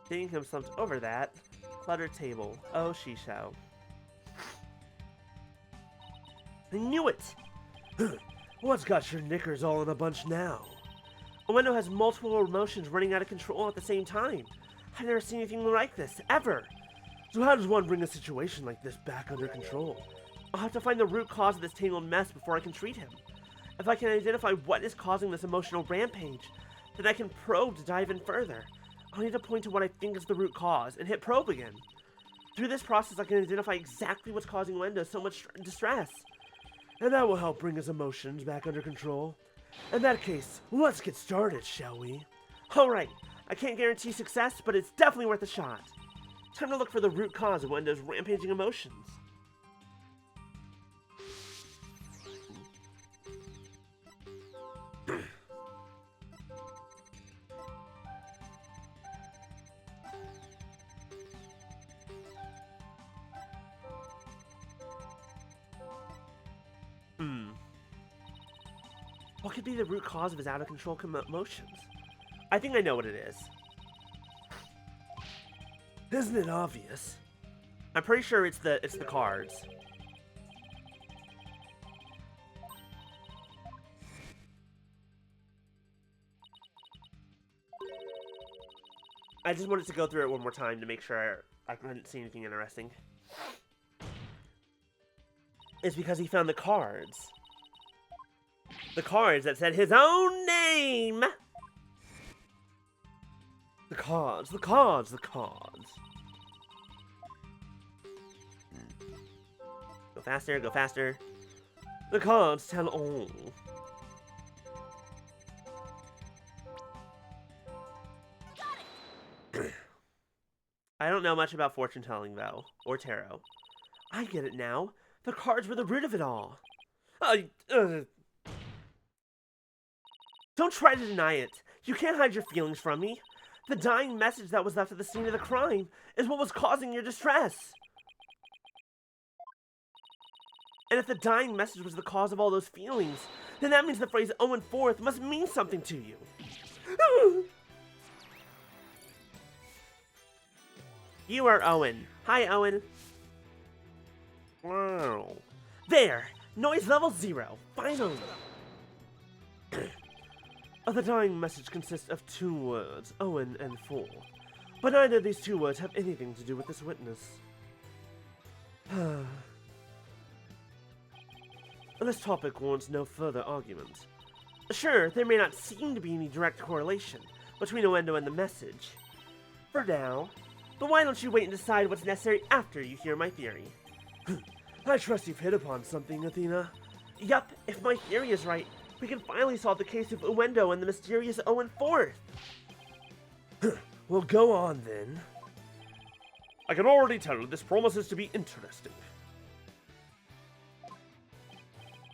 Seeing him slumped over that cluttered table. Oh, Shisho. I knew it! What's got your knickers all in a bunch now? Uendo has multiple emotions running out of control at the same time. I've never seen anything like this, ever. So how does one bring a situation like this back under control? I'll have to find the root cause of this tangled mess before I can treat him. If I can identify what is causing this emotional rampage, then I can probe to dive in further. I'll need to point to what I think is the root cause and hit probe again. Through this process, I can identify exactly what's causing Uendo so much distress. And that will help bring his emotions back under control. In that case, let's get started, shall we? Alright, I can't guarantee success, but it's definitely worth a shot. Time to look for the root cause of Uendo's rampaging emotions. What could be the root cause of his out-of-control emotions? I think I know what it is. Isn't it obvious? I'm pretty sure it's the cards. I just wanted to go through it one more time to make sure I couldn't see anything interesting. It's because he found the cards. The cards that said his own name! The cards, the cards, the cards. Go faster, go faster. The cards tell all. I don't know much about fortune telling, though, or tarot. I get it now. The cards were the root of it all. Don't try to deny it. You can't hide your feelings from me. The dying message that was left at the scene of the crime is what was causing your distress. And if the dying message was the cause of all those feelings, then that means the phrase Owen Forth must mean something to you. You are Owen. Hi, Owen. Wow. There! Noise level 0. Finally! The dying message consists of 2 words, Owen and Forth. But neither of these 2 words have anything to do with this witness. This topic warrants no further argument. Sure, there may not seem to be any direct correlation between Uendo and the message. For now. But why don't you wait and decide what's necessary after you hear my theory? I trust you've hit upon something, Athena. Yup, if my theory is right, we can finally solve the case of Uendo and the mysterious Owen Forth. Well, go on then. I can already tell this promises to be interesting.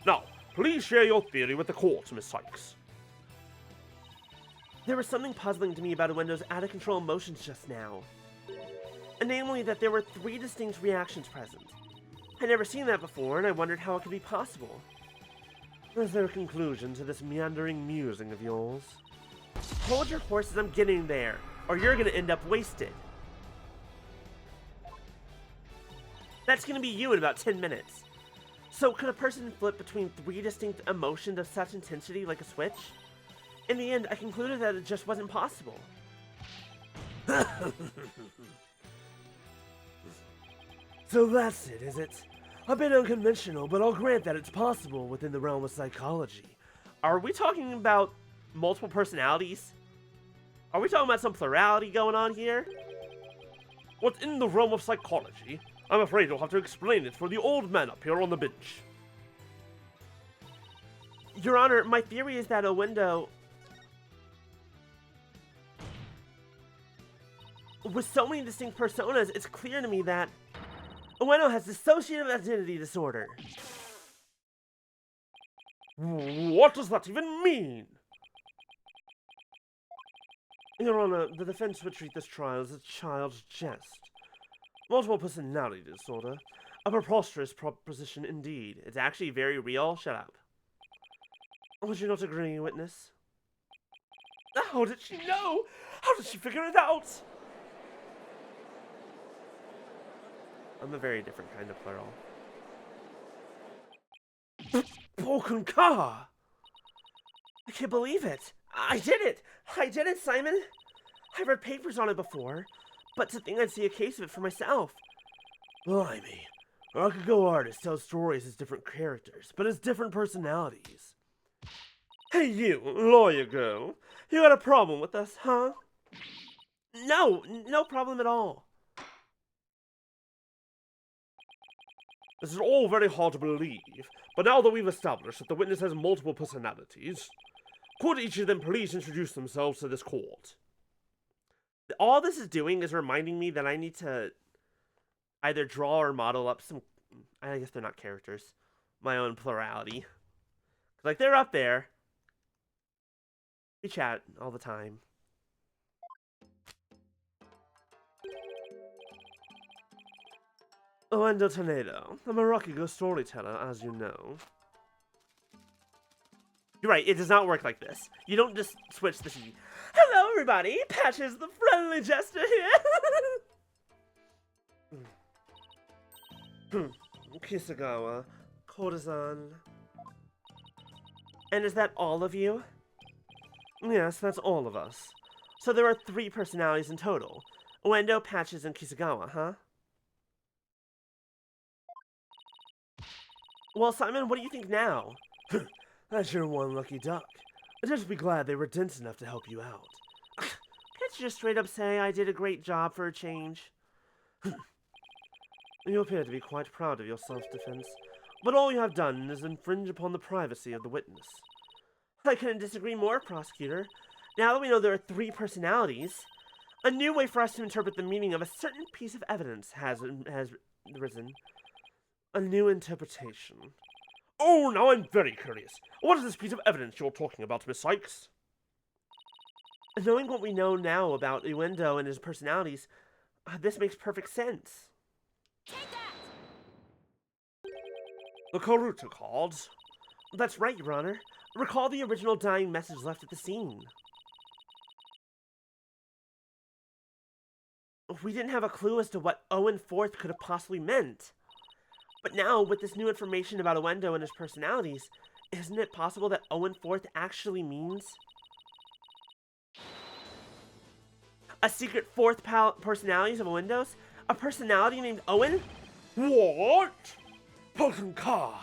Now, please share your theory with the court, Miss Sykes. There was something puzzling to me about Uendo's out-of-control emotions just now. Namely, that there were 3 distinct reactions present. I'd never seen that before, and I wondered how it could be possible. Is there a conclusion to this meandering musing of yours? Hold your horses, I'm getting there, or you're gonna end up wasted. That's gonna be you in about 10 minutes. So could a person flip between 3 distinct emotions of such intensity like a switch? In the end, I concluded that it just wasn't possible. So that's it, is it? A bit unconventional, but I'll grant that it's possible within the realm of psychology. Are we talking about multiple personalities? Are we talking about some plurality going on here? Within the realm of psychology, I'm afraid you'll have to explain it for the old man up here on the bench. Your Honor, my theory is that Owendo... With so many distinct personas, it's clear to me that Owendo has dissociative identity disorder. What does that even mean? Your Honor, the defense would treat this trial as a child's jest. Multiple personality disorder. A preposterous proposition indeed. It's actually very real. Shut up. Would you not agree, witness? How did she know? How did she figure it out? I'm a very different kind of plural. Pokunka! I can't believe it. I did it. I did it, Simon. I read papers on it before, but to think I'd see a case of it for myself. Blimey. Rakugo artists tell stories as different characters, but as different personalities. Hey you, lawyer girl. You got a problem with us, huh? No, no problem at all. This is all very hard to believe, but now that we've established that the witness has multiple personalities, could each of them please introduce themselves to this court? All this is doing is reminding me that I need to either draw or model up some... I guess they're not characters. My own plurality. Like, they're up there. We chat all the time. Owendo Tornado. I'm a Rakugo storyteller, as you know. You're right, it does not work like this. You don't just switch the sheet. Hello, everybody! Patches the friendly jester here! Kisagawa. Courtesan. And is that all of you? Yes, that's all of us. So there are 3 personalities in total. Owendo, Patches, and Kisagawa, huh? Well, Simon, what do you think now? That's your one lucky duck. I'd just be glad they were dense enough to help you out. Can't you just straight up say I did a great job for a change? You appear to be quite proud of your self-defense, but all you have done is infringe upon the privacy of the witness. I couldn't disagree more, prosecutor. Now that we know there are 3 personalities, a new way for us to interpret the meaning of a certain piece of evidence has risen. A new interpretation. Oh, now I'm very curious. What is this piece of evidence you're talking about, Miss Sykes? Knowing what we know now about Owendo and his personalities, this makes perfect sense. The Karuta cards. That's right, Your Honor. Recall the original dying message left at the scene. We didn't have a clue as to what Owen Forth could have possibly meant. But now, with this new information about Owendo and his personalities, isn't it possible that Owen Forth actually means a secret 4th personalities of Owendo's? A personality named Owen? What? Pokunka!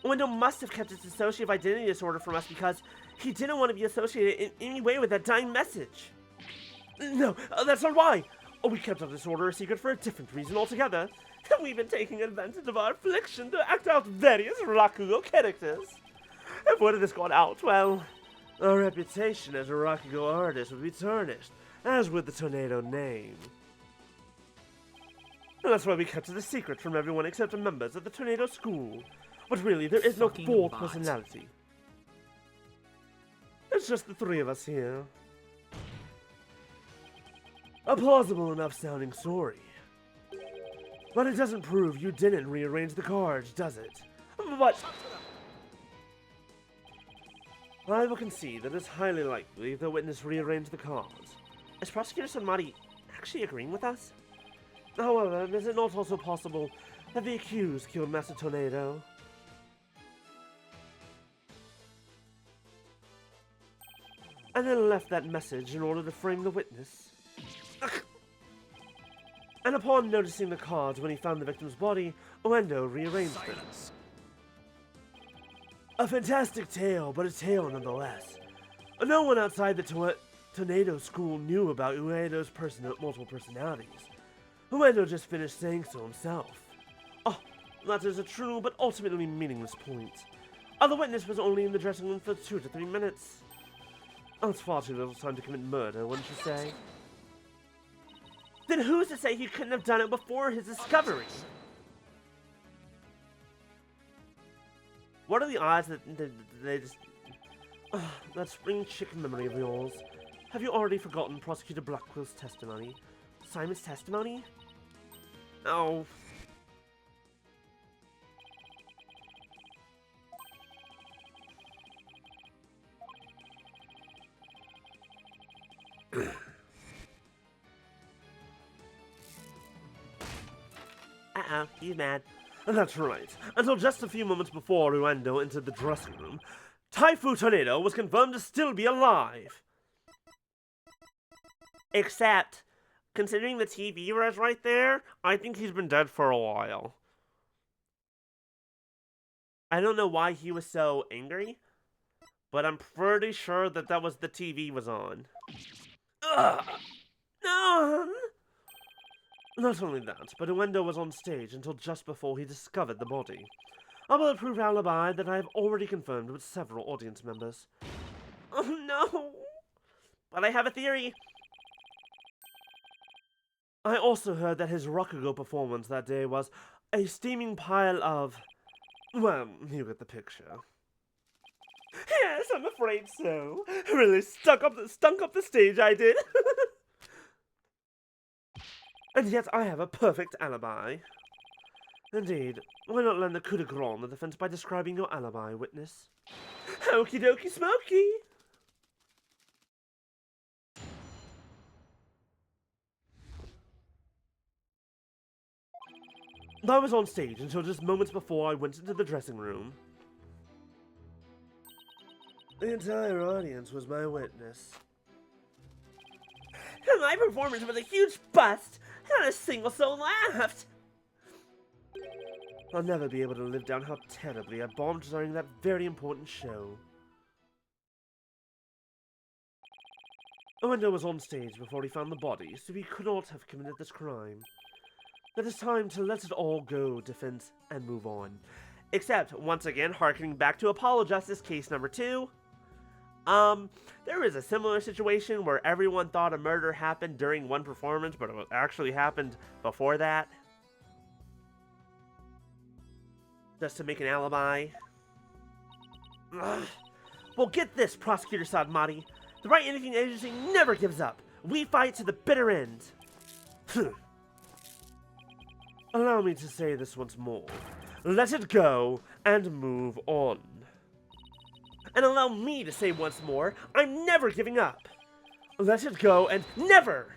Owendo must have kept his dissociative identity disorder from us because he didn't want to be associated in any way with that dying message. No, that's not why! We kept our disorder a secret for a different reason altogether. We've been taking advantage of our affliction to act out various Rakugo characters. If word of this got out, well... Our reputation as a Rakugo artist would be tarnished, as would the Tornado name. And that's why we kept it a secret from everyone except the members of the Tornado School. But really, there is no 4th personality. It's just the 3 of us here. A plausible enough sounding story. But it doesn't prove you didn't rearrange the cards, does it? But... I will concede that it's highly likely the witness rearranged the cards. Is Prosecutor Sonmari actually agreeing with us? However, is it not also possible that the accused killed Master Tornado? And then left that message in order to frame the witness? And upon noticing the cards when he found the victim's body, Owendo rearranged them. A fantastic tale, but a tale nonetheless. No one outside the Tornado School knew about Uedo's multiple personalities. Uedo just finished saying so himself. Oh, that is a true but ultimately meaningless point. The witness was only in the dressing room for 2 to 3 minutes. That's far too little time to commit murder, wouldn't you say? Then who's to say he couldn't have done it before his discovery? What are the odds that they just... that spring chicken memory of yours. Have you already forgotten Prosecutor Blackwell's testimony? Simon's testimony? Oh. Uh-oh, he's mad. That's right. Until just a few moments before Ruendo entered the dressing room, Typhoon Tornado was confirmed to still be alive. Except, considering the TV was right there, I think he's been dead for a while. I don't know why he was so angry, but I'm pretty sure that was the TV was on. Ugh! No! Not only that, but Uendo was on stage until just before he discovered the body. A bulletproof alibi that I have already confirmed with several audience members. Oh no! But I have a theory. I also heard that his Rakugo performance that day was a steaming pile of... well, you get the picture. Yes, I'm afraid so. Really stunk up the stage, I did. And yet I have a perfect alibi. Indeed. Why not lend the coup de grace on the defense by describing your alibi, witness? Okie dokie smoky! I was on stage until just moments before I went into the dressing room. The entire audience was my witness. My performance was a huge bust! Not a single soul laughed! I'll never be able to live down how terribly I bombed during that very important show. Uendo was on stage before he found the body, so he could not have committed this crime. It is time to let it all go, defense, and move on. Except, once again, harkening back to Apollo Justice case number 2. There is a similar situation where everyone thought a murder happened during one performance, but it actually happened before that. Just to make an alibi. Ugh. Well, get this, Prosecutor Sadmati. The Right Anything Agency never gives up. We fight to the bitter end. Allow me to say this once more. Let it go and move on. And allow me to say once more, I'm never giving up. Let it go and never!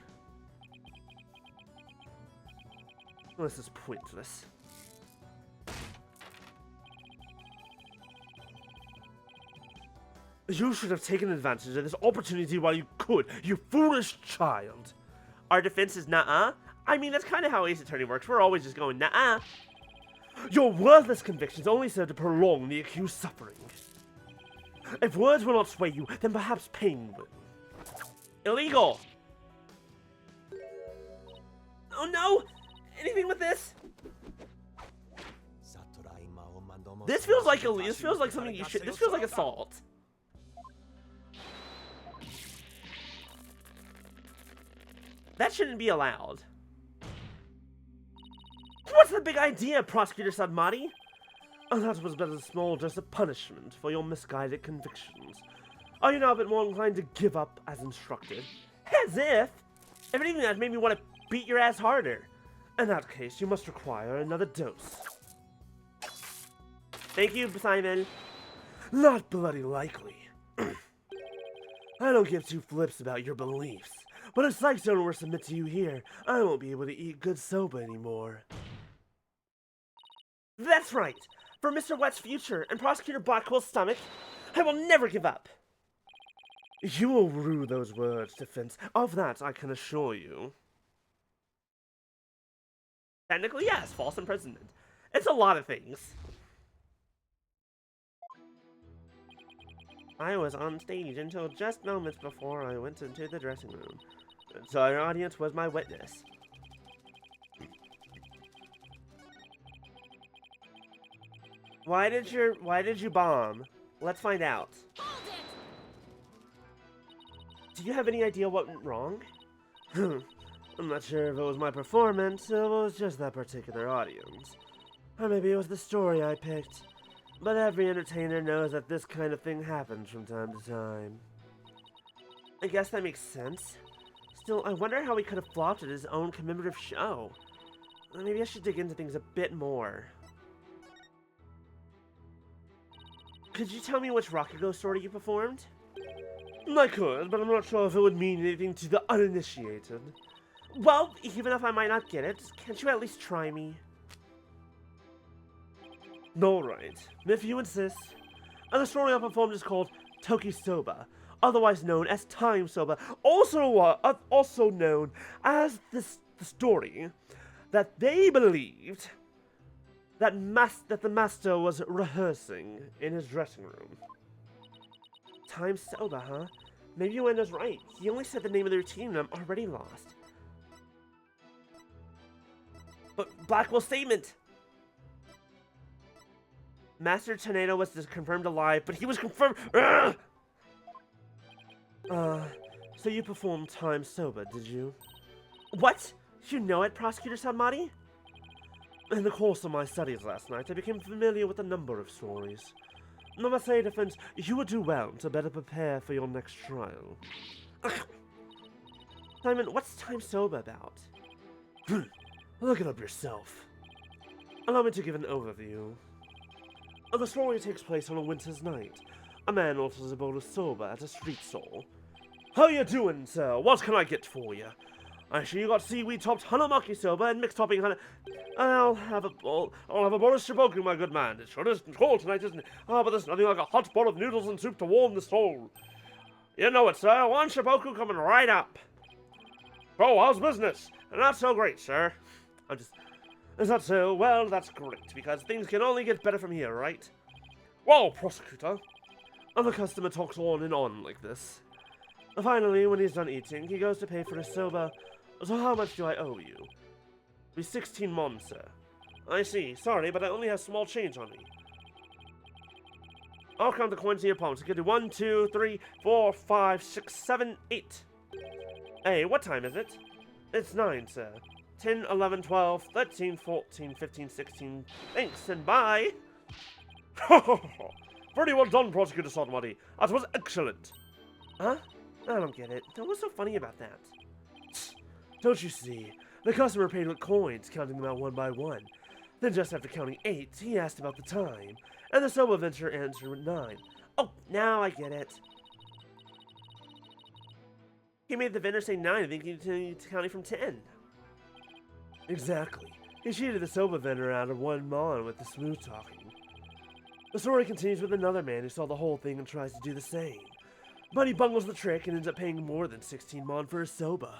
This is pointless. You should have taken advantage of this opportunity while you could, you foolish child. Our defense is nuh-uh? I mean, that's kind of how Ace Attorney works. We're always just going nuh-uh. Your worthless convictions only serve to prolong the accused suffering. If words will not sway you, then perhaps pain will. Illegal! Oh no! Anything with this? This feels like something you should. This feels like assault. That shouldn't be allowed. What's the big idea, Prosecutor Sadmati? Oh, that was but a small dose of punishment for your misguided convictions. Are you now a bit more inclined to give up as instructed? As if! If anything, that made me want to beat your ass harder. In that case, you must require another dose. Thank you, Simon. Not bloody likely. I don't give two flips about your beliefs, but if Psychstone were to submit to you here, I won't be able to eat good soba anymore. That's right! For Mr. Wet's future and Prosecutor Blackwell's stomach, I will never give up! You will rue those words, defense. Of that, I can assure you. Technically, yes, false imprisonment. It's a lot of things. I was on stage until just moments before I went into the dressing room. So our audience was my witness. Why did you bomb? Let's find out. Do you have any idea what went wrong? I'm not sure if it was my performance, or it was just that particular audience. Or maybe it was the story I picked. But every entertainer knows that this kind of thing happens from time to time. I guess that makes sense. Still, I wonder how he could have flopped at his own commemorative show. Maybe I should dig into things a bit more. Could you tell me which Rakugo story you performed? I could, but I'm not sure if it would mean anything to the uninitiated. Well, even if I might not get it, can't you at least try me? Alright, if you insist. And the story I performed is called Tokisoba, otherwise known as Time Soba, also known as the story that they believed that the master was rehearsing in his dressing room. Time Soba, huh? Maybe Uendo's right. He only said the name of the routine and I'm already lost. But Blackwell's statement! Master Tornado was confirmed alive, but he was confirmed— Ugh! So you performed Time Soba, did you? What? You know it, Prosecutor Sanmari? In the course of my studies last night, I became familiar with a number of stories. I must say, defense, you would do well to better prepare for your next trial. Simon, what's Time Soba about? Look it up yourself. Allow me to give an overview. The story takes place on a winter's night. A man orders a bowl of soba at a street stall. How you doing, sir? What can I get for you? I see you got seaweed-topped hanamaki soba and mixed topping hana— I'll have a bowl of shiboku, my good man. It sure is cold tonight, isn't it? But there's nothing like a hot bowl of noodles and soup to warm the soul. You know it, sir. One shiboku coming right up. Oh, how's business? Not so great, sir. Is that so? Well, that's great, because things can only get better from here, right? Well, prosecutor. And the customer talks on and on like this. Finally, when he's done eating, he goes to pay for his soba. So how much do I owe you? It'll be 16 mon, sir. I see. Sorry, but I only have small change on me. I'll count the coins in your palms. You can do 1, 2, 3, 4, 5, 6, 7, 8. Hey, what time is it? It's 9, sir. 10, 11, 12, 13, 14, 15, 16. Thanks, and bye! Pretty well done, Prosecutor Sanmari. That was excellent. Huh? I don't get it. What's so funny about that? Don't you see? The customer paid with coins, counting them out one by one. Then just after counting 8, he asked about the time. And the soba vendor answered with 9. Oh, now I get it. He made the vendor say 9 and then continued counting from 10. Exactly. He cheated the soba vendor out of 1 mon with the smooth talking. The story continues with another man who saw the whole thing and tries to do the same. But he bungles the trick and ends up paying more than 16 mon for his soba.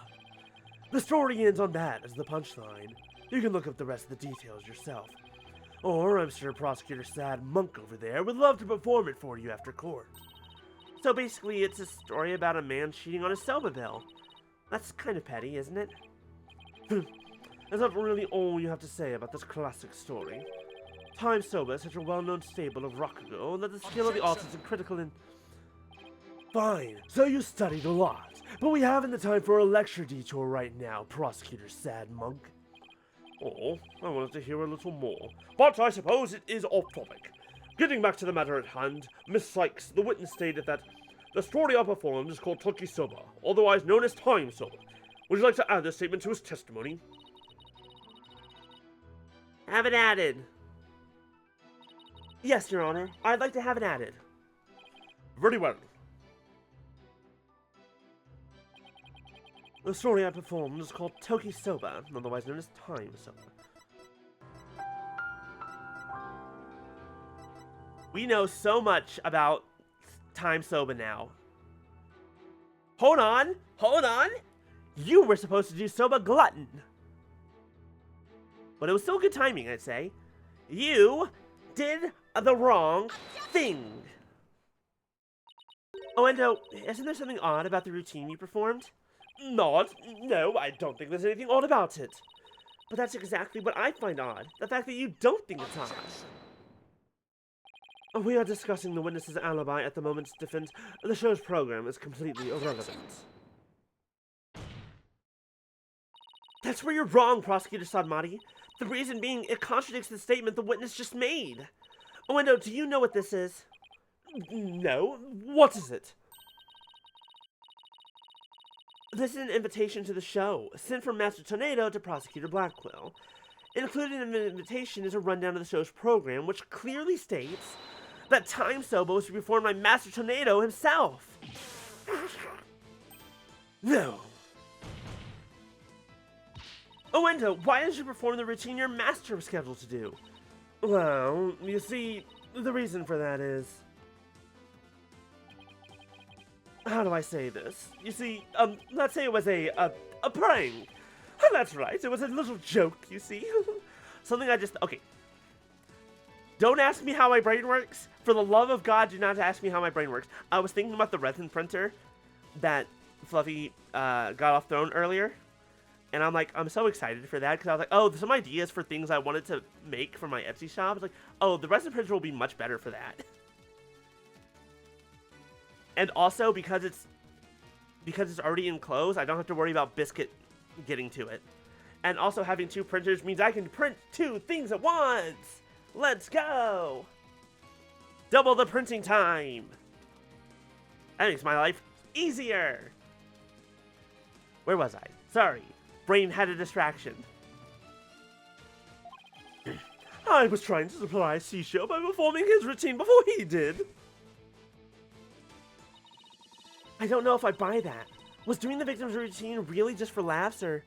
The story ends on that as the punchline. You can look up the rest of the details yourself. Or I'm sure Prosecutor Sad Monk over there would love to perform it for you after court. So basically it's a story about a man cheating on his soba bill. That's kind of petty, isn't it? That's not really all you have to say about this classic story. Time Soba is such a well-known stable of Rakugo that the skill of the artist is critical in— Fine, so you studied a lot, but we haven't the time for a lecture detour right now, Prosecutor Sad Monk. Oh, I wanted to hear a little more, but I suppose it is off topic. Getting back to the matter at hand, Miss Sykes, the witness, stated that the story I performed is called Tokisoba, otherwise known as Time Soba. Would you like to add this statement to his testimony? Have it added. Yes, Your Honor. I'd like to have it added. Very well. The story I performed is called Tokisoba, otherwise known as Time Soba. We know so much about Time Soba now. Hold on! Hold on! You were supposed to do Soba Glutton. But it was still good timing, I'd say. You did the wrong thing. Oh, and isn't there something odd about the routine you performed? Not? No, I don't think there's anything odd about it. But that's exactly what I find odd. The fact that you don't think it's odd. We are discussing the witness's alibi at the moment's defense. The show's program is completely irrelevant. That's where you're wrong, Prosecutor Sadmati. The reason being, it contradicts the statement the witness just made. Owendo, do you know what this is? No. What is it? This is an invitation to the show, sent from Master Tornado to Prosecutor Blackquill. Included in the invitation is a rundown of the show's program, which clearly states that Time Sobo was to be performed by Master Tornado himself. No. Owendo, why didn't you perform the routine your master was scheduled to do? Well, you see, the reason for that is... How do I say this? You see, let's say it was a prank. That's right, it was a little joke, you see. Something I just... Okay. Don't ask me how my brain works. For the love of God, do not ask me how my brain works. I was thinking about the resin printer that Fluffy got off throne earlier. And I'm like, I'm so excited for that because I was like, oh, there's some ideas for things I wanted to make for my Etsy shop. It's like, oh, the resin printer will be much better for that. And also because it's already enclosed, I don't have to worry about Biscuit getting to it. And also having two printers means I can print two things at once. Let's go. Double the printing time. That makes my life easier. Where was I? Sorry. Brain had a distraction. I was trying to surprise Sisho by performing his routine before he did. I don't know if I buy that. Was doing the victim's routine really just for laughs, or...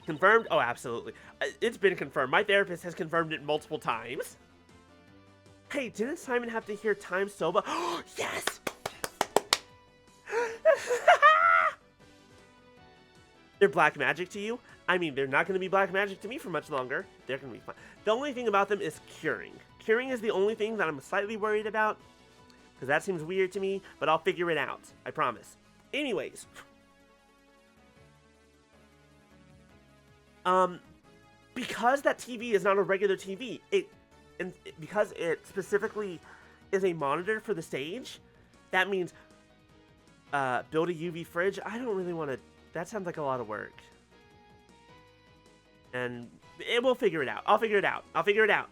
Confirmed? Oh, absolutely. It's been confirmed. My therapist has confirmed it multiple times. Hey, didn't Simon have to hear Time Soba? Yes! They're black magic to you? I mean, they're not going to be black magic to me for much longer. They're going to be fine. The only thing about them is curing. Curing is the only thing that I'm slightly worried about. Because that seems weird to me, but I'll figure it out. I promise. Anyways. Because that TV is not a regular TV, because it specifically is a monitor for the stage, that means build a UV fridge. I don't really want to... That sounds like a lot of work. And we'll figure it out. I'll figure it out. I'll figure it out.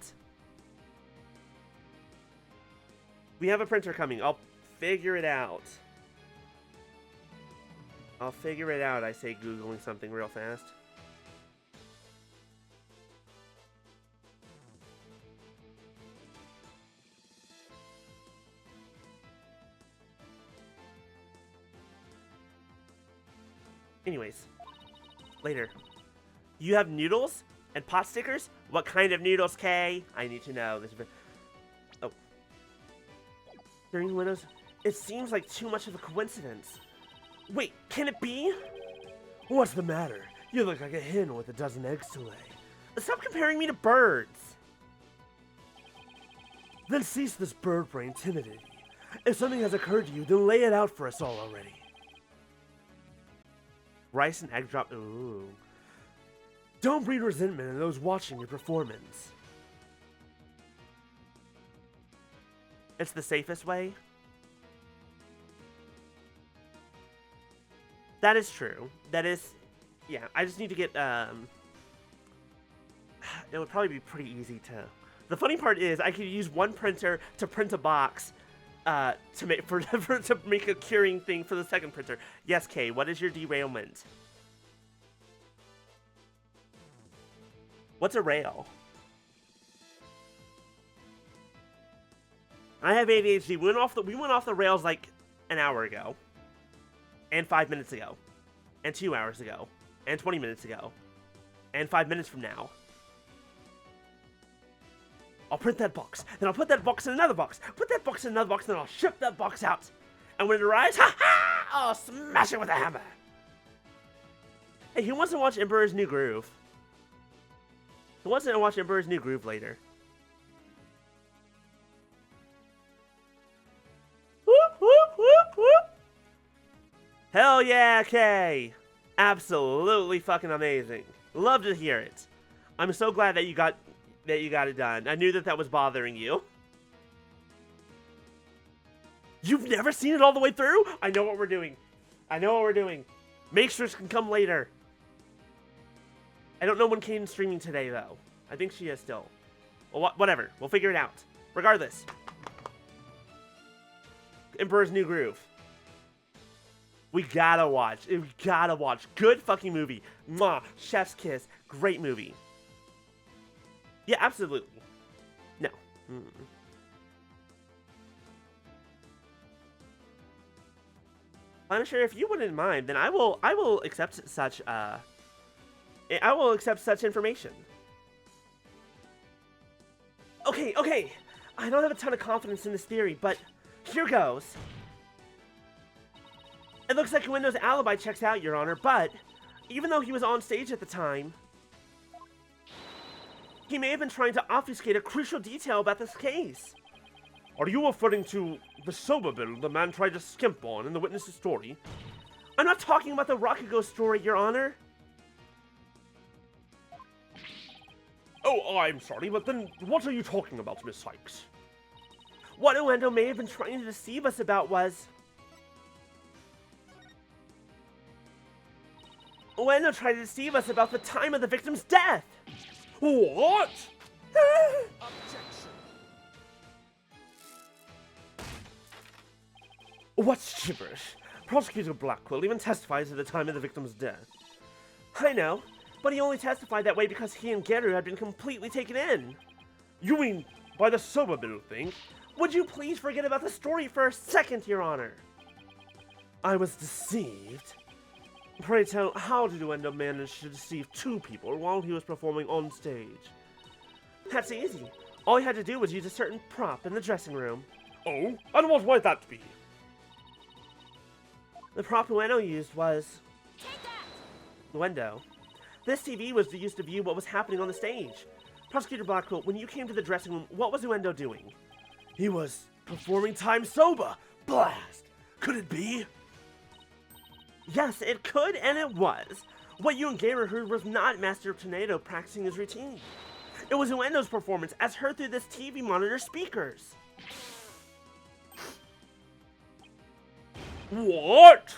We have a printer coming. I'll figure it out. I'll figure it out, I say, Googling something real fast. Anyways, later. You have noodles and pot stickers? What kind of noodles, Kay? I need to know. Oh. During windows, it seems like too much of a coincidence. Wait, can it be? What's the matter? You look like a hen with a dozen eggs to lay. Stop comparing me to birds. Then cease this bird brain timidity. If something has occurred to you, then lay it out for us all already. Rice and egg drop. Ooh. Don't breed resentment in those watching your performance. It's the safest way. That is true. That is... Yeah, I just need to get... It would probably be pretty easy to... The funny part is, I could use one printer to print a box to make a curing thing for the second printer. Yes, Kay, what is your derailment? What's a rail? I have ADHD. We went off the rails like an hour ago. And 5 minutes ago. And 2 hours ago. And 20 minutes ago. And 5 minutes from now. I'll print that box. Then I'll put that box in another box. Put that box in another box. Then I'll ship that box out. And when it arrives, ha-ha! I'll smash it with a hammer. Hey, who wants to watch Emperor's New Groove? Who wants to watch Emperor's New Groove later? Whoop, whoop, whoop, whoop. Hell yeah, Kay! Absolutely fucking amazing. Love to hear it. I'm so glad that you got it done. I knew that was bothering you. You've never seen it all the way through? I know what we're doing. I know what we're doing. Makesters can come later. I don't know when Kane's streaming today, though. I think she is still. Well, whatever. We'll figure it out. Regardless. Emperor's New Groove. We gotta watch. We gotta watch. Good fucking movie. Mwah. Chef's Kiss. Great movie. Yeah, absolutely. No. Punisher, if you wouldn't mind, then I will accept such information. Okay. I don't have a ton of confidence in this theory, but here goes. It looks like Uendo's alibi checks out, Your Honor, but even though he was on stage at the time, he may have been trying to obfuscate a crucial detail about this case. Are you referring to the soba bill the man tried to skimp on in the witness's story? I'm not talking about the Rakugo story, Your Honor. Oh, I'm sorry, but then what are you talking about, Miss Sykes? What Uendo may have been trying to deceive us about was... Uendo tried to deceive us about the time of the victim's death! What? What's gibberish? Prosecutor Blackwell even testifies at the time of the victim's death. I know, but he only testified that way because he and Geru had been completely taken in. You mean by the soba bill thing? Would you please forget about the story for a second, Your Honor? I was deceived. Pray tell, how did Uendo manage to deceive two people while he was performing on stage? That's easy. All he had to do was use a certain prop in the dressing room. Oh, and what might that be? The prop Uendo used was... Uendo. This TV was used to view what was happening on the stage. Prosecutor Blackwell, when you came to the dressing room, what was Uendo doing? He was performing Time Soba. Blast! Could it be? Yes, it could, and it was. What you and Geru heard was not Master Tornado practicing his routine. It was Uendo's performance, as heard through this TV monitor speakers. What?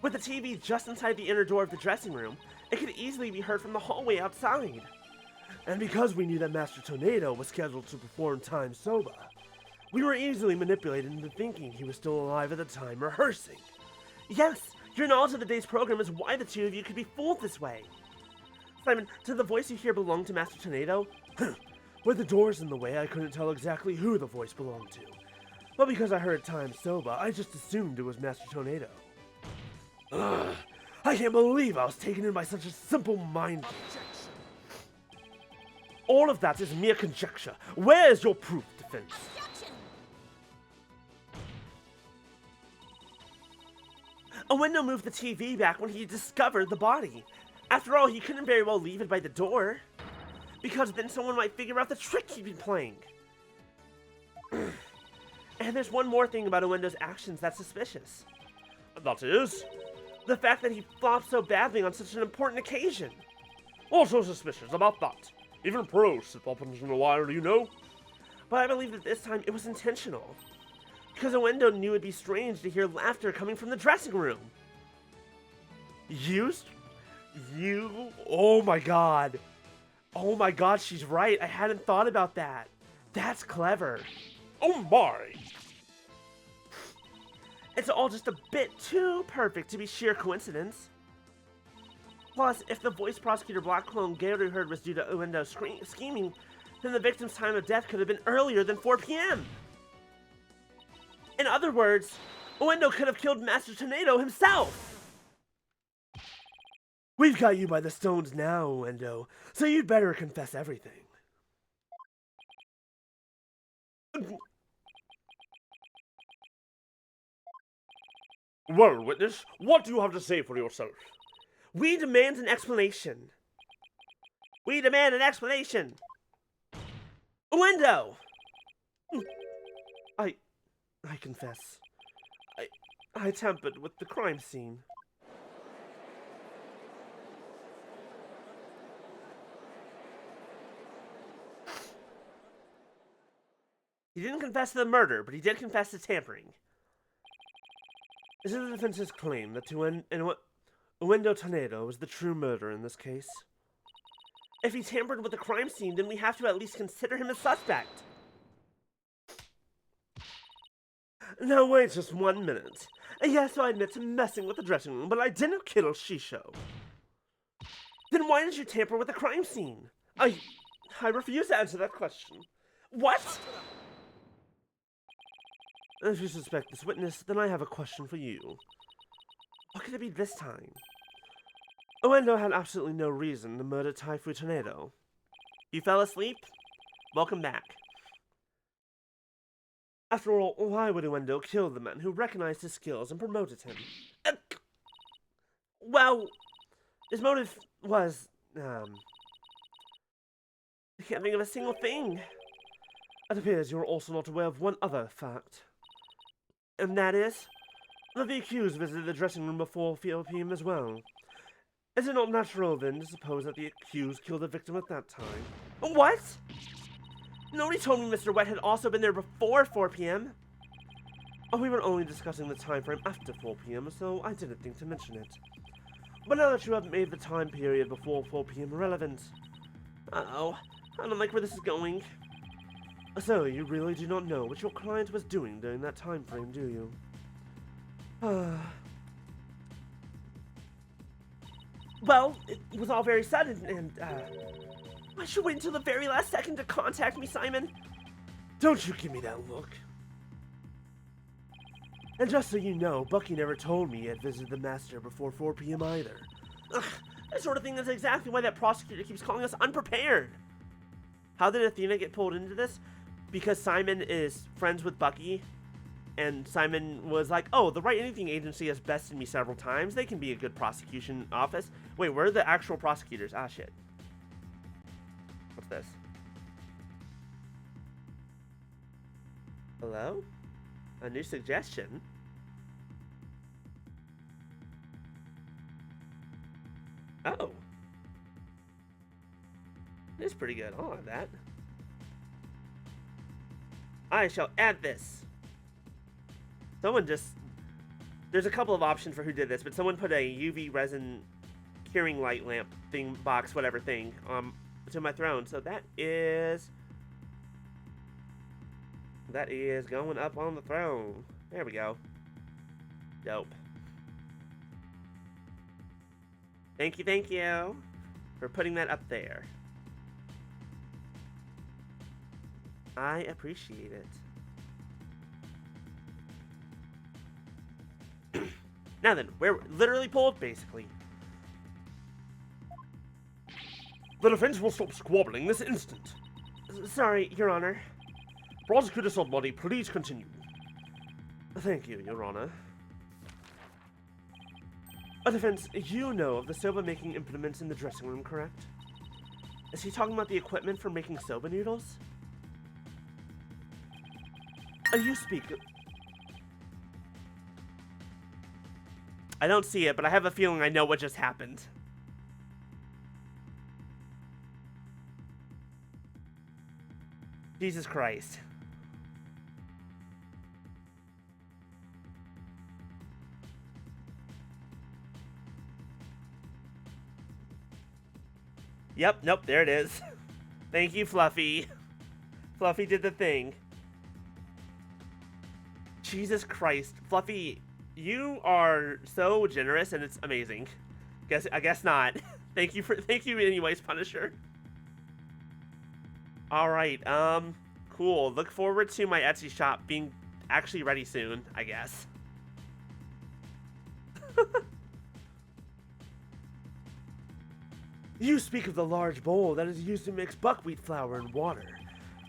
With the TV just inside the inner door of the dressing room, it could easily be heard from the hallway outside. And because we knew that Master Tornado was scheduled to perform Time Soba, we were easily manipulated into thinking he was still alive at the time rehearsing. Yes, your knowledge of the day's program is why the two of you could be fooled this way. Simon, did the voice you hear belong to Master Tornado? With the doors in the way, I couldn't tell exactly who the voice belonged to. But because I heard Time Soba, I just assumed it was Master Tornado. Ugh, I can't believe I was taken in by such a simple mind game. All of that is mere conjecture. Where is your proof, defense? Uendo moved the TV back when he discovered the body. After all, he couldn't very well leave it by the door, because then someone might figure out the trick he'd been playing. And there's one more thing about Uendo's actions that's suspicious. That is? The fact that he flopped so badly on such an important occasion. Also suspicious about that. Even pros slip up once in a while, you know? But I believe that this time it was intentional. Because Uendo knew it'd be strange to hear laughter coming from the dressing room. You? Oh my god. Oh my god, she's right. I hadn't thought about that. That's clever. Oh my! It's all just a bit too perfect to be sheer coincidence. Plus, if the voice Prosecutor Blackwell and Geru heard was due to Uendo's scheming, then the victim's time of death could have been earlier than 4 p.m. In other words, Uendo could have killed Master Tornado himself! We've got you by the stones now, Uendo, so you'd better confess everything. Well, witness, what do you have to say for yourself? We demand an explanation. We demand an explanation! Uendo! I confess. I tampered with the crime scene. He didn't confess to the murder, but he did confess to tampering. Is it the defense's claim that Uendo Tornado was the true murderer in this case? If he tampered with the crime scene, then we have to at least consider him a suspect. Now wait just 1 minute. Yes, I admit to messing with the dressing room, but I didn't kill Shisho. Then why did you tamper with the crime scene? I refuse to answer that question. What? If you suspect this witness, then I have a question for you. What could it be this time? Uendo had absolutely no reason to murder Typhoon Tornado. You fell asleep? Welcome back. After all, why would Uendo kill the man who recognized his skills and promoted him? Well, his motive was, I can't think of a single thing. It appears you are also not aware of one other fact. And that is? That the accused visited the dressing room before 4 p.m. as well. Is it not natural, then, to suppose that the accused killed the victim at that time? What? Nobody told me Mr. Wet had also been there before 4 p.m. Oh, we were only discussing the time frame after 4 p.m., so I didn't think to mention it. But now that you have made the time period before 4 p.m. relevant... Uh-oh. I don't like where this is going. So, you really do not know what your client was doing during that time frame, do you? Well, it was all very sudden, and, why should you wait until the very last second to contact me, Simon? Don't you give me that look. And just so you know, Bucky never told me he had visited the Master before 4 p.m. either. Ugh, that sort of thing is exactly why that prosecutor keeps calling us unprepared. How did Athena get pulled into this? Because Simon is friends with Bucky, and Simon was like, oh, the Right Anything Agency has bested me several times. They can be a good prosecution office. Wait, where are the actual prosecutors? Ah, shit. What's this? Hello? A new suggestion? Oh. This is pretty good. I'll have that. I shall add this. Someone just... There's a couple of options for who did this, but someone put a UV resin curing light lamp thing, box, whatever thing, to my throne. So that is going up on the throne. There we go. Dope. Thank you for putting that up there. I appreciate it. Now then, we're literally pulled, basically. The defense will stop squabbling this instant. Sorry, Your Honor. Prosecutor Sodbody, please continue. Thank you, Your Honor. Defense, you know of the soba-making implements in the dressing room, correct? Is he talking about the equipment for making soba noodles? You speak... I don't see it, but I have a feeling I know what just happened. Jesus Christ. Yep, nope, there it is. Thank you, Fluffy. Fluffy did the thing. Jesus Christ. Fluffy, you are so generous and it's amazing. I guess not. Thank you anyways, Punisher. Alright, cool. Look forward to my Etsy shop being actually ready soon, I guess. You speak of the large bowl that is used to mix buckwheat flour and water,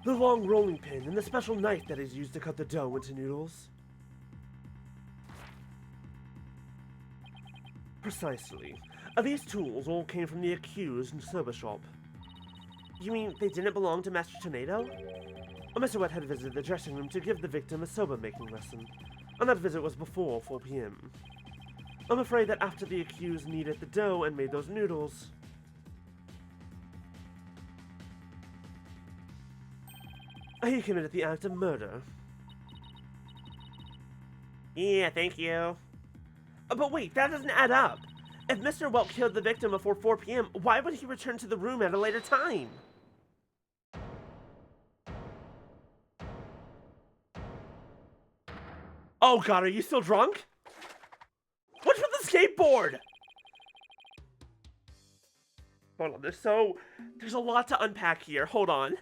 the long rolling pin, and the special knife that is used to cut the dough into noodles. Precisely. These tools all came from the accused in soba shop. You mean they didn't belong to Master Tornado? Mr. Wet had visited the dressing room to give the victim a soba-making lesson, and that visit was before 4 p.m. I'm afraid that after the accused kneaded the dough and made those He committed the act of murder. Yeah, thank you. But wait, that doesn't add up. If Mr. Welk killed the victim before 4 p.m., why would he return to the room at a later time? Oh god, are you still drunk? What's with the skateboard? Hold on, there's a lot to unpack here. Hold on.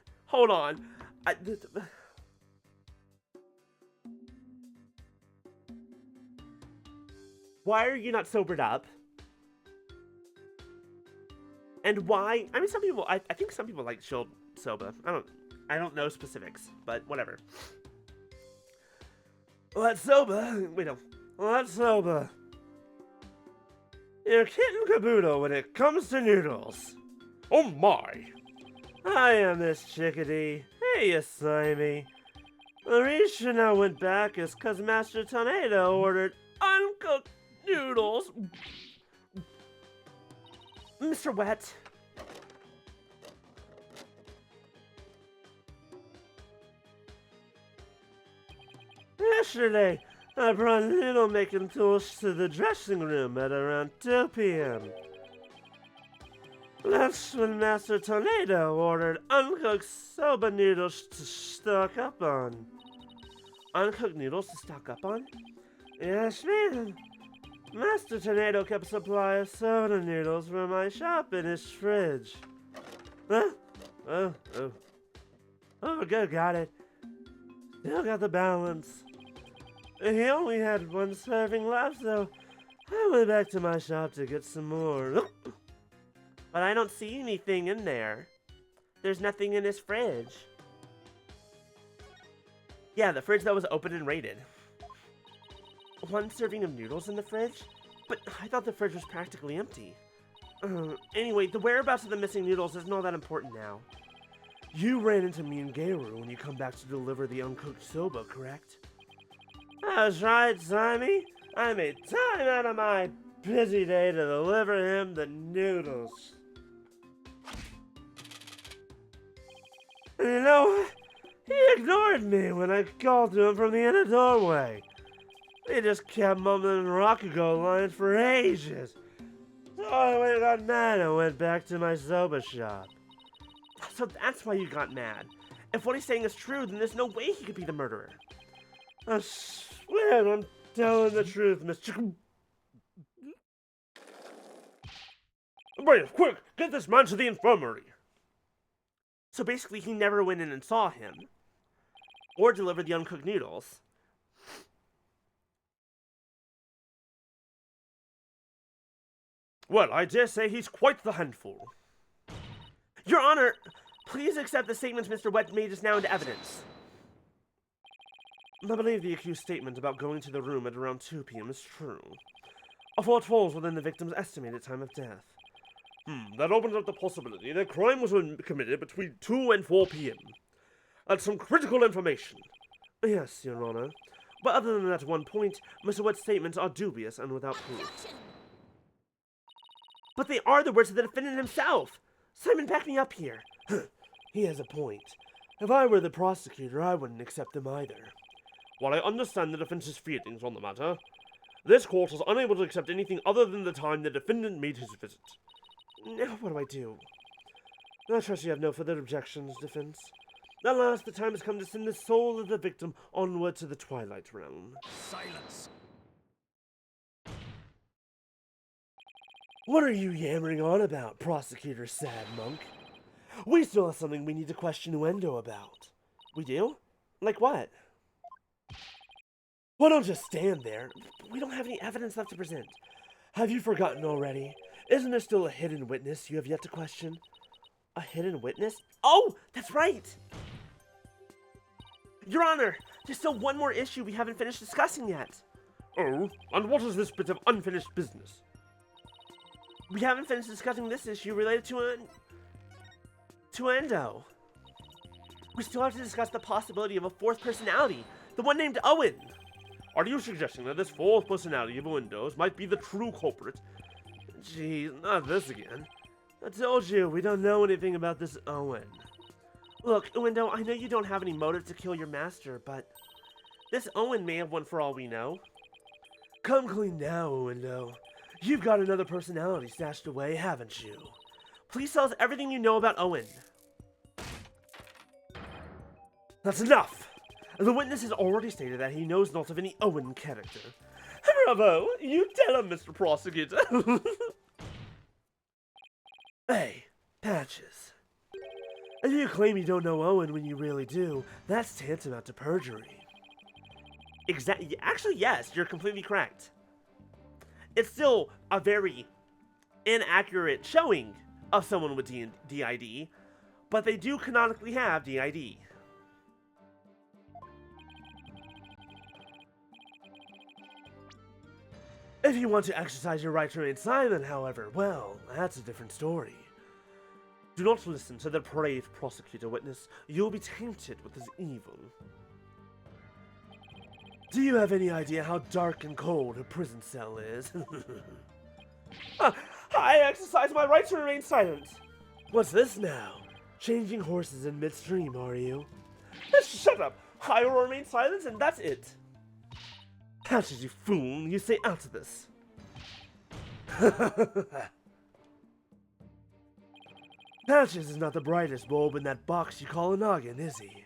Why are you not sobered up? And why? I mean, some people. I think some people like chilled soba. I don't know specifics, but whatever. Let's soba. Wait, no. Let's soba. You're kitten caboodle when it comes to noodles. Oh my! I am this chickadee. Hey, you slimy. The reason I went back is 'cause Master Tornado ordered uncooked noodles. Mr. Wet. Yesterday, I brought noodle making tools to the dressing room at around 2 p.m. That's when Master Tornado ordered uncooked soba noodles to stock up on. Uncooked noodles to stock up on? Yes, ma'am. Master Tornado kept a supply of soda noodles from my shop in his fridge. Huh? Oh, good, got it. Still got the balance. He only had one serving left, so I went back to my shop to get some more. But I don't see anything in there. There's nothing in his fridge. Yeah, the fridge that was open and raided. One serving of noodles in the fridge? But I thought the fridge was practically empty. Anyway, the whereabouts of the missing noodles isn't all that important now. You ran into me and Geiru when you come back to deliver the uncooked soba, correct? That's right, Simey. I made time out of my busy day to deliver him the noodles. And you know, he ignored me when I called to him from the inner doorway. He just kept mumbling Rakugo lines for ages. So I got mad and went back to my soba shop. So that's why you got mad. If what he's saying is true, then there's no way he could be the murderer. I swear I'm telling the truth, Mr. Wait, quick! Get this man to the infirmary! So basically, he never went in and saw him. Or delivered the uncooked noodles. Well, I dare say he's quite the handful. Your Honor, please accept the statements Mr. Wet made just now into evidence. I believe the accused's statement about going to the room at around 2 p.m. is true. For it falls within the victim's estimated time of death. That opens up the possibility that crime was committed between 2 and 4 p.m. That's some critical information. Yes, Your Honor. But other than that one point, Mr. Wet's statements are dubious and without proof. But they are the words of the defendant himself! Simon, back me up here. He has a point. If I were the prosecutor, I wouldn't accept them either. While I understand the defense's feelings on the matter, this court is unable to accept anything other than the time the defendant made his visit. Now what do I do? I trust you have no further objections, defense. At last, the time has come to send the soul of the victim onward to the Twilight Realm. Silence. What are you yammering on about, Prosecutor Sad Monk? We still have something we need to question Uendo about. We do? Like what? Well, don't just stand there. We don't have any evidence left to present. Have you forgotten already? Isn't there still a hidden witness you have yet to question? A hidden witness? Oh, that's right! Your Honor, there's still one more issue we haven't finished discussing yet. Oh, and what is this bit of unfinished business? We haven't finished discussing this issue related to Endo. We still have to discuss the possibility of a fourth personality, the one named Owen. Are you suggesting that this fourth personality of Windows might be the true culprit? Jeez, not this again. I told you, we don't know anything about this Owen. Look, Window, I know you don't have any motive to kill your master, but this Owen may have one for all we know. Come clean now, Window. You've got another personality stashed away, haven't you? Please tell us everything you know about Owen. That's enough! The witness has already stated that he knows not of any Owen character. Bravo! You tell him, Mr. Prosecutor. Hey, Patches. If you claim you don't know Owen when you really do, that's tantamount to perjury. Exactly. Actually, yes, you're completely correct. It's still a very inaccurate showing of someone with DID, but they do canonically have DID. If you want to exercise your right to remain silent, however, well, that's a different story. Do not listen to the brave prosecutor, witness. You'll be tainted with his evil. Do you have any idea how dark and cold a prison cell is? I exercise my right to remain silent. What's this now? Changing horses in midstream, are you? Shut up. I will remain silent and that's it. Patches, you fool, you say out of this. Patches is not the brightest bulb in that box you call a noggin, is he?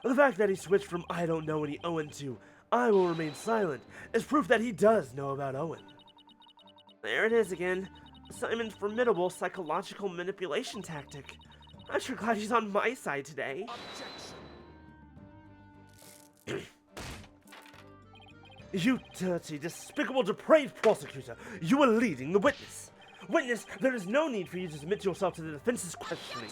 The fact that he switched from I don't know any Owen to I will remain silent is proof that he does know about Owen. There it is again. Simon's formidable psychological manipulation tactic. I'm sure glad he's on my side today. You dirty, despicable, depraved prosecutor! You are leading the witness! Witness, there is no need for you to submit yourself to the defense's questioning.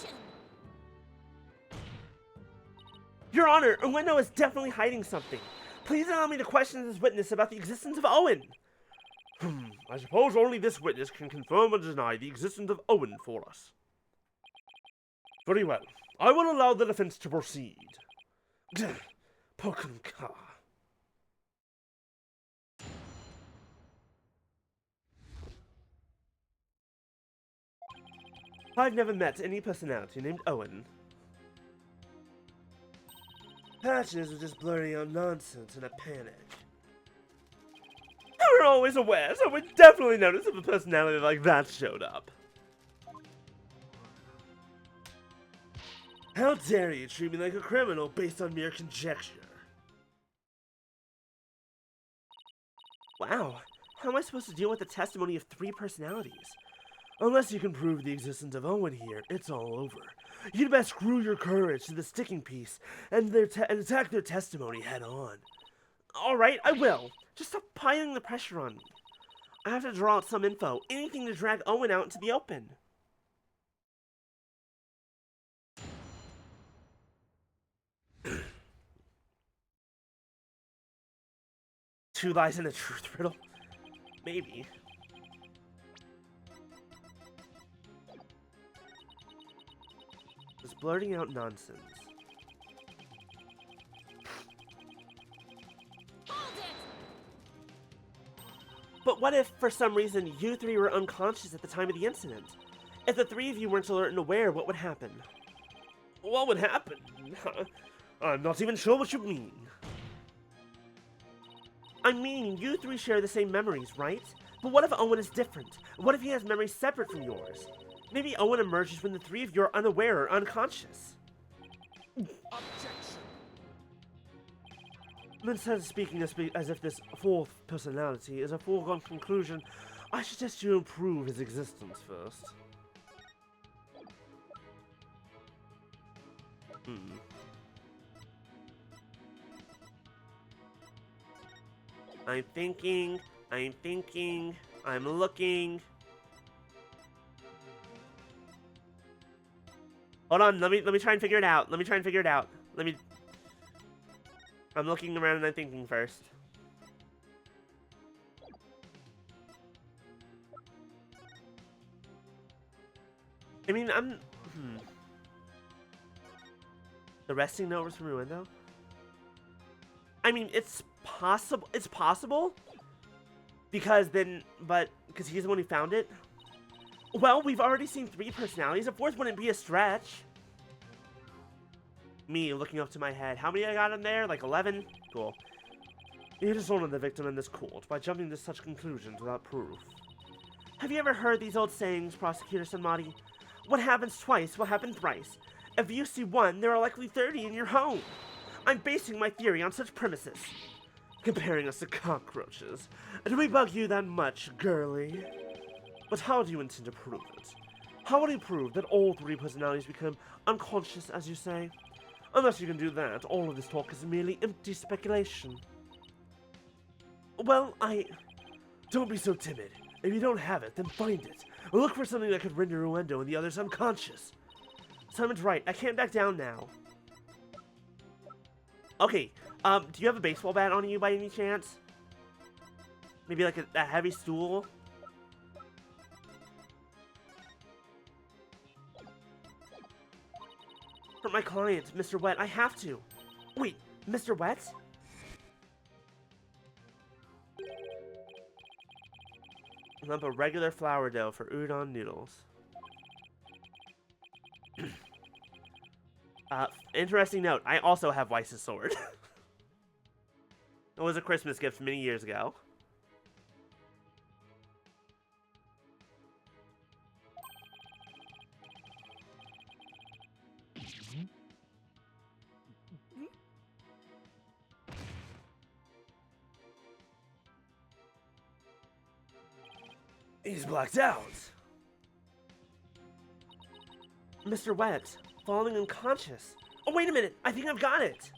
Your Honor, Ueno is definitely hiding something. Please allow me to question this witness about the existence of Owen. I suppose only this witness can confirm or deny the existence of Owen for us. Very well. I will allow the defense to proceed. Pokunka. I've never met any personality named Owen. Patches was just blurting out nonsense in a panic. We're always aware, so we'd definitely notice if a personality like that showed up. How dare you treat me like a criminal based on mere conjecture? Wow, how am I supposed to deal with the testimony of 3 personalities? Unless you can prove the existence of Owen here, it's all over. You'd best screw your courage to the sticking piece and attack their testimony head on. Alright, I will. Just stop piling the pressure on me. I have to draw out some info, anything to drag Owen out into the open. Two lies and a truth riddle? Maybe. Just blurting out nonsense. But what if, for some reason, you 3 were unconscious at the time of the incident? If the 3 of you weren't alert and aware, what would happen? What would happen? I'm not even sure what you mean. I mean, you 3 share the same memories, right? But what if Owen is different? What if he has memories separate from yours? Maybe Owen emerges when the 3 of you are unaware or unconscious. Instead of speaking as if this 4th personality is a foregone conclusion, I suggest you improve his existence first. I'm thinking, I'm looking. Hold on, let me try and figure it out. I'm looking around and I'm thinking first. I mean, The resting note was from your window? I mean, it's possible. Because he's the one who found it. Well, we've already seen 3 personalities. A 4th wouldn't be a stretch. Me looking up to my head. How many I got in there? Like 11? Cool. You dishonor the victim in this court by jumping to such conclusions without proof. Have you ever heard these old sayings, Prosecutor Sanmati? What happens twice will happen thrice. If you see one, there are likely 30 in your home. I'm basing my theory on such premises. Comparing us to cockroaches. Do we bug you that much, girly? But how do you intend to prove it? How will you prove that all 3 personalities become unconscious, as you say? Unless you can do that, all of this talk is merely empty speculation. Well, Don't be so timid. If you don't have it, then find it. Look for something that could render Uendo and the others unconscious. Simon's right. I can't back down now. Okay, do you have a baseball bat on you by any chance? Maybe like a heavy stool? For my client, Mr. Wet, I have to. Wait, Mr. Wet? Lump of regular flour dough for udon noodles. Interesting note, I also have Weiss's sword. It was a Christmas gift many years ago. He's blacked out. Mr. Wet, falling unconscious. Oh, wait a minute. I think I've got it.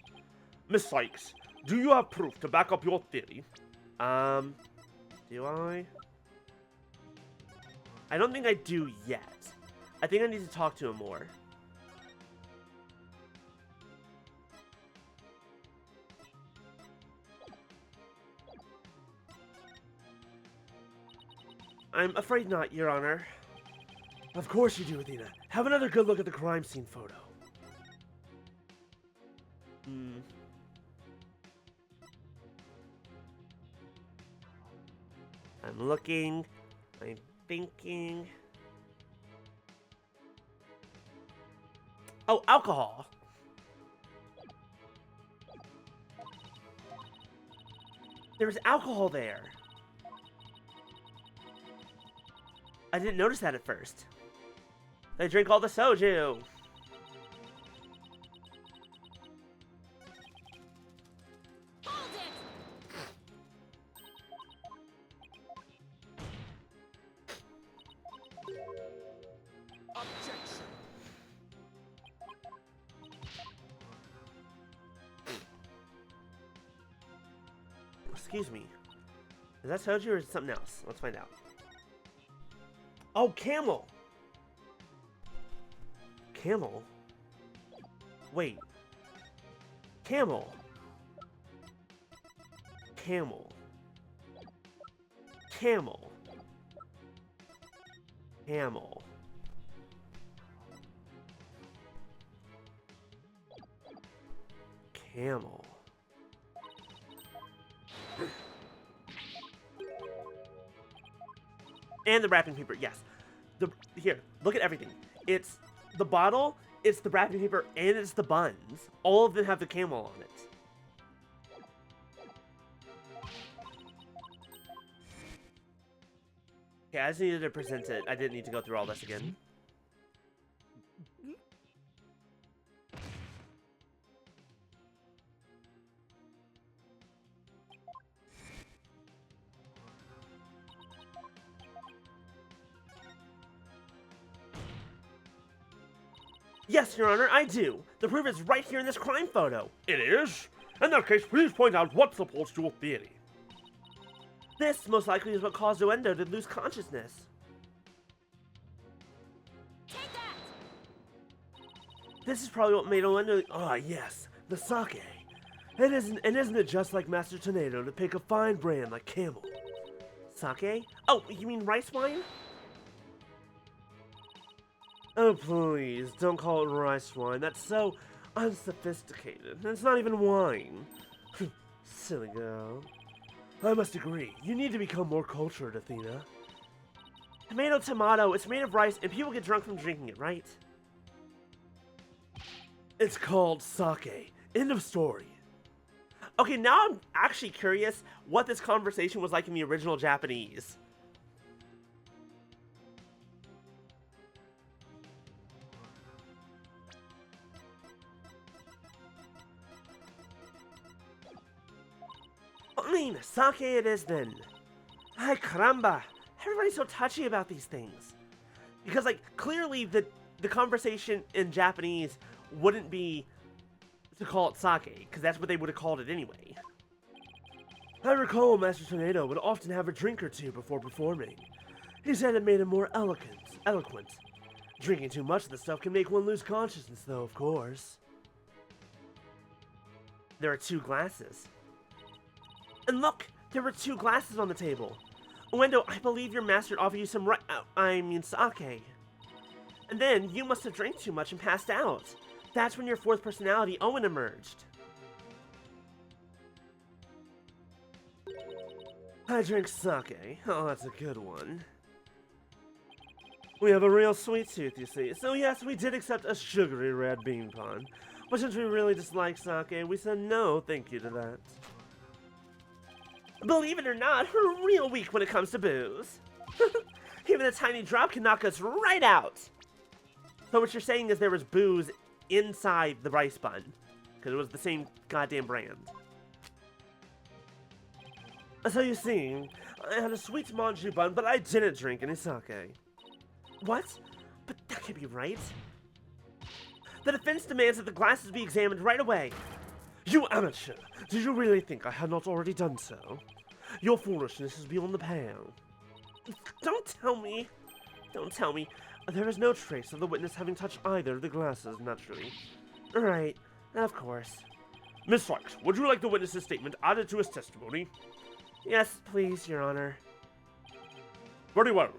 Miss Sykes, do you have proof to back up your theory? Do I? I don't think I do yet. I think I need to talk to him more. I'm afraid not, Your Honor. Of course you do, Athena. Have another good look at the crime scene photo. I'm looking. I'm thinking. Oh, alcohol. There was alcohol there. I didn't notice that at first. They drink all the soju. Excuse me. Is that soju or is it something else? Let's find out. Oh, camel! Camel? Wait. Camel. Camel. Camel. Camel. Camel. And the wrapping paper, yes. Here, look at everything. It's the bottle, it's the wrapping paper, and it's the buns. All of them have the camel on it. Okay, I just needed to present it. I didn't need to go through all this again. Yes, Your Honor, I do. The proof is right here in this crime photo. It is? In that case, please point out what supports your theory. This, most likely, is what caused Uendo to lose consciousness. Take that! This is probably what made Uendo... Ah, yes, the sake. And isn't it just like Master Tornado to pick a fine brand like Camel? Sake? Oh, you mean rice wine? Oh, please, don't call it rice wine. That's so unsophisticated. It's not even wine. Silly girl. I must agree. You need to become more cultured, Athena. Tomato. It's made of rice, and people get drunk from drinking it, right? It's called sake. End of story. Okay, now I'm actually curious what this conversation was like in the original Japanese. Fine, sake it is then. Ay, caramba. Everybody's so touchy about these things. Because, like, clearly the conversation in Japanese wouldn't be to call it sake, because that's what they would have called it anyway. I recall Master Tornado would often have a drink or two before performing. He said it made him more eloquent. Drinking too much of the stuff can make one lose consciousness, though, of course. There are 2 glasses. And look, there were 2 glasses on the table. Uendo, I believe your master offered you some sake. And then you must have drank too much and passed out. That's when your 4th personality, Owen, emerged. I drink sake. Oh, that's a good one. We have a real sweet tooth, you see. So yes, we did accept a sugary red bean pun. But since we really dislike sake, we said no thank you to that. Believe it or not, we're real weak when it comes to booze. Even a tiny drop can knock us right out. So what you're saying is there was booze inside the rice bun. Because it was the same goddamn brand. So you see, I had a sweet manju bun, but I didn't drink any sake. What? But that can't be right. The defense demands that the glasses be examined right away. You amateur! Did you really think I had not already done so? Your foolishness is beyond the pale. Don't tell me. Don't tell me. There is no trace of the witness having touched either of the glasses, naturally. Right, of course. Miss Sykes, would you like the witness's statement added to his testimony? Yes, please, Your Honor. Very well.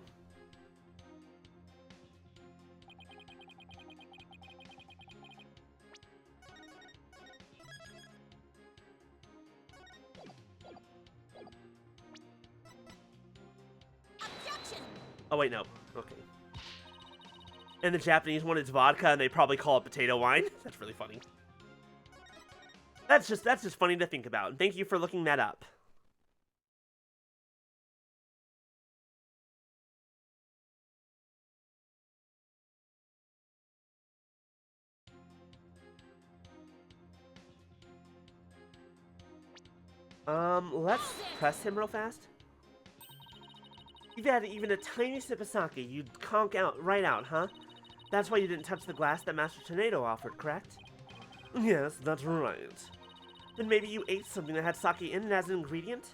Objection! Oh, wait, no. Okay. And the Japanese one is vodka, and they probably call it potato wine. That's really funny. That's just funny to think about. And thank you for looking that up. Let's press him real fast. You've had even a tiny sip of sake, you'd conk out right out, huh? That's why you didn't touch the glass that Master Tornado offered, correct? Yes, that's right. Then maybe you ate something that had sake in it as an ingredient?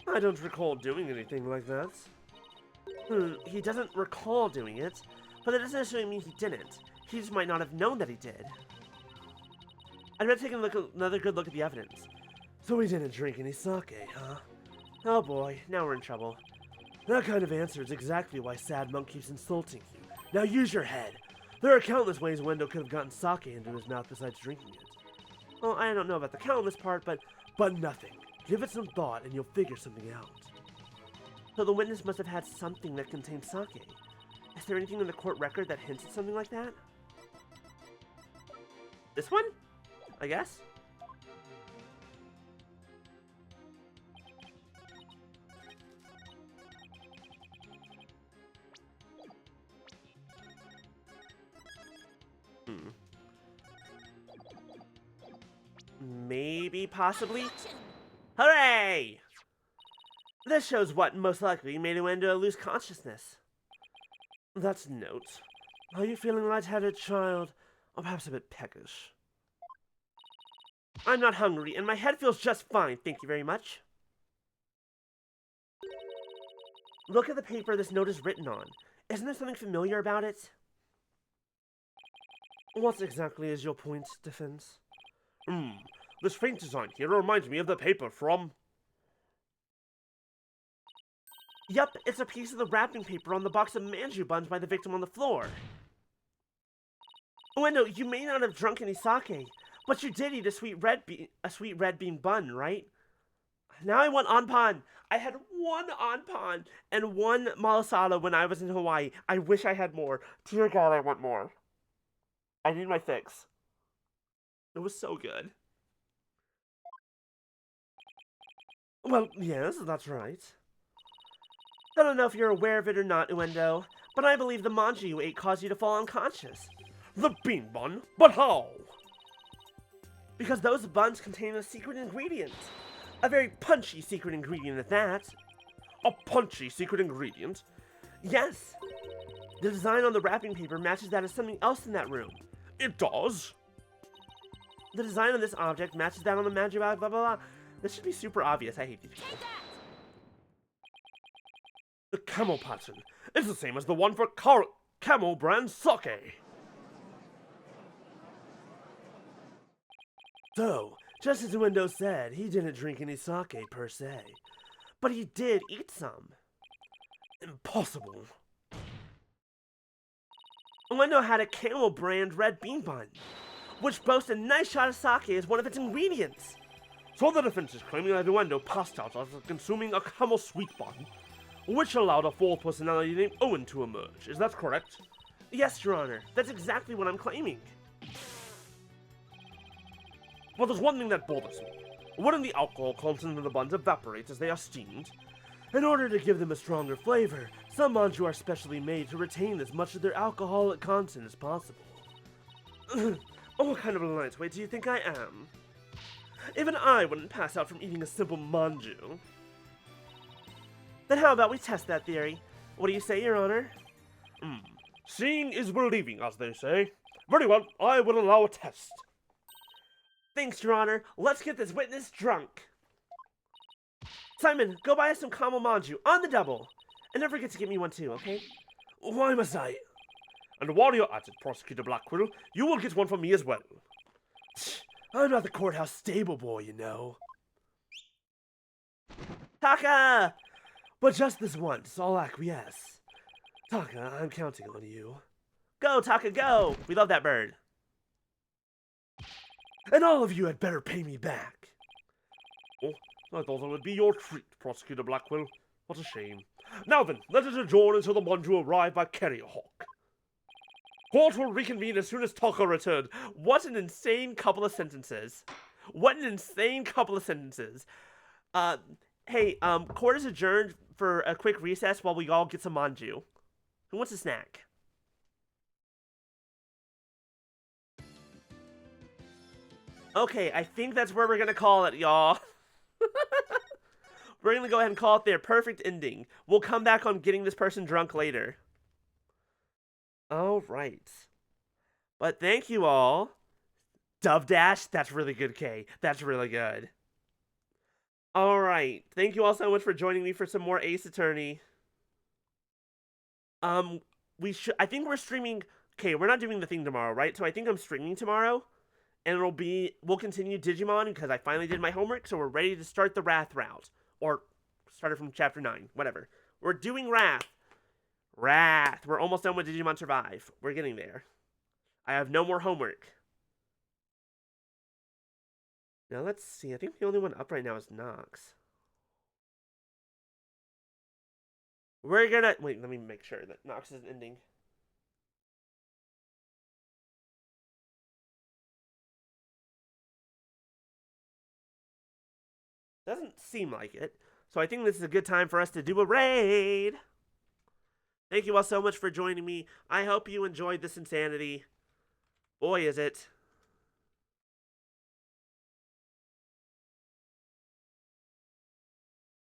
I don't recall doing anything like that. He doesn't recall doing it, but that doesn't necessarily mean he didn't. He just might not have known that he did. I'd better take another good look at the evidence. So we didn't drink any sake, huh? Oh boy, now we're in trouble. That kind of answer is exactly why Sad Monk keeps insulting you. Now use your head. There are countless ways Wendo could have gotten sake into his mouth besides drinking it. Well, I don't know about the countless part, but nothing. Give it some thought and you'll figure something out. So the witness must have had something that contained sake. Is there anything in the court record that hints at something like that? This one? I guess? Maybe, possibly? Hooray! This shows what most likely made Uendo lose consciousness. That's note. Are you feeling lightheaded, child? Or perhaps a bit peckish? I'm not hungry, and my head feels just fine, thank you very much. Look at the paper this note is written on. Isn't there something familiar about it? What exactly is your point, Defense? This faint design here reminds me of the paper from... Yup, it's a piece of the wrapping paper on the box of manju buns by the victim on the floor. Uendo, you may not have drunk any sake, but you did eat a sweet red bean bun, right? Now I want anpan. I had 1 anpan and 1 malasada when I was in Hawaii. I wish I had more. Dear God, I want more. I need my fix. It was so good. Well, yes, that's right. I don't know if you're aware of it or not, Uendo, but I believe the manju you ate caused you to fall unconscious. The bean bun? But how? Because those buns contain a secret ingredient. A very punchy secret ingredient at that. A punchy secret ingredient? Yes. The design on the wrapping paper matches that of something else in that room. It does? The design on this object matches that on the manju blah blah blah. This should be super obvious. I hate these people. Take that! The camel pattern. It's the same as the one for camel brand sake. So, just as Uendo said, he didn't drink any sake per se. But he did eat some. Impossible. Uendo had a camel brand red bean bun, which boasts a nice shot of sake as one of its ingredients. So the defense is claiming that Uendo passed out after consuming a camel sweet bun, which allowed a fourth personality named Owen to emerge. Is that correct? Yes, Your Honor. That's exactly what I'm claiming. But there's one thing that bothers me. Wouldn't the alcohol content of the buns evaporate as they are steamed? In order to give them a stronger flavor, some manju are specially made to retain as much of their alcoholic content as possible. What kind of a lightweight do you think I am? Even I wouldn't pass out from eating a simple manju. Then how about we test that theory? What do you say, Your Honor? Seeing is believing, as they say. Very well, I will allow a test. Thanks, Your Honor. Let's get this witness drunk. Simon, go buy us some camel manju on the double. And don't forget to get me one too, okay? Why must I? And while you're at it, Prosecutor Blackwell, you will get one from me as well. I'm not the courthouse stable boy, you know. Taka! But just this once, I'll acquiesce. Taka, I'm counting on you. Go, Taka, go! We love that bird. And all of you had better pay me back. Oh, I thought it would be your treat, Prosecutor Blackwell. What a shame. Now then, let us adjourn until the manju arrive by Carrier Hawk. Court will reconvene as soon as Taka returned. What an insane couple of sentences. What an insane couple of sentences. Hey, court is adjourned for a quick recess while we all get some manju. Who wants a snack? Okay, I think that's where we're gonna call it, y'all. We're gonna go ahead and call it their perfect ending. We'll come back on getting this person drunk later. Alright. But thank you all. Dove Dash, that's really good, Kay. That's really good. Alright. Thank you all so much for joining me for some more Ace Attorney. I think we're streaming. Okay, we're not doing the thing tomorrow, right? So I think I'm streaming tomorrow. And we'll continue Digimon because I finally did my homework, so we're ready to start the Wrath route. Or start it from Chapter 9, whatever. We're doing Wrath. Wrath. We're almost done with Digimon Survive. We're getting there. I have no more homework. Now let's see. I think the only one up right now is Nox. We're gonna... Wait, let me make sure that Nox is ending. Doesn't seem like it. So I think this is a good time for us to do a raid. Thank you all so much for joining me. I hope you enjoyed this insanity. Boy, is it.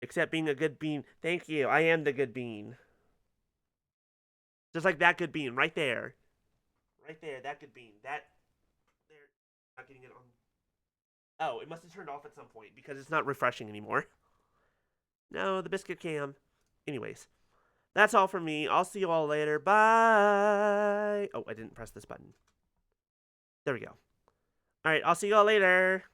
Except being a good bean. Thank you. I am the good bean. Just like that good bean right there. Right there, that good bean. That. There. Not getting it on. Oh, it must have turned off at some point because it's not refreshing anymore. No, the biscuit cam. Anyways, that's all from me. I'll see you all later. Bye. Oh, I didn't press this button. There we go. All right, I'll see you all later.